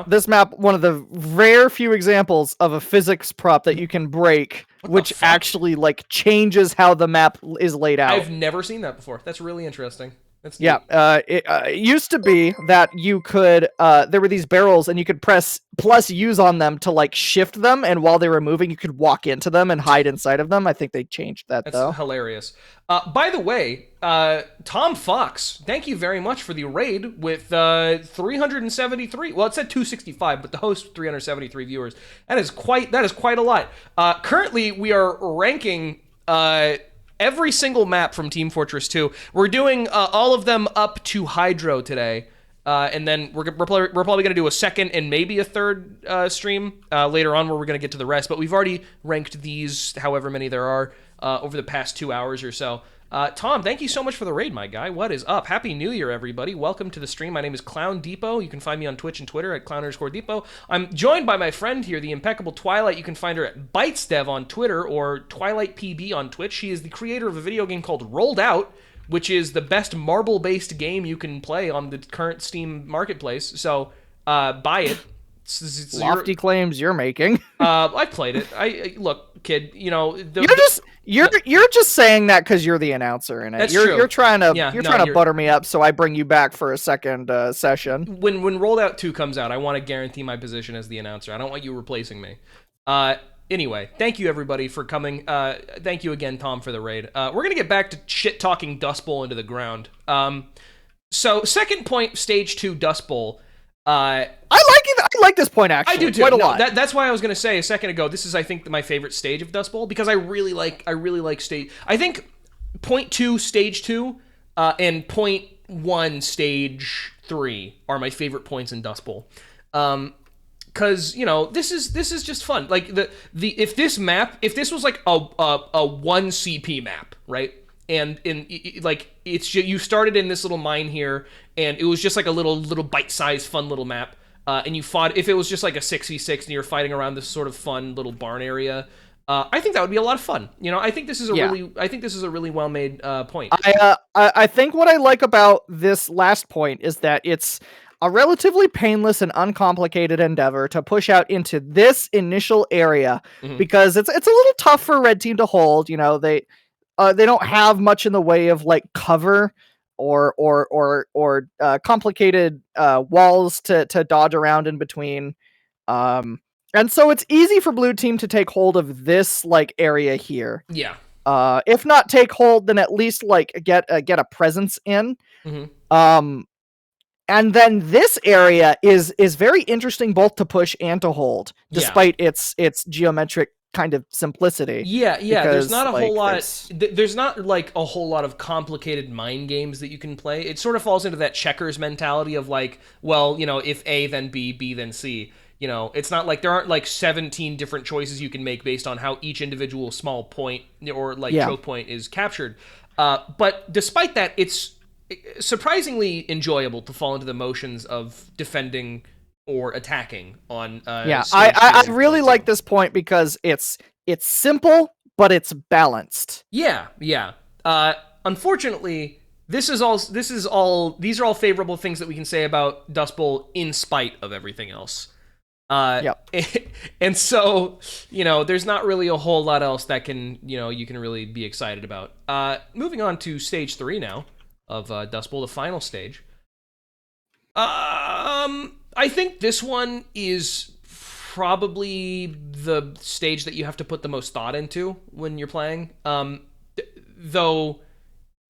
this map, one of the rare few examples of a physics prop that you can break, which actually like changes how the map is laid out. I've never seen that before. That's really interesting. That's neat. Yeah, it used to be that you could, there were these barrels and you could press plus use on them to like shift them, and while they were moving, you could walk into them and hide inside of them. I think they changed that though. That's hilarious. By the way, Tom Fox, thank you very much for the raid with 373. Well, it said 265, but the host 373 viewers. That is quite a lot. Currently, we are ranking every single map from Team Fortress 2. We're doing all of them up to Hydro today. And then we're probably going to do a second and maybe a third stream later on where we're going to get to the rest. But we've already ranked these, however many there are, over the past 2 hours or so. Tom, thank you so much for the raid, my guy. What is up? Happy New Year, everybody. Welcome to the stream. My name is Clown Depot. You can find me on Twitch and Twitter at Clown_Depot. I'm joined by my friend here, the impeccable Twilight. You can find her at BytesDev on Twitter or TwilightPB on Twitch. She is the creator of a video game called Rolled Out, which is the best marble-based game you can play on the current Steam marketplace. So buy it. It's Lofty claims you're making. I played it. Look, kid. You know, you're just saying that because you're the announcer in it. That's you're true. You're trying to butter me up so I bring you back for a second session. When Rolled Out 2 comes out, I want to guarantee my position as the announcer. I don't want you replacing me. Anyway, thank you everybody for coming. Thank you again, Tom, for the raid. We're gonna get back to shit talking Dust Bowl into the ground. So second point, stage 2 Dust Bowl. I like this point actually. I do too. Quite a lot. That's why I was gonna say a second ago. This is, I think, my favorite stage of Dust Bowl because I really like stage. I think point 2 stage 2 and point 1 stage 3 are my favorite points in Dust Bowl. Because, you know, this is just fun. Like if this was like a 1 CP map, right? And like it's just, you started in this little mine here, and it was just like a little bite-sized fun little map. And you fought. If it was just like a 6v6 and you're fighting around this sort of fun little barn area, I think that would be a lot of fun. You know, I think this is a really well-made point. I think what I like about this last point is that it's a relatively painless and uncomplicated endeavor to push out into this initial area, because it's a little tough for Red Team to hold. You know, they don't have much in the way of like cover or complicated walls to dodge around in between. And so it's easy for Blue Team to take hold of this like area here. Yeah. If not take hold, then at least like get a presence in. And then this area is very interesting both to push and to hold, despite its geometric kind of simplicity. Yeah. Because, there's not a whole lot. There's not like a whole lot of complicated mind games that you can play. It sort of falls into that checkers mentality of like, well, you know, if A then B, B then C. You know, it's not like there aren't like 17 different choices you can make based on how each individual small point or like choke point is captured. But despite that, it's surprisingly enjoyable to fall into the motions of defending or attacking on I really like this point because it's simple but it's balanced. Unfortunately, these are all favorable things that we can say about Dust Bowl in spite of everything else. And so, you know, there's not really a whole lot else that you can really be excited about. Moving on to stage 3 now of Dust Bowl, the final stage. I think this one is probably the stage that you have to put the most thought into when you're playing. Though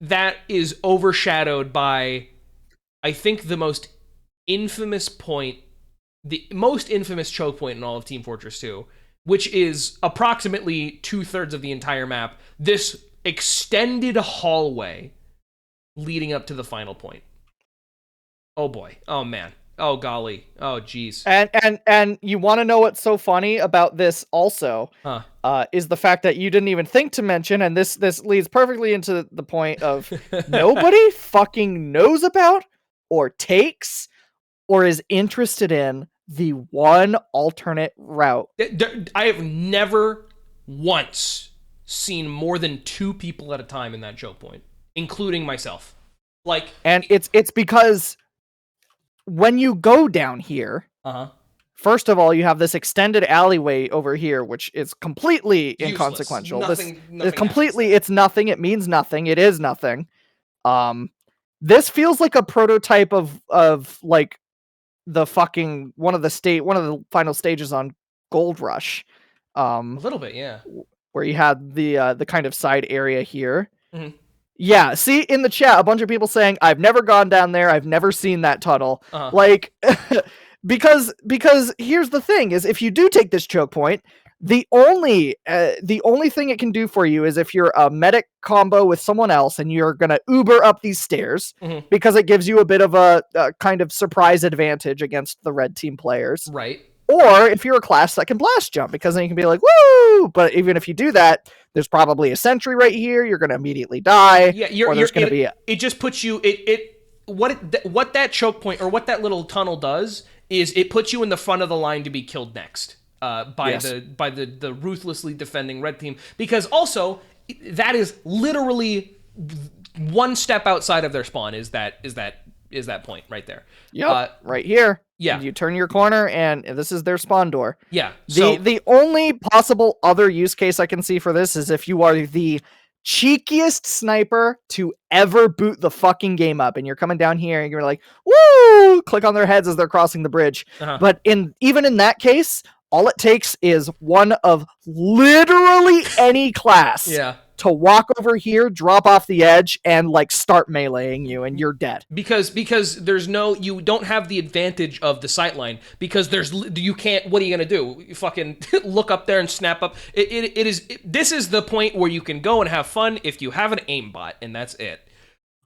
that is overshadowed by, I think, the most infamous choke point in all of Team Fortress 2, which is approximately 2/3 of the entire map. This extended hallway leading up to the final point. Oh boy. Oh man. Oh golly. Oh geez. And you want to know what's so funny about this also? Is the fact that you didn't even think to mention, and this leads perfectly into the point of nobody fucking knows about or takes or is interested in the one alternate route. I have never once seen more than 2 people at a time in that choke point, including myself. Like, and it's because when you go down here, Uh-huh. First of all, you have this extended alleyway over here, which is completely Useless. inconsequential. Nothing It's completely, happens. it's nothing. It means nothing. It is nothing. This feels like a prototype of like the fucking one of the final stages on Gold Rush. A little bit, yeah. Where you had the kind of side area here. Mm-hmm. Yeah, see in the chat a bunch of people saying I've never gone down there, I've never seen that tunnel. Uh-huh. Like because here's the thing is if you do take this choke point, the only thing it can do for you is if you're a medic combo with someone else and you're going to Uber up these stairs because it gives you a bit of a kind of surprise advantage against the red team players. Right. Or if you're a class that can blast jump, because then you can be like, woo! But even if you do that, there's probably a sentry right here. You're going to immediately die. Yeah, it just puts you what that choke point or what that little tunnel does is it puts you in the front of the line to be killed next by the ruthlessly defending red team, because also that is literally one step outside of their spawn is that point right there. Yep, right here. Yeah. You turn your corner, and this is their spawn door. Yeah. So the only possible other use case I can see for this is if you are the cheekiest sniper to ever boot the fucking game up, and you're coming down here, and you're like, woo! Click on their heads as they're crossing the bridge. But even in that case, all it takes is one of literally any class. Yeah. To walk over here, drop off the edge, and like start meleeing you, and you're dead. Because you don't have the advantage of the sightline, because you can't. What are you gonna do? You fucking look up there and snap up. This is the point where you can go and have fun if you have an aimbot, and that's it.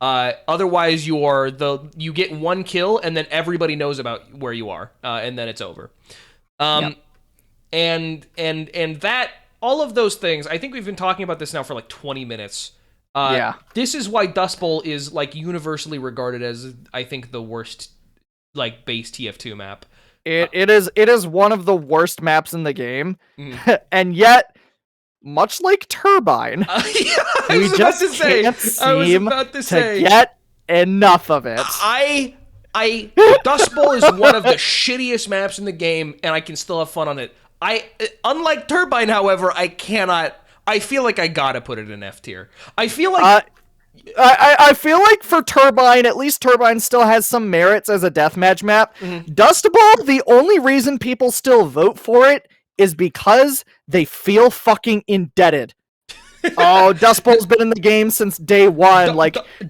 Otherwise, you get one kill, and then everybody knows about where you are, and then it's over. And that. All of those things, I think we've been talking about this now for like 20 minutes. This is why Dust Bowl is like universally regarded as, I think, the worst like base TF2 map. It is one of the worst maps in the game, and yet, much like Turbine, we just can't seem to get enough of it. Dust Bowl is one of the shittiest maps in the game, and I can still have fun on it. Unlike Turbine, however, I feel like I gotta put it in F tier. I feel like I feel like for Turbine, at least Turbine still has some merits as a deathmatch map. Dust Bowl, the only reason people still vote for it is because they feel fucking indebted. Dust Bowl's been in the game since day one.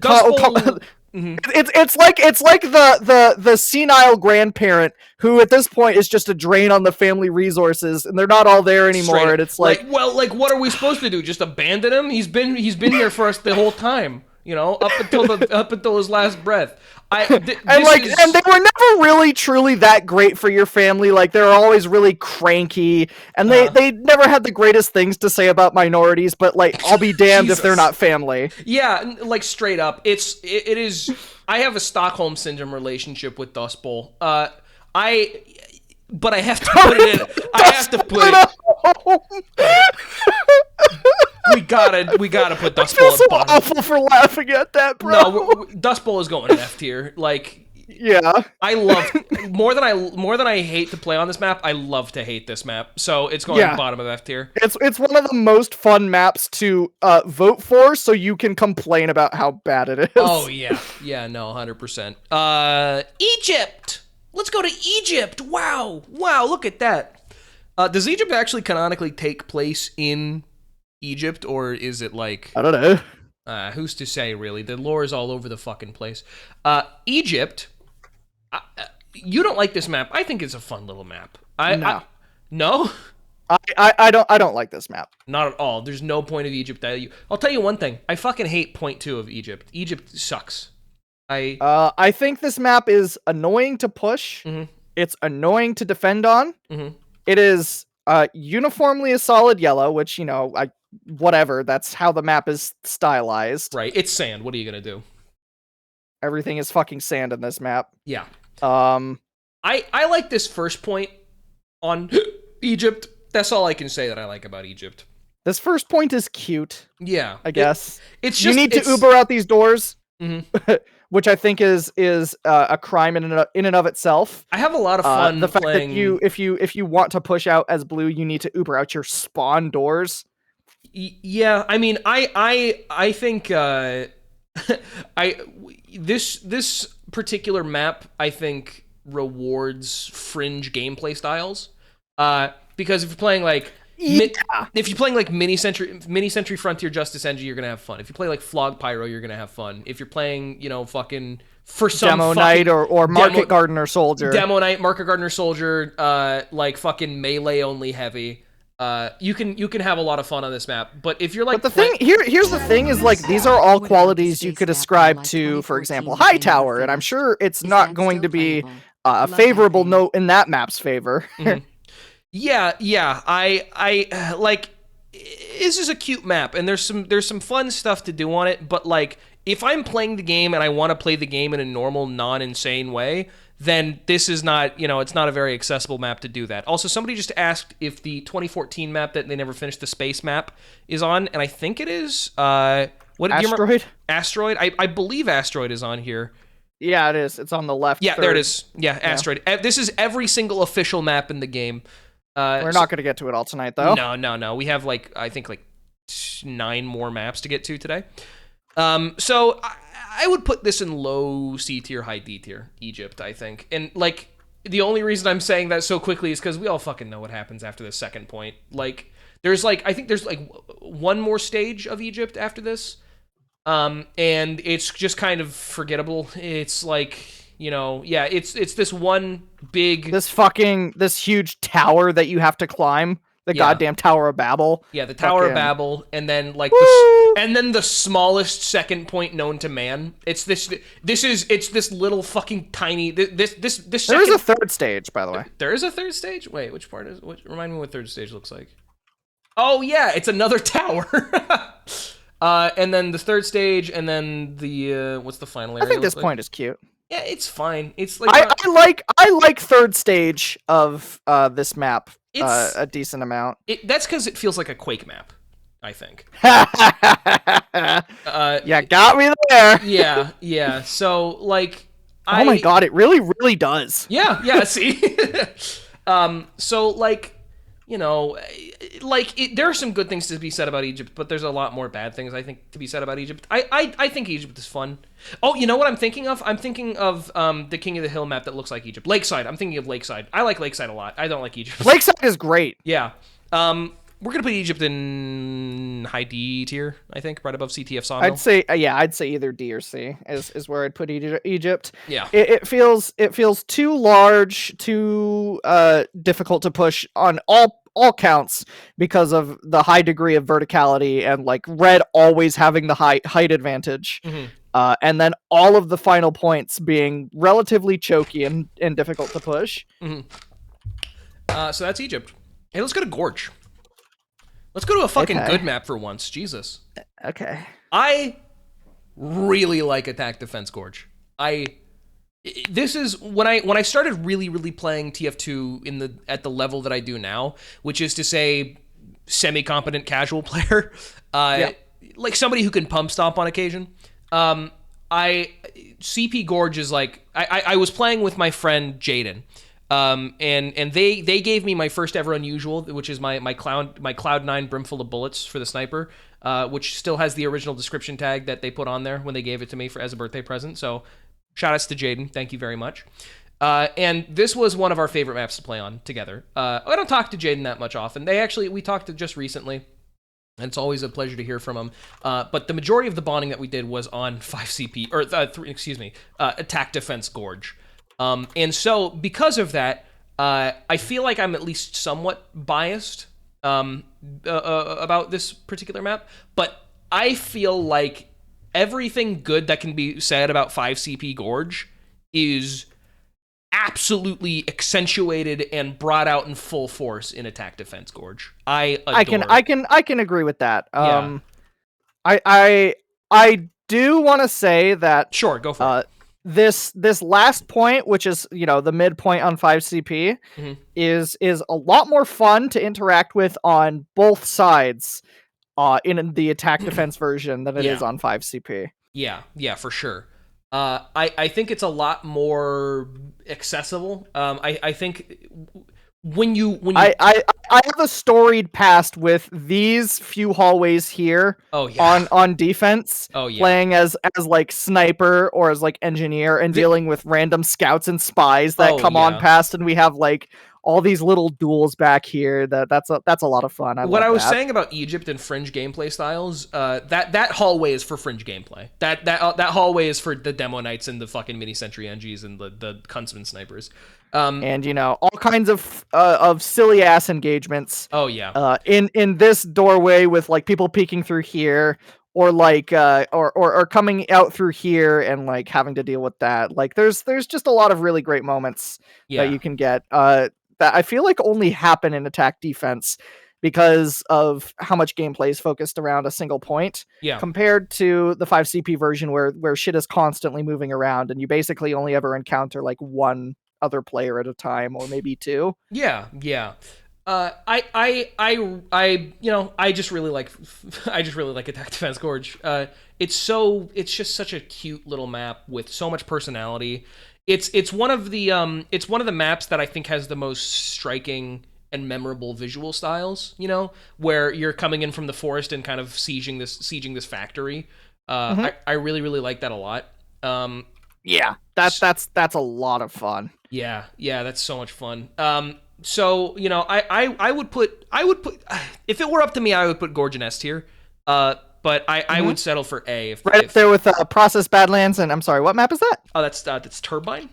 Dust Bowl. It's like the senile grandparent who at this point is just a drain on the family resources, and they're not all there anymore. And it's like what are we supposed to do? Just abandon him? He's been here for us the whole time, up until his last breath. And they were never really truly that great for your family. Like they were always really cranky, and they never had the greatest things to say about minorities. But like, I'll be damned if they're not family. Yeah, like straight up, it is. I have a Stockholm syndrome relationship with Dust Bowl. But I have to put it in. I have to put it. We gotta put Dust Bowl at so bottom. Awful for laughing at that, bro. No, Dust Bowl is going in F tier. Like, yeah, I love more than I hate to play on this map. I love to hate this map, so it's going to bottom of F tier. It's one of the most fun maps to vote for, so you can complain about how bad it is. Oh yeah, no, 100%. Egypt. Let's go to Egypt. Wow, look at that. Does Egypt actually canonically take place in Egypt, or is it like, I don't know, who's to say, really? The lore is all over the fucking place. Egypt, you don't like this map. I think it's a fun little map. No? I don't like this map. Not at all. There's no point of Egypt that I'll tell you one thing. I fucking hate point 2 of Egypt. Egypt sucks. I think this map is annoying to push. It's annoying to defend on. It is uniformly a solid yellow, which, whatever, that's how the map is stylized. Right, it's sand. What are you gonna do? Everything is fucking sand in this map. Yeah. I like this first point on Egypt. That's all I can say that I like about Egypt. This first point is cute. Yeah. I guess. It's just, you need to Uber out these doors. which I think is a crime in and of itself. I have a lot of fun the fact playing. that if you want to push out as blue, you need to Uber out your spawn doors. Yeah, I mean, I think this particular map, I think, rewards fringe gameplay styles. Because if you're playing like Mini Century Frontier Justice Engine, you're gonna have fun. If you play like Flog Pyro, you're gonna have fun. If you're playing, fucking for some Demo Knight or Market Gardener Soldier, Demo Knight, Market Gardener Soldier, like fucking melee only heavy. You can have a lot of fun on this map, but if you're like, but here's the thing is like these are all qualities you could ascribe to, for example, Hightower, and I'm sure it's not going to be a favorable note in that map's favor. Mm-hmm. Yeah. I like. This is a cute map, and there's some fun stuff to do on it. But like, if I'm playing the game and I want to play the game in a normal, non-insane way, then this is not, it's not a very accessible map to do that. Also, somebody just asked if the 2014 map that they never finished, the space map, is on, and I think it is. What Asteroid? Asteroid? I believe Asteroid is on here. Yeah, it is. It's on the left. Yeah, there it is. Yeah, Asteroid. Yeah. This is every single official map in the game. We're not going to get to it all tonight, though. No. We have I think 9 more maps to get to today. So I would put this in low C tier, high D tier, Egypt, I think. And like, the only reason I'm saying that so quickly is because we all fucking know what happens after the second point. Like, I think there's one more stage of Egypt after this. And it's just kind of forgettable. It's like, it's this one big... This huge tower that you have to climb. The goddamn Tower of Babel. Yeah, the Tower of Babel, and then the smallest second point known to man. It's this little fucking tiny this second... There is a third stage, by the way. There is a third stage? Wait, which part is... remind me what third stage looks like. Oh yeah, it's another tower. And then the third stage, and then the what's the final area? I think this point is cute. Yeah, it's fine. It's like I like third stage of this map a decent amount. That's because it feels like a Quake map, I think. Yeah, got me there. Yeah. So like, oh my god, it really, really does. Yeah. See, so like, there are some good things to be said about Egypt, but there's a lot more bad things, I think, to be said about Egypt. I think Egypt is fun. Oh, you know what I'm thinking of? I'm thinking of the King of the Hill map that looks like Egypt. Lakeside. I'm thinking of Lakeside. I like Lakeside a lot. I don't like Egypt. Lakeside is great. Yeah. We're gonna put Egypt in high D tier, I think, right above Ctf Sawmill. I'd say either D or C is where I'd put Egypt. Yeah. It feels too large, too difficult to push on all counts because of the high degree of verticality and like red always having the height advantage. Mm-hmm. And then all of the final points being relatively choky and difficult to push. Mm-hmm. So that's Egypt. Hey, let's go to Gorge. Let's go to a fucking good map for once. Jesus. Okay. I really like Attack Defense Gorge. This is when I started really playing TF2 at the level that I do now, which is to say semi-competent casual player, like somebody who can pump stomp on occasion. CP Gorge is like I was playing with my friend Jaden. And they gave me my first ever unusual, which is my Cloud 9 Brimful of Bullets for the sniper, which still has the original description tag that they put on there when they gave it to me as a birthday present. So shout outs to Jaden. Thank you very much. And this was one of our favorite maps to play on together. I don't talk to Jaden that much often. We talked just recently, and it's always a pleasure to hear from him. But the majority of the bonding that we did was on 5CP, Attack Defense Gorge. And so because of that, I feel like I'm at least somewhat biased about this particular map, but I feel like everything good that can be said about 5CP Gorge is absolutely accentuated and brought out in full force in Attack Defense Gorge. I can agree with that. Yeah. I do want to say that sure, go for it. This last point, which is the midpoint on 5CP, mm-hmm. is a lot more fun to interact with on both sides in the attack defense version than it is on 5CP. Yeah, for sure. I think it's a lot more accessible. I think when you I have a storied past with these few hallways here oh yeah on defense, oh yeah playing as like sniper or as like engineer and dealing with random scouts and spies that Oh, come on yeah. past, and we have like all these little duels back here. That's a lot of fun. What love I was that. saying about Egypt and fringe gameplay styles, that hallway is for fringe gameplay. That hallway is for the demo knights and the fucking mini sentry NGs and the Huntsman snipers. And all kinds of silly ass engagements. Oh yeah. In this doorway with like people peeking through here, or like or coming out through here and like having to deal with that. Like there's just a lot of really great moments Yeah. that you can get. That I feel like only happen in attack defense because of how much gameplay is focused around a single point. Yeah. Compared to the 5CP version where shit is constantly moving around and you basically only ever encounter like one other player at a time, or maybe two. Yeah. I just really like Attack Defense Gorge. It's just such a cute little map with so much personality. It's one of the maps that I think has the most striking and memorable visual styles, where you're coming in from the forest and kind of sieging this factory. I really, really like that a lot. Yeah, that's a lot of fun. Yeah, that's so much fun. So I would put if it were up to me, I would put Gorge in S tier. But I would settle for A. If up there with Process Badlands, and I'm sorry, what map is that? Oh, that's Turbine.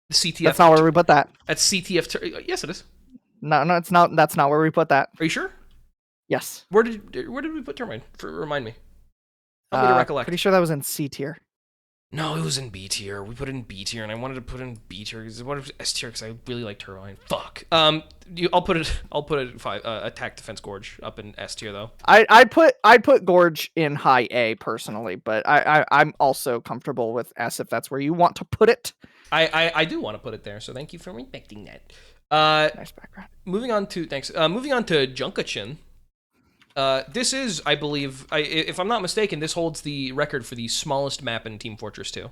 The CTF. That's not where we put that. That's CTF. Yes, it is. No, it's not. That's not where we put that. Are you sure? Yes. Where did we put Turbine? Remind me. Help me to recollect. Pretty sure that was in C tier. No, it was in B tier. We put it in B tier, and I wanted to put it in B tier because I wanted S tier because I really like Turbine. Fuck. I'll put it Attack Defense Gorge up in S tier though. I'd put Gorge in high A personally, but I'm also comfortable with S if that's where you want to put it. I do want to put it there, so thank you for respecting that. Nice background. Moving on to Junkachin. This is, I believe, if I'm not mistaken, this holds the record for the smallest map in Team Fortress 2.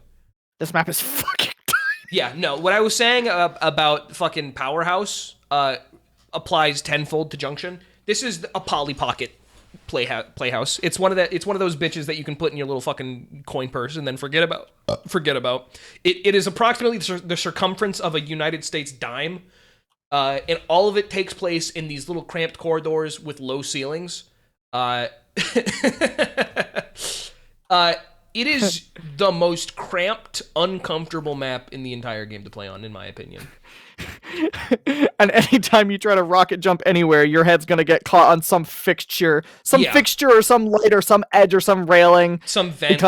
This map is fucking tiny. Yeah, no, what I was saying about fucking Powerhouse applies tenfold to Junction. This is a Polly Pocket playhouse. It's one of those bitches that you can put in your little fucking coin purse and then forget about. It is approximately the circumference of a United States dime. And all of it takes place in these little cramped corridors with low ceilings. It is the most cramped, uncomfortable map in the entire game to play on, in my opinion. And anytime you try to rocket jump anywhere, your head's gonna get caught on some fixture or some light or some edge or some railing, some vent,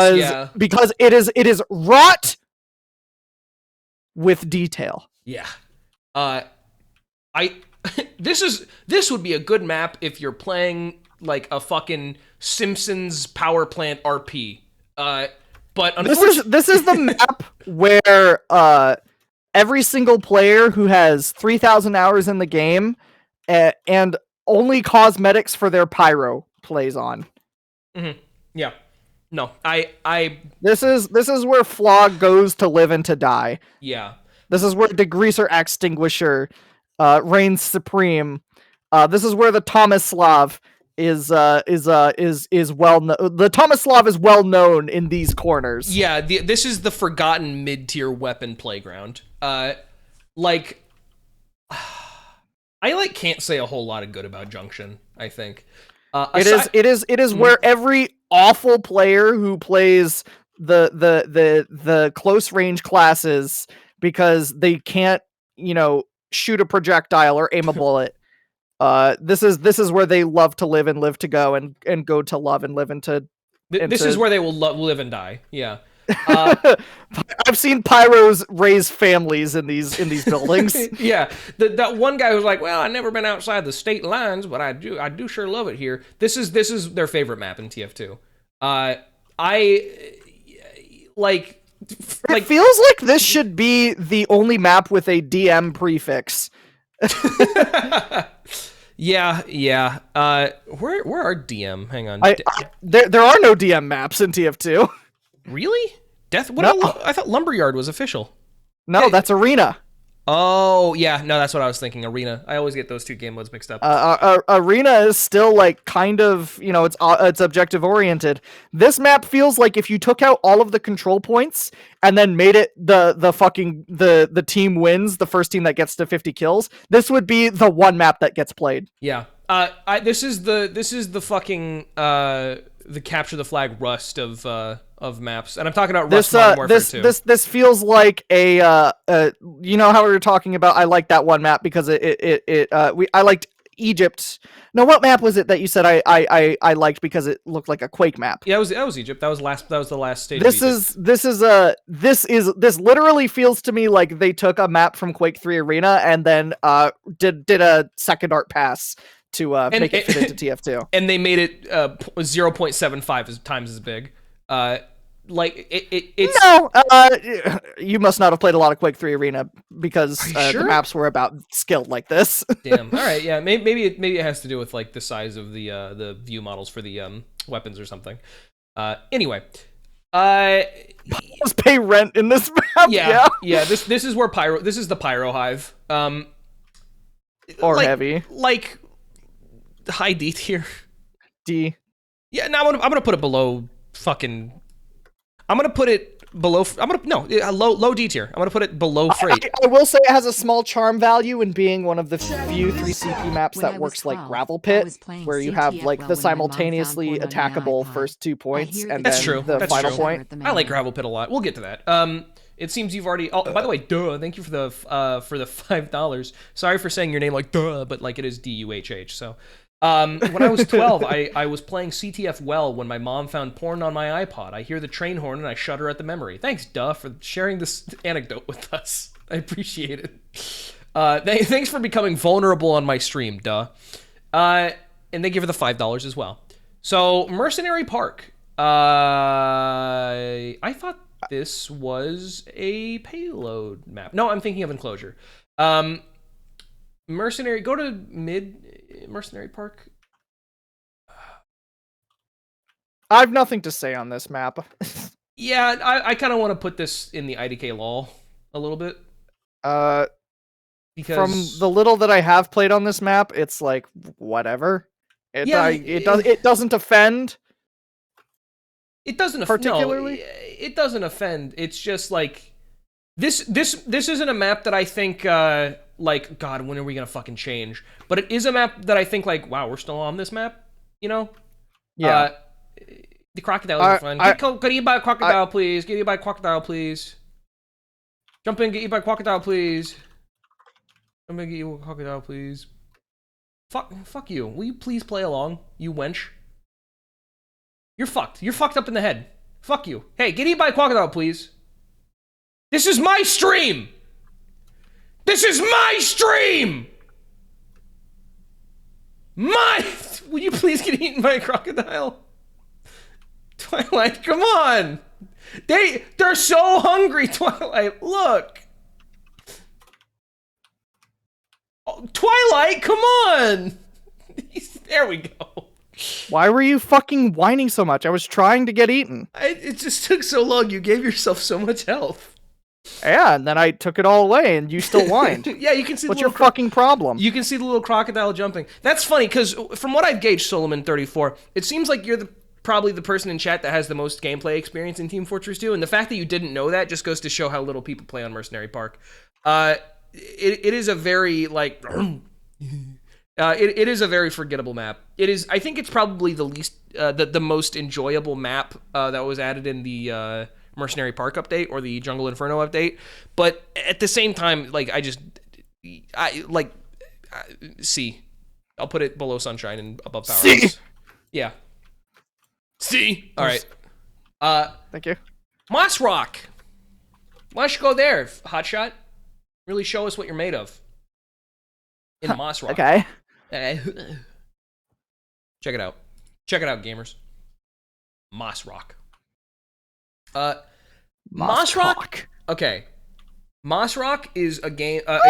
because it is wrought with detail. Yeah. This would be a good map if you're playing like a fucking Simpsons power plant RP. But this is the map where every single player who has 3,000 hours in the game and only cosmetics for their pyro plays on. Mm-hmm. Yeah. No, This is where Flog goes to live and to die. Yeah. This is where Degreaser Extinguisher reigns supreme. This is where the Tomislav is well known. The Tomislav is well known in these corners. Yeah, this is the forgotten mid-tier weapon playground. I can't say a whole lot of good about Junction, I think. It is where every awful player who plays the close range classes because they can't, shoot a projectile or aim a bullet. This is where they love to live and live to go and go to love and live into. This is where they will live and die. Yeah. I've seen pyros raise families in these buildings. Yeah. That one guy was like, well, I've never been outside the state lines, but I do sure love it here. This is their favorite map in TF2. It feels like this should be the only map with a DM prefix. Yeah. Where are DM? Hang on. There are no DM maps in TF2. Really? Death. What? No. I thought Lumberyard was official. No, Hey. that's Arena. Oh yeah, no, that's what I was thinking. Arena. I always get those two game modes mixed up. Arena is still like kind of, you know, it's objective oriented. This map feels like if you took out all of the control points and then made it the team wins, the first team that gets to 50 kills. This would be the one map that gets played. Yeah. This is the fucking the capture the flag Rust of maps, and I'm talking about Rust Modern Warfare 2. This feels like a you know how we were talking about. I like that one map because I liked Egypt. No, what map was it that you said I liked because it looked like a Quake map? Yeah, that was Egypt. That was the last stage. This literally feels to me like they took a map from Quake 3 Arena and then did a second art pass to make it fit into TF2. And they made it 0.75 times as big. Like it's no. You must not have played a lot of Quake 3 Arena because sure? the maps were about skilled like this. Damn. All right. Yeah. Maybe it has to do with like the size of the view models for the weapons or something. Anyway. Let's pay rent in this map. Yeah. This is where This is the Pyro Hive. Or heavy. Like high D tier. D. Yeah. No, I'm gonna put it below fucking. I'm gonna put it below. Low D tier. I'm gonna put it below Freight. I will say it has a small charm value in being one of the few 3CP maps that works like Gravel Pit, where you have like the simultaneously attackable first 2 points and That's then true. the That's final true. point. I like Gravel Pit a lot. We'll get to that. It seems you've already. Oh, by the way, duh. Thank you for the $5. Sorry for saying your name like duh, but like it is DUHH. So. When I was 12, I was playing CTF well when my mom found porn on my iPod. I hear the train horn and I shudder at the memory. Thanks, Duh, for sharing this anecdote with us. I appreciate it. Thanks for becoming vulnerable on my stream, Duh. And thank you for the $5 as well. So, Mercenary Park. I thought this was a payload map. No, I'm thinking of Enclosure. Mercenary, go to Mid Mercenary Park. I have nothing to say on this map. Yeah, I kind of want to put this in the IDK lol a little bit. Because from the little that I have played on this map, it's like whatever. It doesn't offend. It doesn't particularly. No, it doesn't offend. It's just like this isn't a map that I think like, God, when are we gonna fucking change? But it is a map that I think like, wow, we're still on this map, you know? Yeah. The crocodiles are fun. Get eaten by a crocodile, please. Get eaten by a crocodile, please. Jump in, get eaten by a crocodile, please. Jump in, get eaten by a crocodile, please. Fuck you. Will you please play along, you wench? You're fucked. You're fucked up in the head. Fuck you. Hey, get eaten by a crocodile, please. This is my stream! This is my stream! Will you please get eaten by a crocodile? Twilight, come on! They're so hungry, Twilight, look! Oh, Twilight, come on! There we go. Why were you fucking whining so much? I was trying to get eaten. It just took so long. You gave yourself so much health. Yeah, and then I took it all away, and you still whined. Yeah, you can see. What's your fucking problem? You can see the little crocodile jumping. That's funny because from what I've gauged, Solomon34, it seems like you're probably the person in chat that has the most gameplay experience in Team Fortress 2, and the fact that you didn't know that just goes to show how little people play on Mercenary Park. It is a very like. It is a very forgettable map. It is. I think it's probably the least, the most enjoyable map that was added in the Mercenary Park update or the Jungle Inferno update. But at the same time, like C. I'll put it below Sunshine and above Power C. House. Yeah. C. All right. Thank you. Moss Rock. Why don't you go there, Hotshot? Really show us what you're made of. In Moss Rock. Okay. Check it out. Check it out, gamers. Moss Rock. Moss Rock. Okay. Moss Rock is a game. Yeah,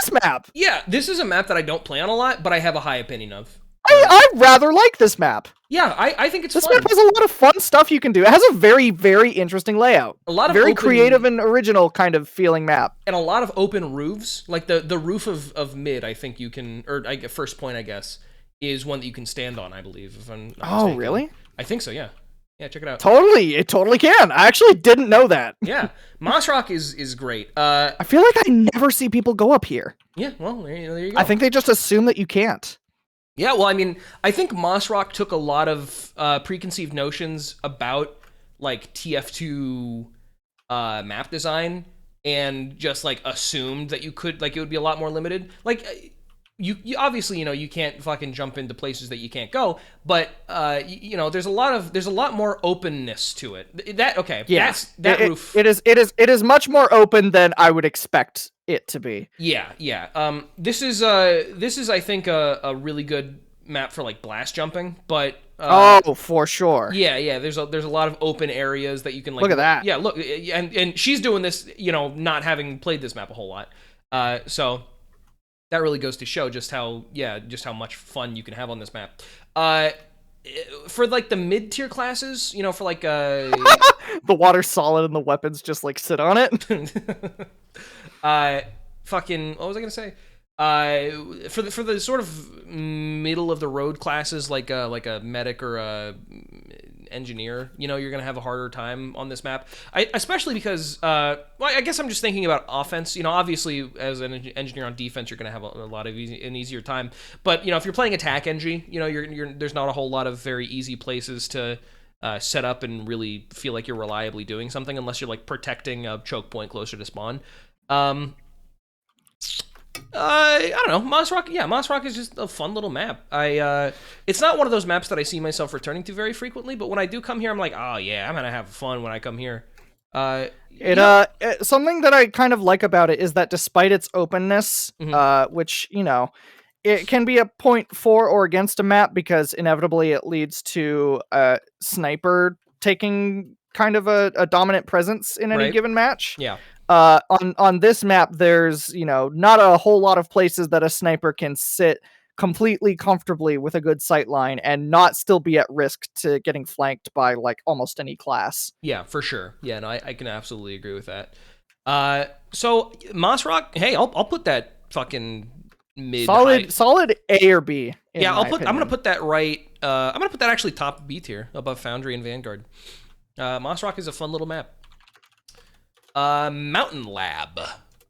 this map. Yeah, this is a map that I don't play on a lot, but I have a high opinion of. I I rather like this map. Yeah, I think it's This fun. map has a lot of fun stuff you can do. It has a very, very interesting layout. A lot of very open, creative and original kind of feeling map. and a lot of open roofs. Like the roof of mid, I think you can, or first point, I guess, is one that you can stand on. I believe. If I'm not mistaken. Really? I think so. Yeah. Yeah, check it out. Totally, it totally can. I actually didn't know that. Yeah, Moss Rock is great. I feel like I never see people go up here. Yeah, well, there you go. I think they just assume that you can't. Yeah, well, I mean, I think Moss Rock took a lot of preconceived notions about like TF2 map design and just like assumed that you could, like, it would be a lot more limited. Like, you obviously, you know, you can't fucking jump into places that you can't go, but you know, there's a lot more openness to it. That okay, Yeah, that roof. It is much more open than I would expect it to be. Yeah. This is I think a really good map for like blast jumping, but oh, for sure. Yeah. There's a lot of open areas that you can like look at that. Yeah, look, and she's doing this, you know, not having played this map a whole lot, so that really goes to show just how much fun you can have on this map. For like the mid-tier classes, you know, for like the water's solid and the weapons just like sit on it. Fucking, what was I gonna say? For the sort of middle of the road classes, like a medic or a engineer, you know, you're gonna have a harder time on this map. Especially because, well, I guess I'm just thinking about offense. You know, obviously as an engineer on defense, you're gonna have a lot of an easier time. But you know, if you're playing attack engie, you know, there's not a whole lot of very easy places to set up and really feel like you're reliably doing something, unless you're like protecting a choke point closer to spawn. I don't know. Moss Rock, yeah, Moss Rock is just a fun little map. It's not one of those maps that I see myself returning to very frequently, but when I do come here, I'm like, oh yeah, I'm gonna have fun when I come here. Something that I kind of like about it is that despite its openness, which, you know, it can be a point for or against a map because inevitably it leads to a sniper taking kind of a dominant presence in any given match. Yeah. On this map, there's, you know, not a whole lot of places that a sniper can sit completely comfortably with a good sight line and not still be at risk to getting flanked by like almost any class. Yeah, for sure. Yeah, no, I can absolutely agree with that. So Moss Rock, hey, I'll put that fucking mid solid A or B. Yeah, I'm gonna put that right. I'm gonna put that actually top B tier above Foundry and Vanguard. Moss Rock is a fun little map. Mountain Lab.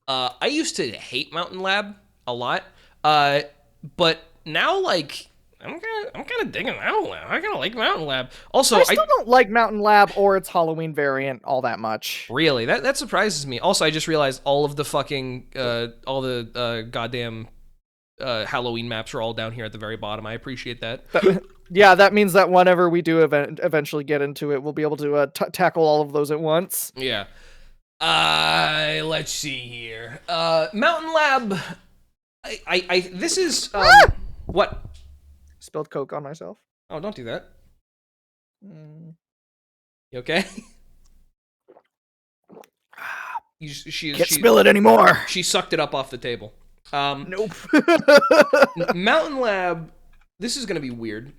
I used to hate Mountain Lab a lot, but now, like, I'm kind of digging Mountain Lab. I kind of like Mountain Lab. Also, I still don't like Mountain Lab or its Halloween variant all that much. Really, that surprises me. Also, I just realized all of the fucking goddamn Halloween maps are all down here at the very bottom. I appreciate that. Yeah, that means that whenever we do eventually get into it, we'll be able to tackle all of those at once. Yeah. Let's see here. Mountain Lab. This is what? Spilled Coke on myself. Oh, don't do that. You okay? Can't spill it anymore. She sucked it up off the table. Nope. Mountain Lab. This is going to be weird.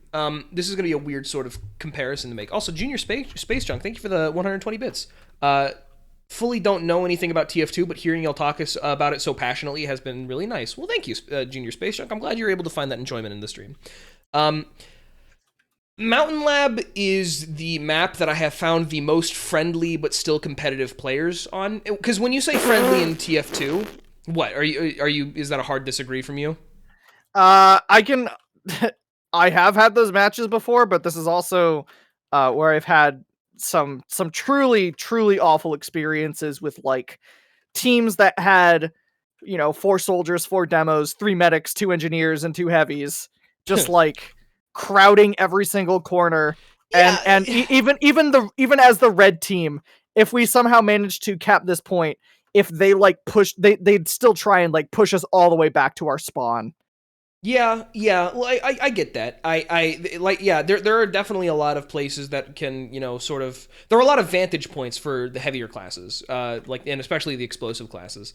This is going to be a weird sort of comparison to make. Also, Junior Space Junk, thank you for the 120 bits. Fully don't know anything about TF2, but hearing y'all talk about it so passionately has been really nice. Well, thank you, Junior Space Junk. I'm glad you're able to find that enjoyment in the stream. Mountain Lab is the map that I have found the most friendly but still competitive players on. Because when you say friendly in TF2, what are you? Is that a hard disagree from you? I have had those matches before, but this is also where I've had some truly awful experiences with like teams that had, you know, 4 soldiers, 4 demos, 3 medics, 2 engineers, and 2 heavies, just like crowding every single corner. Yeah. And even as the red team, if we somehow managed to cap this point, if they like they'd still try and like push us all the way back to our spawn. Yeah. Well, I get that. There are definitely a lot of places that can, you know, sort of, there are a lot of vantage points for the heavier classes, and especially the explosive classes.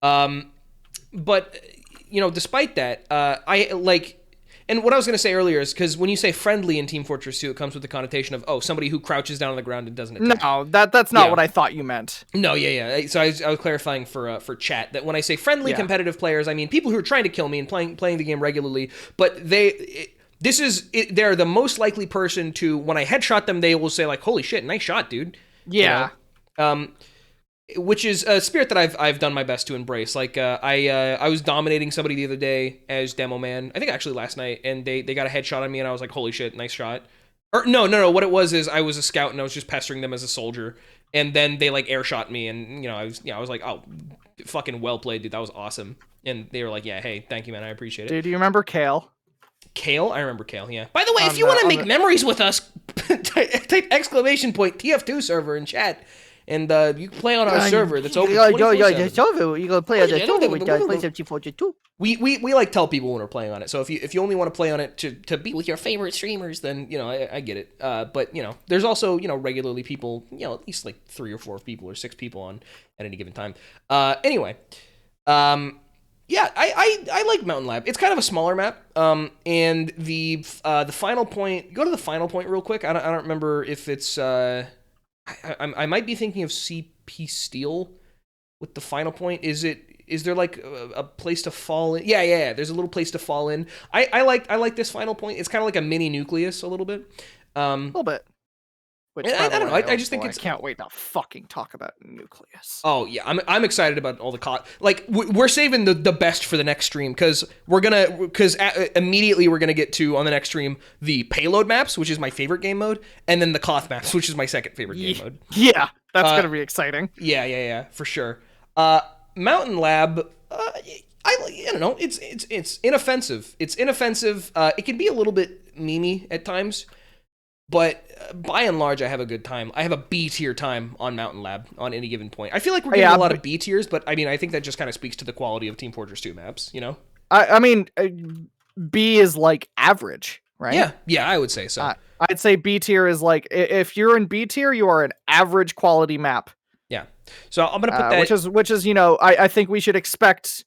But, you know, despite that, And what I was going to say earlier is because when you say friendly in Team Fortress 2, it comes with the connotation of, somebody who crouches down on the ground and doesn't attack. No, that's not what I thought you meant. No, yeah. So I was clarifying for chat that when I say friendly competitive players, I mean people who are trying to kill me and playing the game regularly, but they're the most likely person to, when I headshot them, they will say like, holy shit, nice shot, dude. Yeah. You know? Which is a spirit that I've done my best to embrace. Like I was dominating somebody the other day as demo man. I think actually last night, and they got a headshot on me, and I was like, "Holy shit, nice shot!" Or no. What it was is I was a scout, and I was just pestering them as a soldier, and then they like air shot me, and I was like, "Oh, fucking well played, dude. That was awesome." And they were like, "Yeah, hey, thank you, man. I appreciate it." Dude, do you remember Kale? Kale? I remember Kale. Yeah. By the way, if you want to make memories with us, type exclamation point TF2 server in chat. And you can play on our server that's open 24/7. You can play on the server with Team Fortress 2. We like tell people when we're playing on it. So if you only want to play on it to be with your favorite streamers, then I get it. But there's also regularly people, at least like 3 or 4 people or 6 people on at any given time. Anyway, yeah, I like Mountain Lab. It's kind of a smaller map. And the final point. Go to the final point real quick. I don't remember if it's. I might be thinking of CP Steel with the final point. Is there like a place to fall in? Yeah. There's a little place to fall in. I like this final point. It's kind of like a mini nucleus a little bit. A little bit. Which, I don't know. I just think I can't wait to fucking talk about nucleus. Oh yeah, I'm excited about all the we're saving the best for the next stream because immediately we're gonna get to on the next stream the payload maps, which is my favorite game mode, and then the cloth maps, which is my second favorite game mode. Yeah, that's gonna be exciting. Yeah, for sure. Mountain Lab, I don't know. It's inoffensive. It's inoffensive. It can be a little bit memey at times. But by and large, I have a good time. I have a B tier time on Mountain Lab on any given point. I feel like we're getting a lot of B tiers, but I mean, I think that just kind of speaks to the quality of Team Fortress 2 maps, I mean, B is like average, right? Yeah, I would say so. I'd say B tier is like, if you're in B tier, you are an average quality map. Yeah. So I'm going to put that... Which is I think we should expect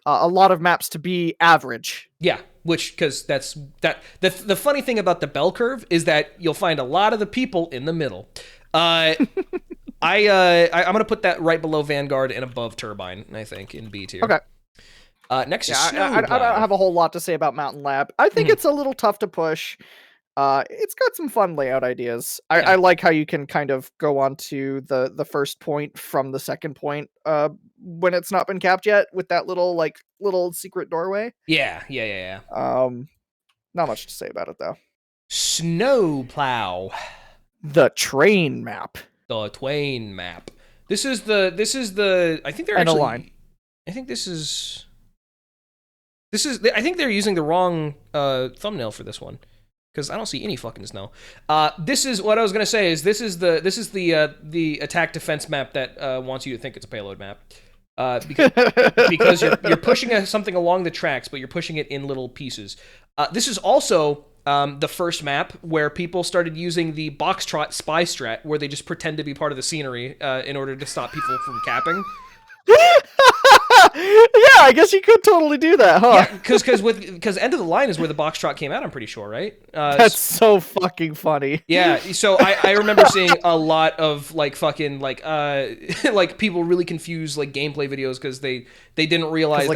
a lot of maps to be average. Yeah. Because the funny thing about the bell curve is that you'll find a lot of the people in the middle. I'm gonna put that right below Vanguard and above Turbine, I think, in B tier. Okay. Next is Snowfall. I don't have a whole lot to say about Mountain Lab. I think it's a little tough to push. It's got some fun layout ideas. I like how you can kind of go on to the first point from the second point when it's not been capped yet with that little secret doorway. Yeah. Not much to say about it though. Snowplow. The train map. The Twain map. This is the I think they're and actually a line. I think I think they're using the wrong thumbnail for this one. Because I don't see any fucking snow. This is what I was gonna say. This is the attack defense map that wants you to think it's a payload map. Because you're pushing something along the tracks, but you're pushing it in little pieces. This is also the first map where people started using the boxtrot spy strat, where they just pretend to be part of the scenery in order to stop people from capping. Yeah, I guess you could totally do that, huh? Yeah, because End of the Line is where the box trot came out, I'm pretty sure, right? That's so fucking funny. Yeah, so I remember seeing a lot of like fucking like people really confuse like gameplay videos because they didn't realize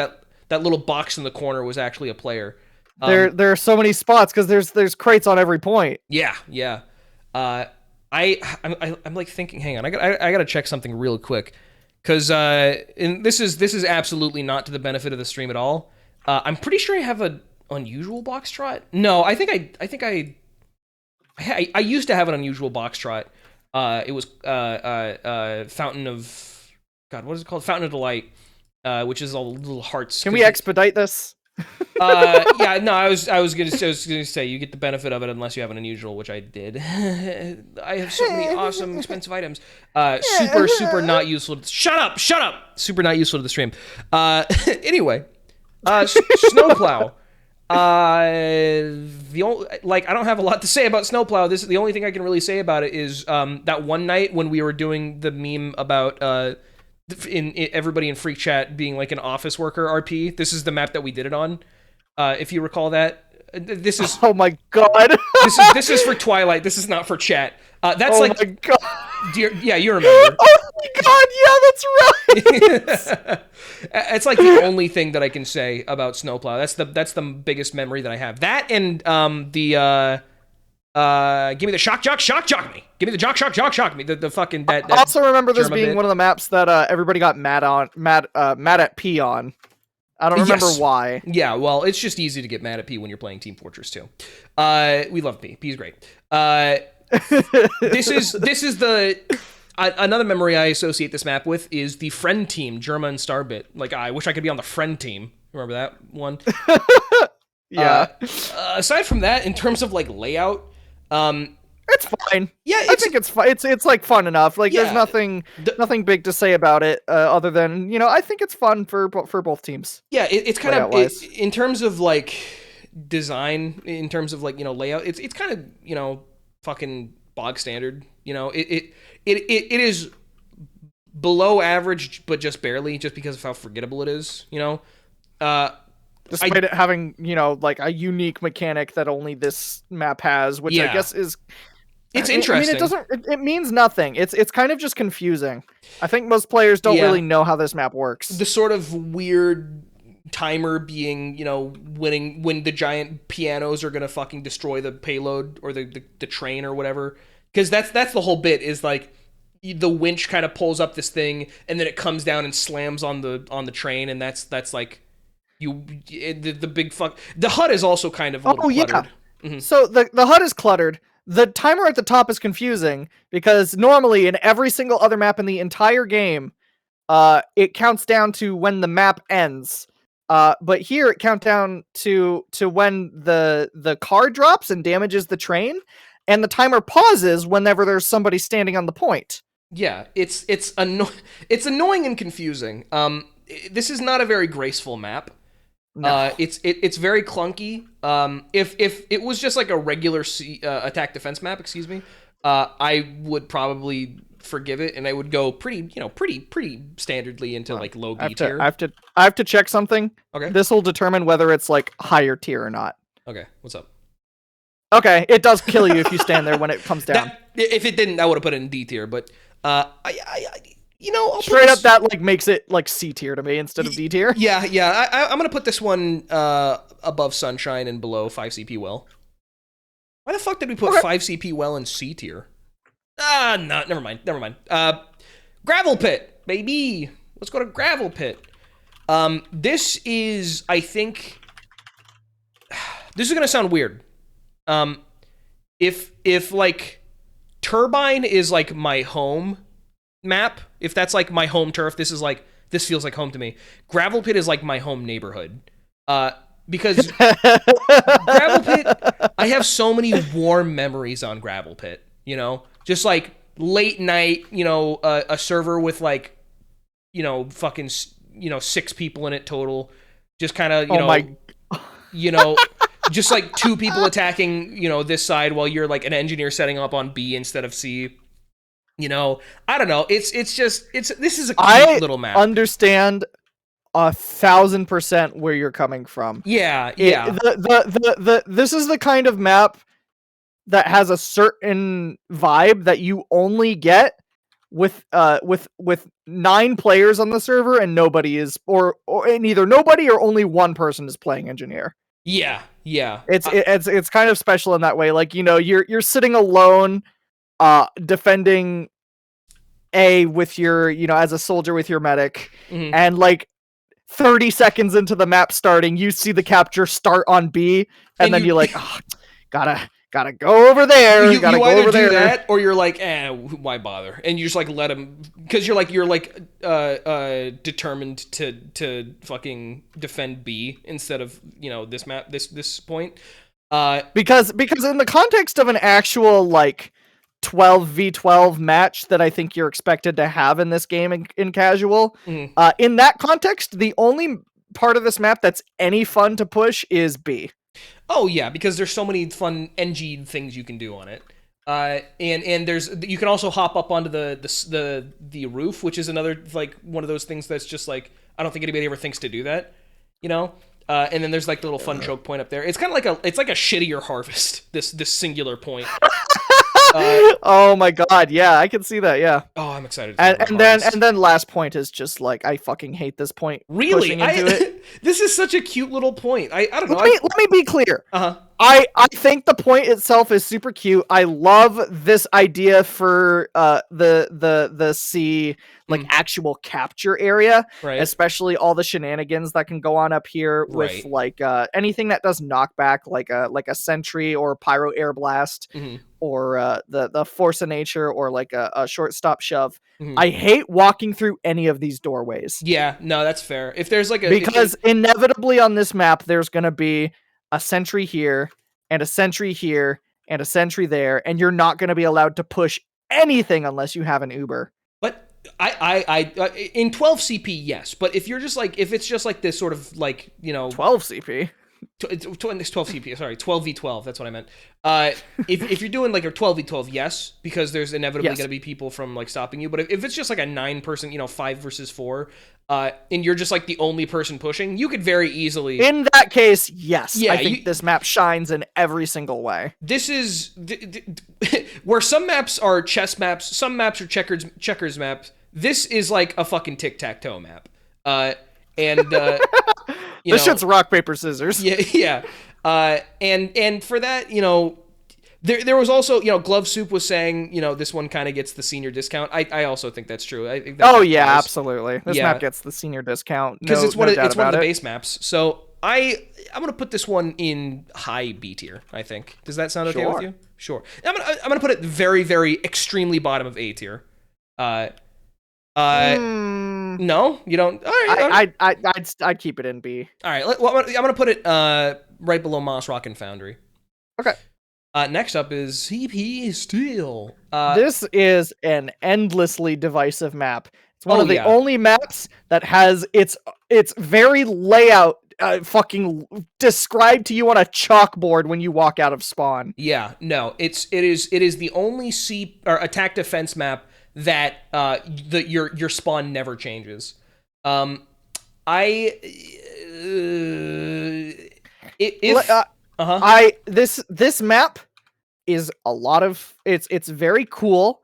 that little box in the corner was actually a player. There are so many spots because there's crates on every point. Yeah. I'm like thinking, hang on, I gotta check something real quick. Because this is absolutely not to the benefit of the stream at all. I'm pretty sure I have an unusual box trot. No, I think I used to have an unusual box trot. It was Fountain of God. What is it called? Fountain of Delight, which is all the little hearts. Can we expedite this? Yeah, no, I was gonna say you get the benefit of it unless you have an unusual, which I did. I have so many awesome expensive items. Super not useful. Shut up. Super not useful to the stream. Anyway, Snowplow. I don't have a lot to say about Snowplow. The only thing I can really say about it is that one night when we were doing the meme about in everybody in Freak Chat being like an office worker RP. This is the map that we did it on. If you recall that, this is Oh my god. this is for Twilight. This is not for chat. That's oh like, my god. yeah, you remember. Oh my god, yeah, that's right. It's like the only thing that I can say about Snowplow. That's the biggest memory that I have. That and give me the shock me. Give me the shock me. The fucking that I also remember this Germa being bit. one of the maps that everybody got mad at P on. I don't remember Yes. why. Yeah, well, it's just easy to get mad at P when you're playing Team Fortress 2. We love P. P's great. This is the another memory I associate this map with is the friend team, Germa and Starbit. Like, I wish I could be on the friend team. Remember that one? Yeah. Aside from that, in terms of like layout, It's fine. yeah, I think it's fun. It's like fun enough. Like Yeah. there's nothing big to say about it other than I think it's fun for both teams. yeah, it's kind of Layout-wise. in terms of like design, in terms of like layout. It's kind of fucking bog standard. It is below average, but just barely, just because of how forgettable it is. Despite it having like a unique mechanic that only this map has, which I Yeah. guess is. It's I mean, interesting. it doesn't. It means nothing. It's kind of just confusing. I think most players don't Yeah. really know how this map works. The sort of weird timer being, when the giant pianos are gonna fucking destroy the payload or the train or whatever. Because that's the whole bit, is like the winch kind of pulls up this thing and then it comes down and slams on the train, and that's like the big fuck. The HUD is also kind of a little cluttered. Mhm. So the HUD is cluttered. The timer at the top is confusing because normally in every single other map in the entire game, it counts down to when the map ends. But here it counts down to when the car drops and damages the train, and the timer pauses whenever there's somebody standing on the point. Yeah, it's annoying and confusing. This is not a very graceful map. No. It's very clunky. If it was just like a regular attack defense map, I would probably forgive it, and I would go pretty standardly into like low B tier. I have to check something. Okay. This will determine whether it's like higher tier or not. Okay, what's up? Okay, it does kill you if you stand there when it comes down. If it didn't, I would have put it in D tier. But I'll put Straight this- up, that like makes it like C tier to me instead of D tier. Yeah. I'm gonna put this one above Sunshine and below 5 CP Well. Why the fuck did we put 5 CP Well in C tier? No, never mind. Gravel Pit, baby. Let's go to Gravel Pit. This is, I think, this is gonna sound weird. If like Turbine is like my home map, if that's like my home turf, this feels like home to me. Gravel Pit is like my home neighborhood. Because Gravel Pit, I have so many warm memories on Gravel Pit, just like late night, a server with like, fucking, 6 people in it total, just kind of, just like 2 people attacking, this side while you're like an engineer setting up on B instead of C. I don't know. This is a cute little map. I understand 1,000% where you're coming from. Yeah. This is the kind of map that has a certain vibe that you only get with 9 players on the server and nobody is, or either nobody or only one person is playing engineer. Yeah. It's kind of special in that way. Like, you're sitting alone, defending A with your, as a soldier with your medic, Mhm. and like 30 seconds into the map starting, you see the capture start on B, and then you're like, gotta go over there. You Gotta go either over do there. that, or you're like, why bother? And you just like let him, because you're determined to fucking defend B instead of this map, this point. Because in the context of an actual like 12v12 match that I think you're expected to have in this game in casual, Mhm. In that context, the only part of this map that's any fun to push is B. Oh yeah, because there's so many fun NG things you can do on it. And you can also hop up onto the roof, which is another like one of those things that's just like, I don't think anybody ever thinks to do that. And then there's like the little fun choke point up there. It's kind of like a shittier harvest. This singular point. Oh my god, yeah, I can see that. Yeah. Oh, I'm excited. And then last point is just like I fucking hate this point. Really, pushing into it. This is such a cute little point. I don't know. Let me be clear. Uh-huh. I think the point itself is super cute. I love this idea for the sea like actual capture area, Right. especially all the shenanigans that can go on up here with Right. like anything that does knockback, like a sentry or pyro air blast. Or the force of nature, or like a shortstop shove. I hate walking through any of these doorways. Yeah, no, that's fair. If there's like because inevitably on this map, there's gonna be a sentry here, and a sentry here, and a sentry there, and you're not gonna be allowed to push anything unless you have an Uber. But I in 12 CP, yes. But if it's just like this sort of like 12 CP. It's 12 CP, sorry, 12v12, that's what I meant. If you're doing like a 12v12, yes, because there's inevitably going to be people from like stopping you. But if it's just like a 9-person, 5 versus 4, and you're just like the only person pushing, you could very easily. In that case, yes. Yeah, I think this map shines in every single way. This is where some maps are chess maps, some maps are checkers maps. This is like a fucking tic-tac-toe map. This shit's rock, paper, scissors. Yeah. And for that, there was also, Glove Soup was saying, this one kind of gets the senior discount. I also think that's true. I think absolutely. This map gets the senior discount because it's one of the it. base maps. So I'm gonna put this one in high B tier. I think. Does that sound okay with you? Sure. I'm gonna put it very, very extremely bottom of A tier. No, you don't. All right, I'd keep it in B. All right, I'm gonna put it right below Moss Rock and Foundry. Okay. Next up is CP Steel. This is an endlessly divisive map. It's one of the only maps that has its very layout fucking described to you on a chalkboard when you walk out of spawn. Yeah, no, it is the only attack defense map that your spawn never changes. This map is a lot of it's very cool.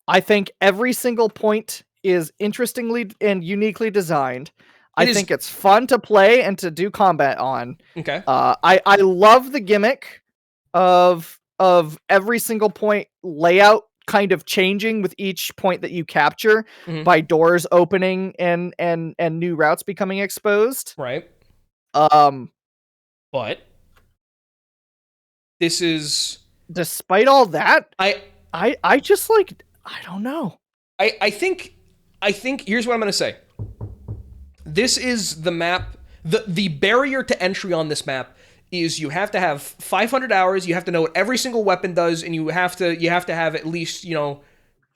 I think every single point is interestingly and uniquely designed. I think it's fun to play and to do combat on. Okay. I love the gimmick of every single point layout kind of changing with each point that you capture by doors opening and new routes becoming exposed. Right. But this is, despite all that, I just like, I don't know. I think here's what I'm going to say. This is the map. The barrier to entry on this map is you have to have 500 hours, you have to know what every single weapon does, and you have to have at least,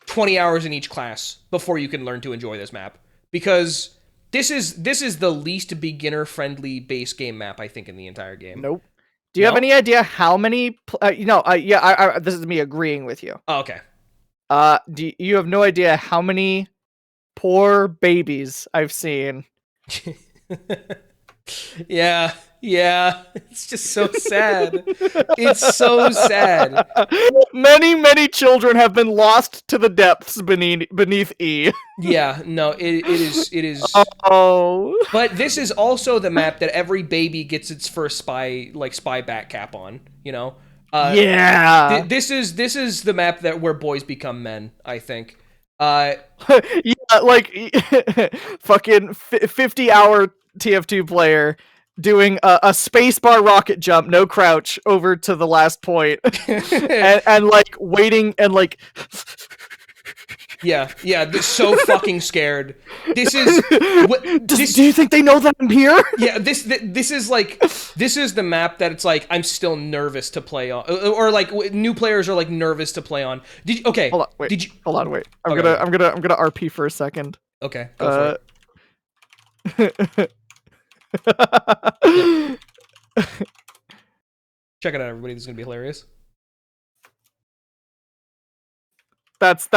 20 hours in each class before you can learn to enjoy this map. Because this is the least beginner-friendly base game map, I think, in the entire game. Nope. Do you have any idea how many... this is me agreeing with you. Oh, okay. You have no idea how many poor babies I've seen. Yeah, it's just so sad. It's so sad. Many children have been lost to the depths beneath E. Yeah, no, it is. Oh. But this is also the map that every baby gets its first spy back cap on, Yeah. This is the map where boys become men, I think. Yeah, like fucking 50-hour TF2 player doing a spacebar rocket jump, no crouch, over to the last point, and like waiting and like. Yeah, they're so fucking scared. This is. Do you think they know that I'm here? Yeah, this is the map that it's like I'm still nervous to play on, or like new players are like nervous to play on. Hold on, wait. I'm gonna RP for a second. Okay, go for it. Check it out, everybody. This is gonna be hilarious. That's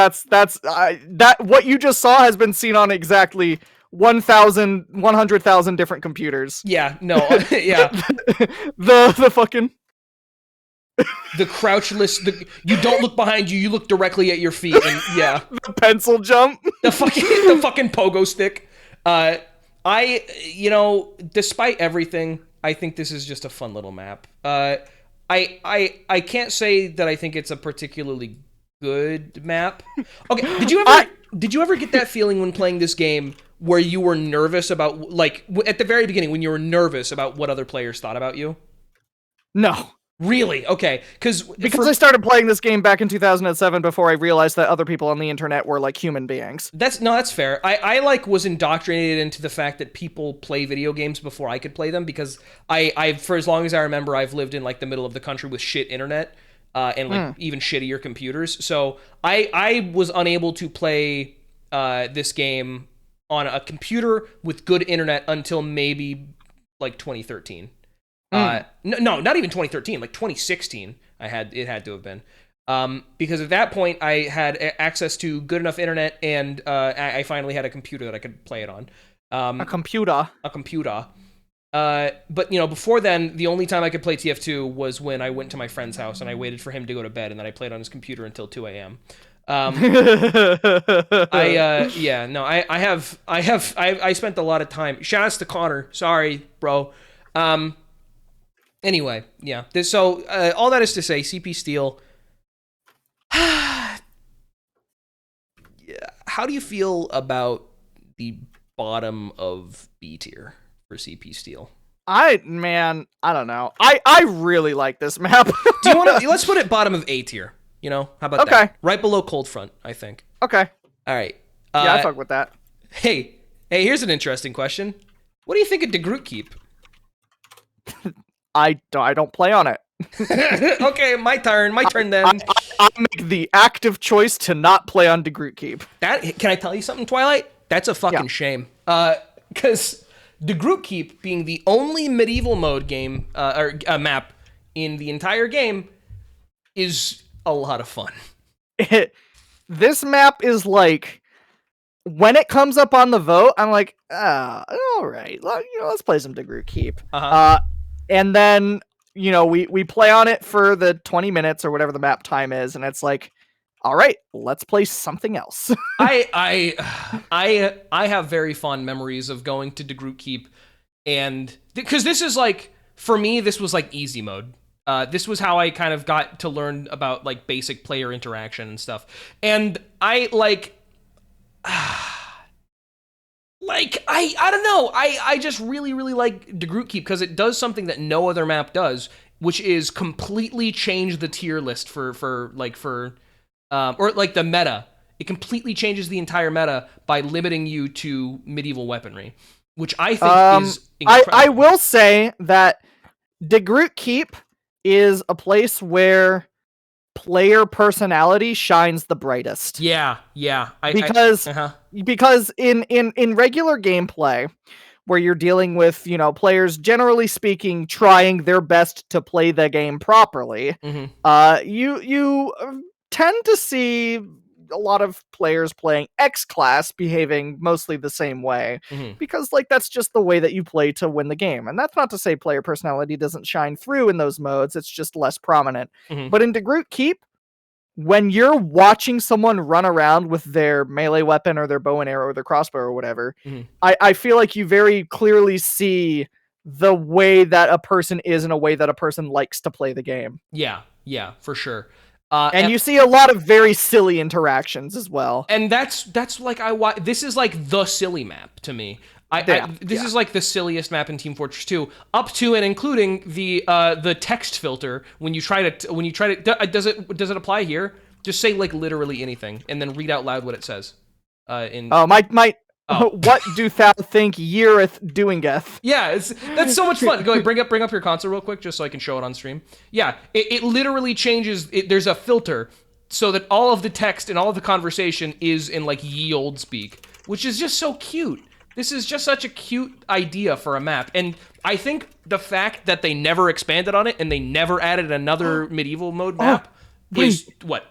what you just saw has been seen on exactly 100,000 different computers. Yeah, no, yeah. the fucking The crouchless, you don't look behind you, you look directly at your feet, and yeah. the pencil jump. The fucking pogo stick. Despite everything, I think this is just a fun little map. I can't say that I think it's a particularly good map. Okay, did you ever get that feeling when playing this game where you were nervous about, like, at the very beginning, when you were nervous about what other players thought about you? No. Really? Okay. Because I started playing this game back in 2007 before I realized that other people on the internet were like human beings. That's fair. I was indoctrinated into the fact that people play video games before I could play them, because I for as long as I remember, I've lived in like the middle of the country with shit internet and like even shittier computers. So I was unable to play this game on a computer with good internet until maybe like 2013. No, not even 2013, like 2016. It had to have been, because at that point I had access to good enough internet, and I finally had a computer that I could play it on. A computer. But before then, the only time I could play TF2 was when I went to my friend's house and I waited for him to go to bed, and then I played on his computer until 2 a.m. I spent a lot of time. Shout outs to Connor. Sorry, bro. Anyway, yeah. All that is to say, CP Steel. How do you feel about the bottom of B tier for CP Steel? I don't know. I really like this map. Do you want to? Let's put it bottom of A tier. How about that? Right below Cold Front, I think. Okay. All right. Yeah, I fuck with that. Hey, here's an interesting question. What do you think of DeGroot Keep? I don't play on it. Okay, my turn then. I make the active choice to not play on DeGroot Keep. Can I tell you something, Twilight? That's a fucking shame. Because DeGroot Keep being the only medieval mode game or map in the entire game is a lot of fun. This map is like, when it comes up on the vote, I'm like, all right, let's play some DeGroot Keep. And then, we play on it for the 20 minutes or whatever the map time is, and it's like, all right, let's play something else. I have very fond memories of going to DeGroot Keep, and because this is like, for me, this was like easy mode. This was how I kind of got to learn about like basic player interaction and stuff. And I don't know. I just really, really like DeGroot Keep because it does something that no other map does, which is completely change the tier list for the meta. It completely changes the entire meta by limiting you to medieval weaponry, which I think is incredible. I will say that DeGroot Keep is a place where player personality shines the brightest. Yeah. Because in regular gameplay, where you're dealing with, players generally speaking trying their best to play the game properly, you tend to see a lot of players playing X-Class behaving mostly the same way, because that's just the way that you play to win the game. And that's not to say player personality doesn't shine through in those modes, it's just less prominent. But in DeGroot Keep, when you're watching someone run around with their melee weapon or their bow and arrow or their crossbow or whatever, I feel like you very clearly see the way that a person is in a way that a person likes to play the game. Yeah, for sure. And you see a lot of very silly interactions as well. And that's like this is like the silly map to me. This is like the silliest map in Team Fortress 2, up to and including the text filter. When you try to does it apply here? Just say like literally anything and then read out loud what it says. What do thou think yeareth doingeth? Yeah, that's so much fun. Go ahead, bring up your console real quick just so I can show it on stream. Yeah, it literally changes. There's a filter so that all of the text and all of the conversation is in like ye old speak, which is just so cute. This is just such a cute idea for a map. And I think the fact that they never expanded on it and they never added another medieval mode map is... What?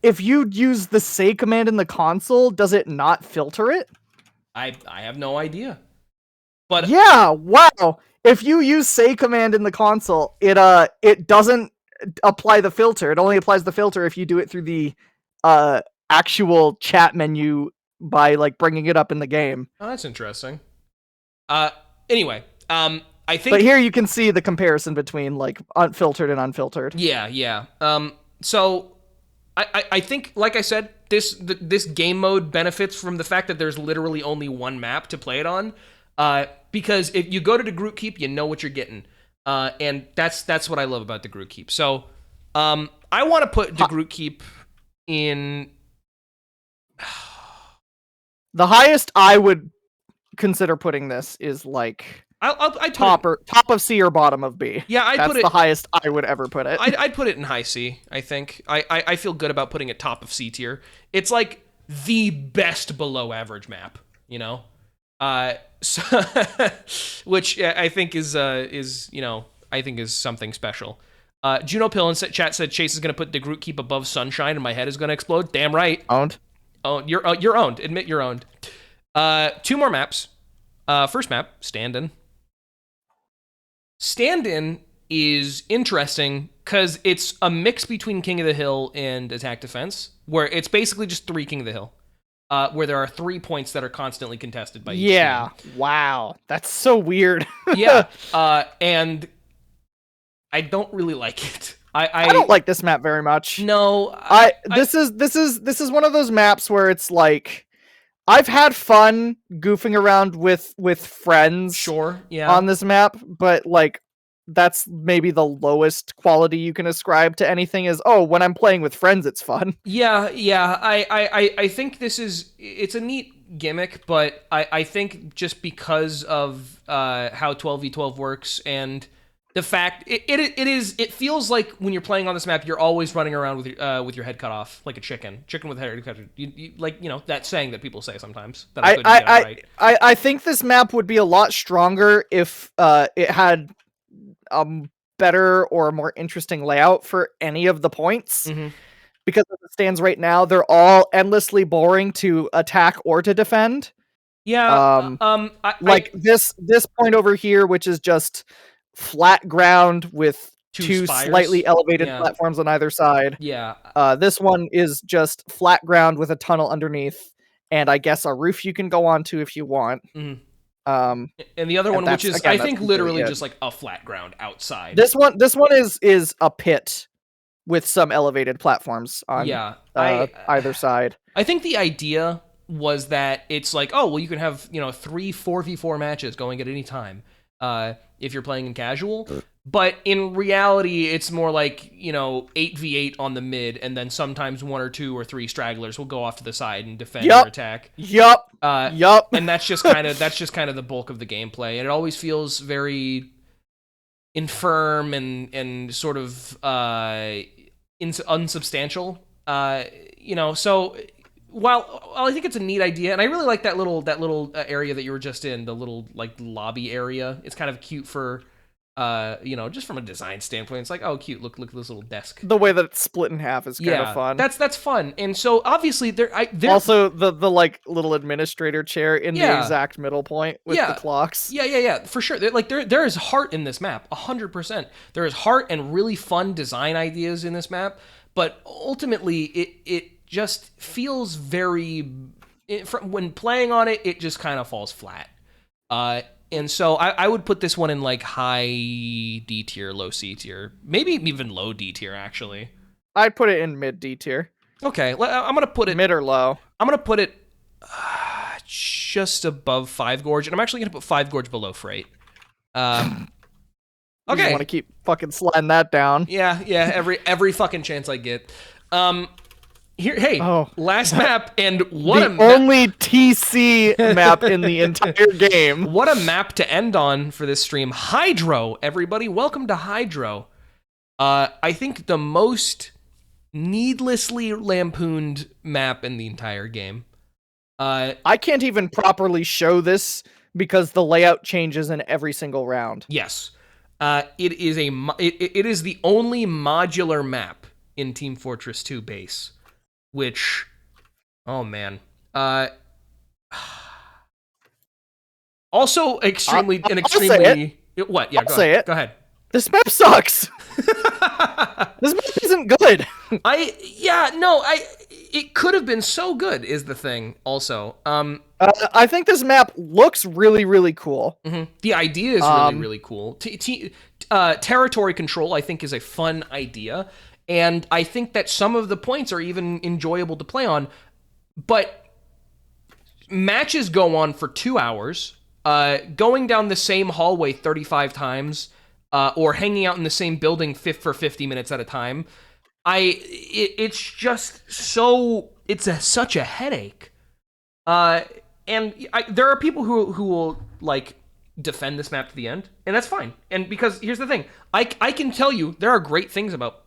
If you use the say command in the console, does it not filter it? I have no idea. But yeah, wow. If you use say command in the console, it doesn't apply the filter. It only applies the filter if you do it through the actual chat menu by like bringing it up in the game. oh, that's interesting. Anyway, I think. But here you can see the comparison between like unfiltered and unfiltered. Yeah. So I think, like I said, this game mode benefits from the fact that there's literally only one map to play it on. Because if you go to the Groot Keep, you know what you're getting. And that's what I love about the Groot Keep. So I want to put the Groot Keep in. The highest I would consider putting this is like I'd top of C or bottom of B. Yeah, that's the highest I would ever put it. I'd put it in high C. I think I feel good about putting it top of C tier. It's like the best below average map, you know, so, which I think is I think is something special. Juno Pill in chat said Chase is gonna put the Groot Keep above Sunshine and my head is gonna explode. Damn right. Owned. Oh, you're owned. Admit you're owned. 2 more maps. First map, Stand-In. Stand-In is interesting because it's a mix between King of the Hill and Attack Defense, where it's basically just 3 King of the Hill, where there are 3 points that are constantly contested by each team. Wow, that's so weird. Yeah, and I don't really like it. I don't like this map very much. No, this is one of those maps where it's like I've had fun goofing around with friends. Sure, yeah. On this map, but like that's maybe the lowest quality you can ascribe to anything is, oh, when I'm playing with friends it's fun. Yeah. I think it's a neat gimmick, but I think just because of how 12v12 works and the fact it feels like when you're playing on this map, you're always running around with your head cut off like a chicken with head cut. You like, you know, that saying that people say sometimes. That I think this map would be a lot stronger if it had better or more interesting layout for any of the points. Mm-hmm. Because as it stands right now, they're all endlessly boring to attack or to defend. Yeah. This point over here, which is just flat ground with 2 slightly elevated platforms on either side. Yeah. This one is just flat ground with a tunnel underneath, and I guess a roof you can go onto if you want. Mm-hmm. And the other one, which is, I think, literally just like a flat ground outside. This one is a pit with some elevated platforms on either side. I think the idea was that it's like, oh, well, you can have 3 4v4 matches going at any time. If you're playing in casual, but in reality, it's more like 8v8 on the mid, and then sometimes 1 or 2 or 3 stragglers will go off to the side and defend or attack. Yup. And that's just kind of the bulk of the gameplay, and it always feels very infirm and sort of unsubstantial. So. While I think it's a neat idea, and I really like that little area that you were just in, the little like lobby area. It's kind of cute for, just from a design standpoint. It's like, oh, cute! Look at this little desk. The way that it's split in half is kind of fun. That's fun. And so obviously there also the like little administrator chair in the exact middle point with the clocks. Yeah, for sure. There is heart in this map, 100%. There is heart and really fun design ideas in this map, but ultimately it just feels when playing on it, it just kind of falls flat. And so I would put this one in like high D tier, low C tier, maybe even low D tier, actually. I'd put it in mid D tier. Okay, I'm going to put it... Mid or low? I'm going to put it just above 5 Gorge, and I'm actually going to put 5 Gorge below Freight. Okay. I want to keep fucking sliding that down. Yeah, every fucking chance I get. Last map, and what the only TC map in the entire game. What a map to end on for this stream. Hydro, everybody. Welcome to Hydro. I think the most needlessly lampooned map in the entire game. I can't even properly show this because the layout changes in every single round. Yes. It is the only modular map in Team Fortress 2 base. Which, oh man, Also, extremely. What? Yeah, I'll say it. Go ahead. This map sucks. This map isn't good. It could have been so good. Is the thing also? I think this map looks really, really cool. The idea is really cool. Territory control, I think, is a fun idea, and I think that some of the points are even enjoyable to play on. But matches go on for 2 hours. Going down the same hallway 35 times, or hanging out in the same building for 50 minutes at a time, it's just so such a headache. And there are people who will like defend this map to the end, and that's fine. And because here's the thing, I can tell you there are great things about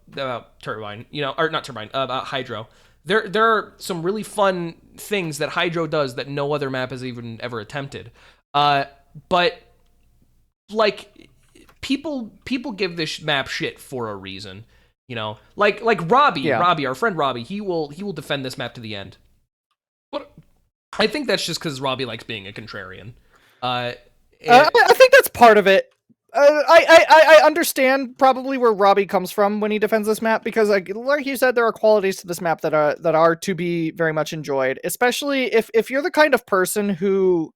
Turbine, or not Turbine, about Hydro. There are some really fun things that Hydro does that no other map has even ever attempted. But like people give this map shit for a reason, like Robbie, our friend Robbie, he will defend this map to the end. But I think that's just because Robbie likes being a contrarian. I think that's part of it. I understand probably where Robbie comes from when he defends this map, because like you said, there are qualities to this map that are to be very much enjoyed, especially if you're the kind of person who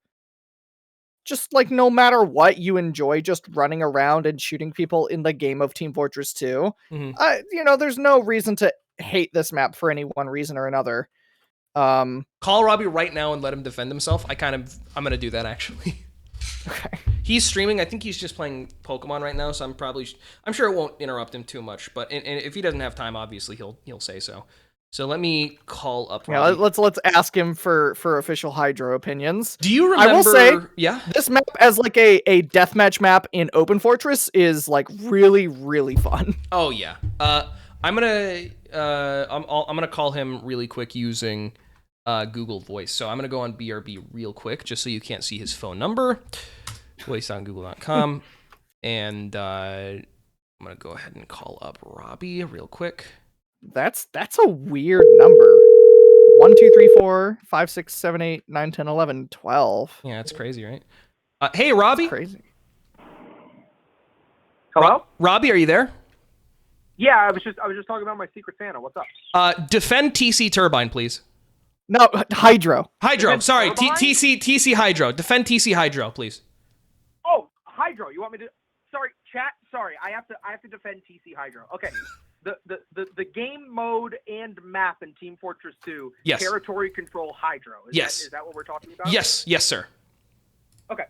just like no matter what, you enjoy just running around and shooting people in the game of Team Fortress 2. There's no reason to hate this map for any one reason or another. Call Robbie right now and let him defend himself. I'm gonna do that actually. Okay. He's streaming. I think he's just playing Pokemon right now, so I'm sure it won't interrupt him too much. But and if he doesn't have time, obviously he'll say so. So let me call up Robbie. Yeah, let's ask him for official Hydro opinions. Do you remember? I will say, yeah, this map as like a deathmatch map in Open Fortress is like really, really fun. Oh yeah. I'm gonna call him really quick using Google Voice. So I'm gonna go on BRB real quick, just so you can't see his phone number. Voice.google.com, and I'm gonna go ahead and call up Robbie real quick. That's a weird number. 1, 2, 3, 4, 5, 6, 7, 8, 9, 10, 11, 12. Yeah, that's crazy, right? Hey, Robbie. That's crazy. Hello? Robbie, are you there? Yeah, I was just talking about my Secret Santa. What's up? Defend TC Turbine, please. No, Hydro. Sorry, Turbine? TC Hydro. Defend TC Hydro, please. Oh, Hydro. You want me to? Sorry, chat. Sorry, I have to defend TC Hydro. Okay. The game mode and map in Team Fortress 2. Yes. Territory control Hydro. Is that what we're talking about? Yes, sir. Okay.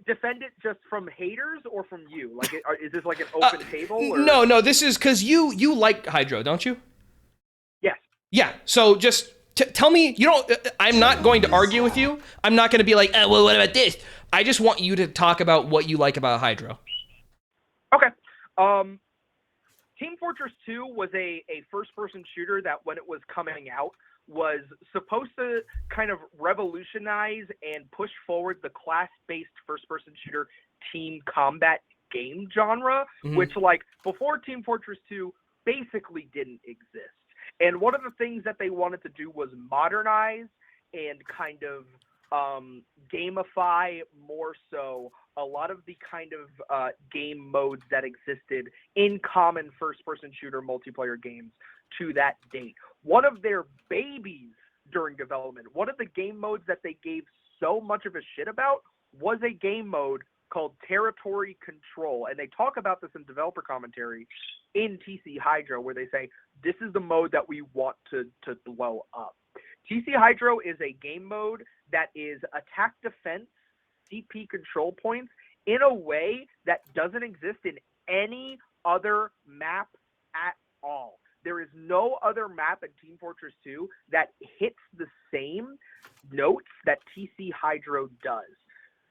Defend it just from haters or from you? Like, is this like an open table? Or? No. This is because you like Hydro, don't you? Yes. Yeah. So just tell me. I'm not going to argue with you. I'm not going to be like, well, what about this? I just want you to talk about what you like about Hydro. Okay. Team Fortress 2 was a first-person shooter that, when it was coming out, was supposed to kind of revolutionize and push forward the class-based first-person shooter team combat game genre, which, like, before Team Fortress 2 basically didn't exist. And one of the things that they wanted to do was modernize and kind of gamify more so a lot of the kind of game modes that existed in common first-person shooter multiplayer games to that date. One of their babies during development, one of the game modes that they gave so much of a shit about, was a game mode called Territory Control. And they talk about this in developer commentary in TC Hydro, where they say, this is the mode that we want to blow up. TC Hydro is a game mode that is attack defense CP control points in a way that doesn't exist in any other map at all. There is no other map in Team Fortress 2 that hits the same notes that TC Hydro does.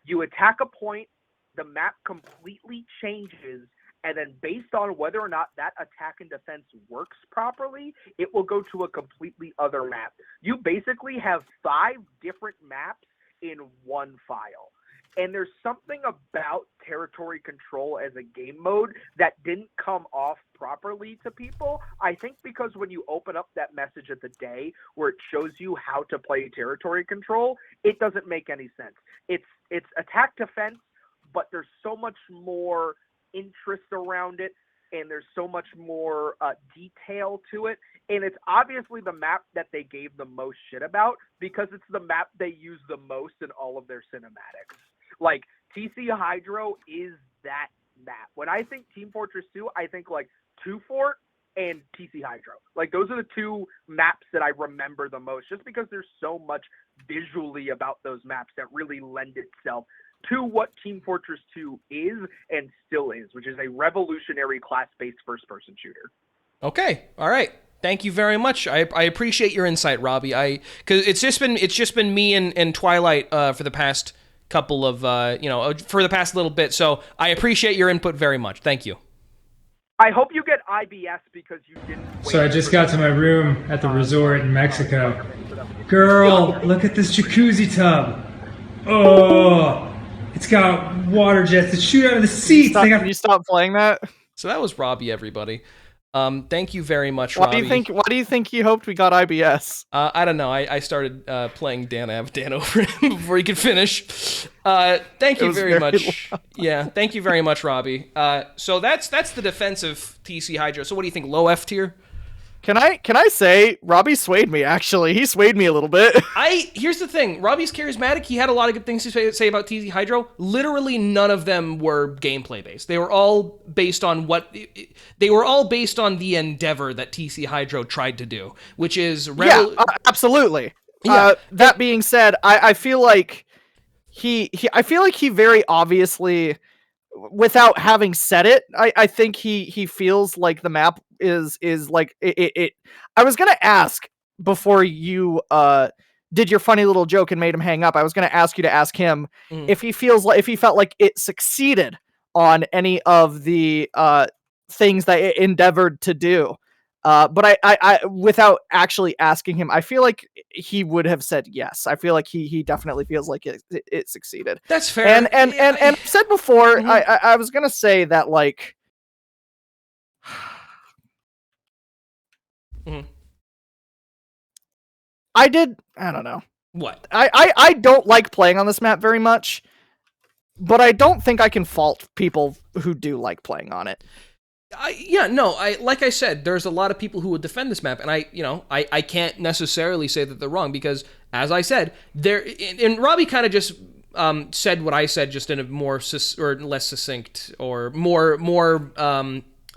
You attack a point, the map completely changes, and then based on whether or not that attack and defense works properly, it will go to a completely other map. You basically have 5 different maps in one file. And there's something about territory control as a game mode that didn't come off properly to people. I think because when you open up that message at the day where it shows you how to play territory control, it doesn't make any sense. It's attack defense, but there's so much more interest around it, and there's so much more detail to it. And it's obviously the map that they gave the most shit about because it's the map they use the most in all of their cinematics. Like, TC Hydro is that map. When I think Team Fortress 2, I think like 2 Fort and TC Hydro. Like, those are the two maps that I remember the most, just because there's so much visually about those maps that really lend itself to what Team Fortress 2 is and still is, which is a revolutionary class-based first-person shooter. Okay, all right. Thank you very much. I appreciate your insight, Robbie. Because it's just been me and Twilight for the past couple of for the past little bit. So I appreciate your input very much. Thank you. I hope you get IBS because you didn't. So I just got to my room at the resort in Mexico. Girl, look at this jacuzzi tub. Oh, it's got water jets that shoot out of the seats. Can you stop playing that? So that was Robbie, everybody. Thank you very much, Why Robbie. Why do you think he hoped we got IBS? I don't know. I started playing Dan over him before he could finish. Thank you very much. Yeah, thank you very much, Robbie. So that's the defense of TC Hydro. So what do you think? Low F tier? Can I say Robbie swayed me? Actually, he swayed me a little bit. Here's the thing. Robbie's charismatic. He had a lot of good things to say about TC Hydro. Literally none of them were gameplay based. They were all based on the endeavor that TC Hydro tried to do, which is absolutely. Yeah. That being said, I feel like he very obviously, without having said it, I think he feels like the map is like it. I was gonna ask before you did your funny little joke and made him hang up. I was gonna ask you to ask him if he felt like it succeeded on any of the things that it endeavored to do. But I without actually asking him, I feel like he would have said yes. I feel like he definitely feels like it succeeded. That's fair. And I've said before, I was gonna say that like. I don't know. What? I don't like playing on this map very much, but I don't think I can fault people who do like playing on it. Like I said, there's a lot of people who would defend this map, and I can't necessarily say that they're wrong because, as I said, and Robbie kind of just said what I said, just in a more or less succinct or more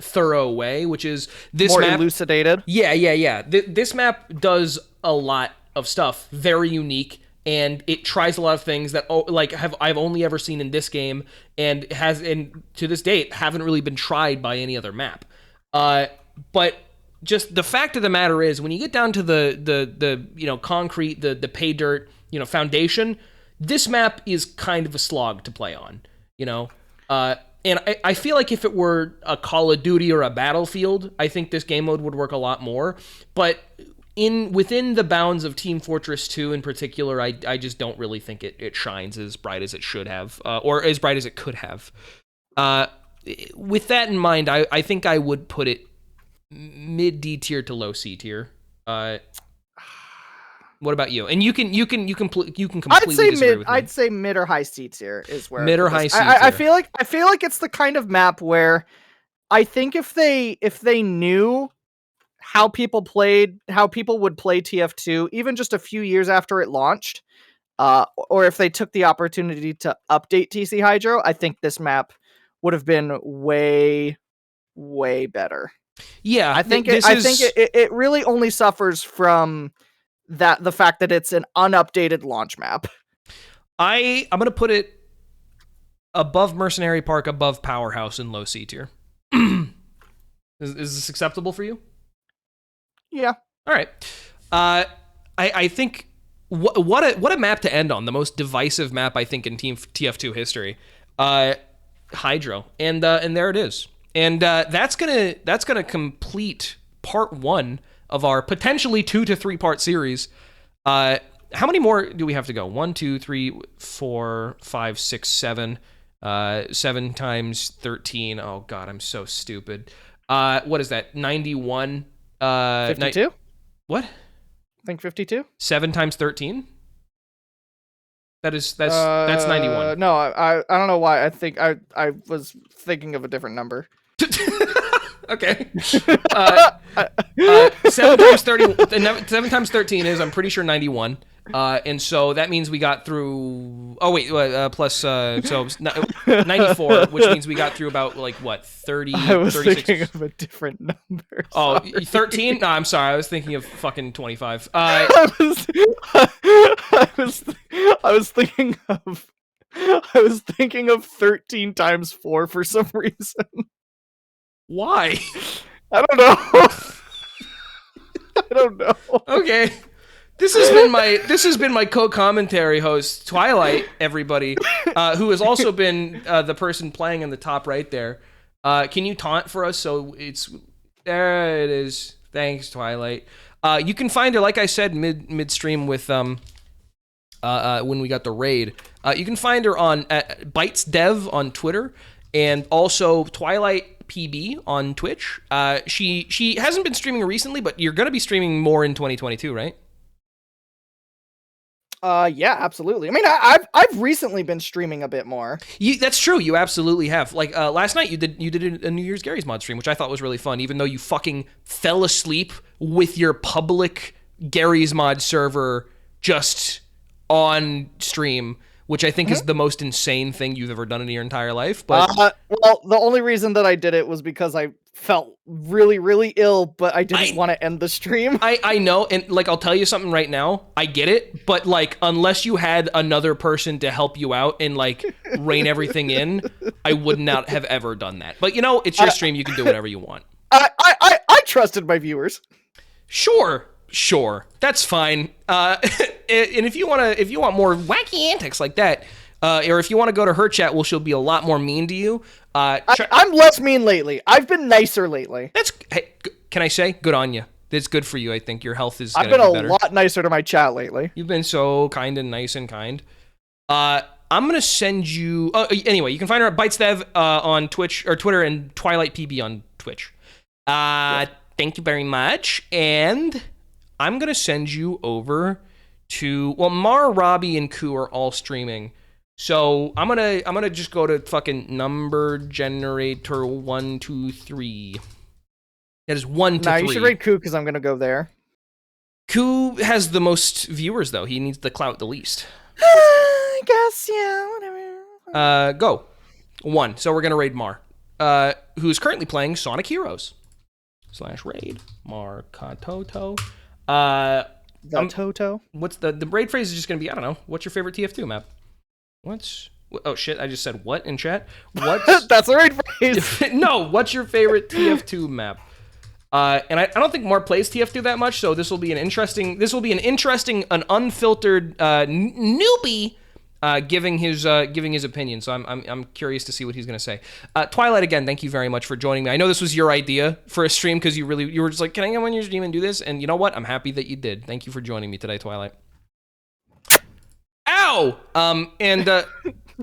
thorough way, which is this more map elucidated. Yeah. This map does a lot of stuff, very unique. And it tries a lot of things that I've only ever seen in this game, and to this date haven't really been tried by any other map. But just the fact of the matter is, when you get down to the concrete, the pay dirt, foundation, this map is kind of a slog to play on. And I feel like if it were a Call of Duty or a Battlefield, I think this game mode would work a lot more. But within the bounds of Team Fortress 2 in particular, I just don't really think it shines as bright as it should have, or as bright as it could have. With that in mind, I think I would put it mid D tier to low C tier. What about you? And you can completely disagree with me. I'd say mid or high C tier is where mid or high C tier. I feel like it's the kind of map where I think if they knew how people would play TF2 even just a few years after it launched, or if they took the opportunity to update TC Hydro, I think this map would have been way better. Yeah, I think it really only suffers from the fact that it's an unupdated launch map. I'm gonna put it above Mercenary Park, above Powerhouse, in low C tier. Is this acceptable for you? Yeah. All right. I think what a map to end on. The most divisive map, I think, in Team TF2 history. Hydro, and there it is. And that's gonna complete part 1 of our potentially 2 to 3 part series. how many more do we have to go? 1, 2, 3, 4, 5, 6, 7. 7 times 13. Oh God, I'm so stupid. What is that? 91. 52? What? I think 52. 7 times 13. That's 91. No, I don't know why. I think I was thinking of a different number. Okay. 7 times 30. 7 times 13 is, I'm pretty sure, 91. And so that means we got through. Oh wait, plus so 94, which means we got through about like what 30. I was 36. thinking of a different number. Oh, Sorry. 13? No, I'm sorry. I was thinking of fucking 25. I was thinking of 13 times 4 for some reason. Why? I don't know. I don't know. Okay. This has been my co-commentary host, Twilight, everybody, who has also been the person playing in the top right there. Can you taunt for us? So there it is. Thanks, Twilight. You can find her, like I said, midstream with when we got the raid. You can find her on at BytesDev on Twitter, and also Twilight PB on Twitch. She hasn't been streaming recently, but you're going to be streaming more in 2022, right? Yeah, absolutely. I mean, I've recently been streaming a bit more. That's true. You absolutely have. Like last night, you did a New Year's Gary's Mod stream, which I thought was really fun. Even though you fucking fell asleep with your public Gary's Mod server just on stream, which I think is the most insane thing you've ever done in your entire life. But well, the only reason that I did it was because I felt really, really ill, but I didn't want to end the stream. I know, and like I'll tell you something right now. I get it, but like unless you had another person to help you out and like rein everything in, I would not have ever done that. But you know, it's your stream. You can do whatever you want. I trusted my viewers. Sure, that's fine. And if you want more wacky antics like that, or if you want to go to her chat, well, she'll be a lot more mean to you. I'm less mean lately. I've been nicer lately. Hey, can I say good on you? It's good for you. I think your health is. I've gonna been be better. a lot nicer to my chat lately. You've been so kind and nice and kind. I'm gonna send you. Oh, anyway, you can find her at BytesDev on Twitch or Twitter, and Twilight PB on Twitch. Thank you very much, and I'm gonna send you over to Mar, Robbie, and Koo are all streaming. So I'm gonna just go to fucking number generator 1, 2, 3. That is 1 to 3. Nah, you should rate Koo because I'm gonna go there. Koo has the most viewers though. He needs the clout the least. I guess, yeah, whatever. Go 1. So we're gonna raid Mar, who's currently playing Sonic Heroes /raid Mar Katoto. Toto. What's the raid phrase is just gonna be, I don't know. What's your favorite TF2 map? Oh shit, I just said what in chat? What's That's the right phrase. No, what's your favorite TF2 map? And I don't think Mar plays TF2 that much, so this will be an interesting, an unfiltered newbie giving his opinion. So I'm curious to see what he's gonna say. Twilight, again, thank you very much for joining me. I know this was your idea for a stream because you were just like, can I come on your stream and do this? And you know what? I'm happy that you did. Thank you for joining me today, Twilight. Ow! And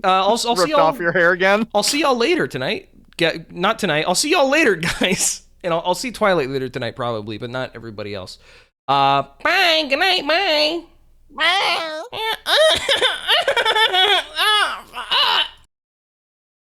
I'll see Ripped y'all off your hair again. I'll see y'all later tonight. Not tonight. I'll see y'all later, guys. And I'll see Twilight later tonight, probably, but not everybody else. Bye. Good night. Bye. Bye.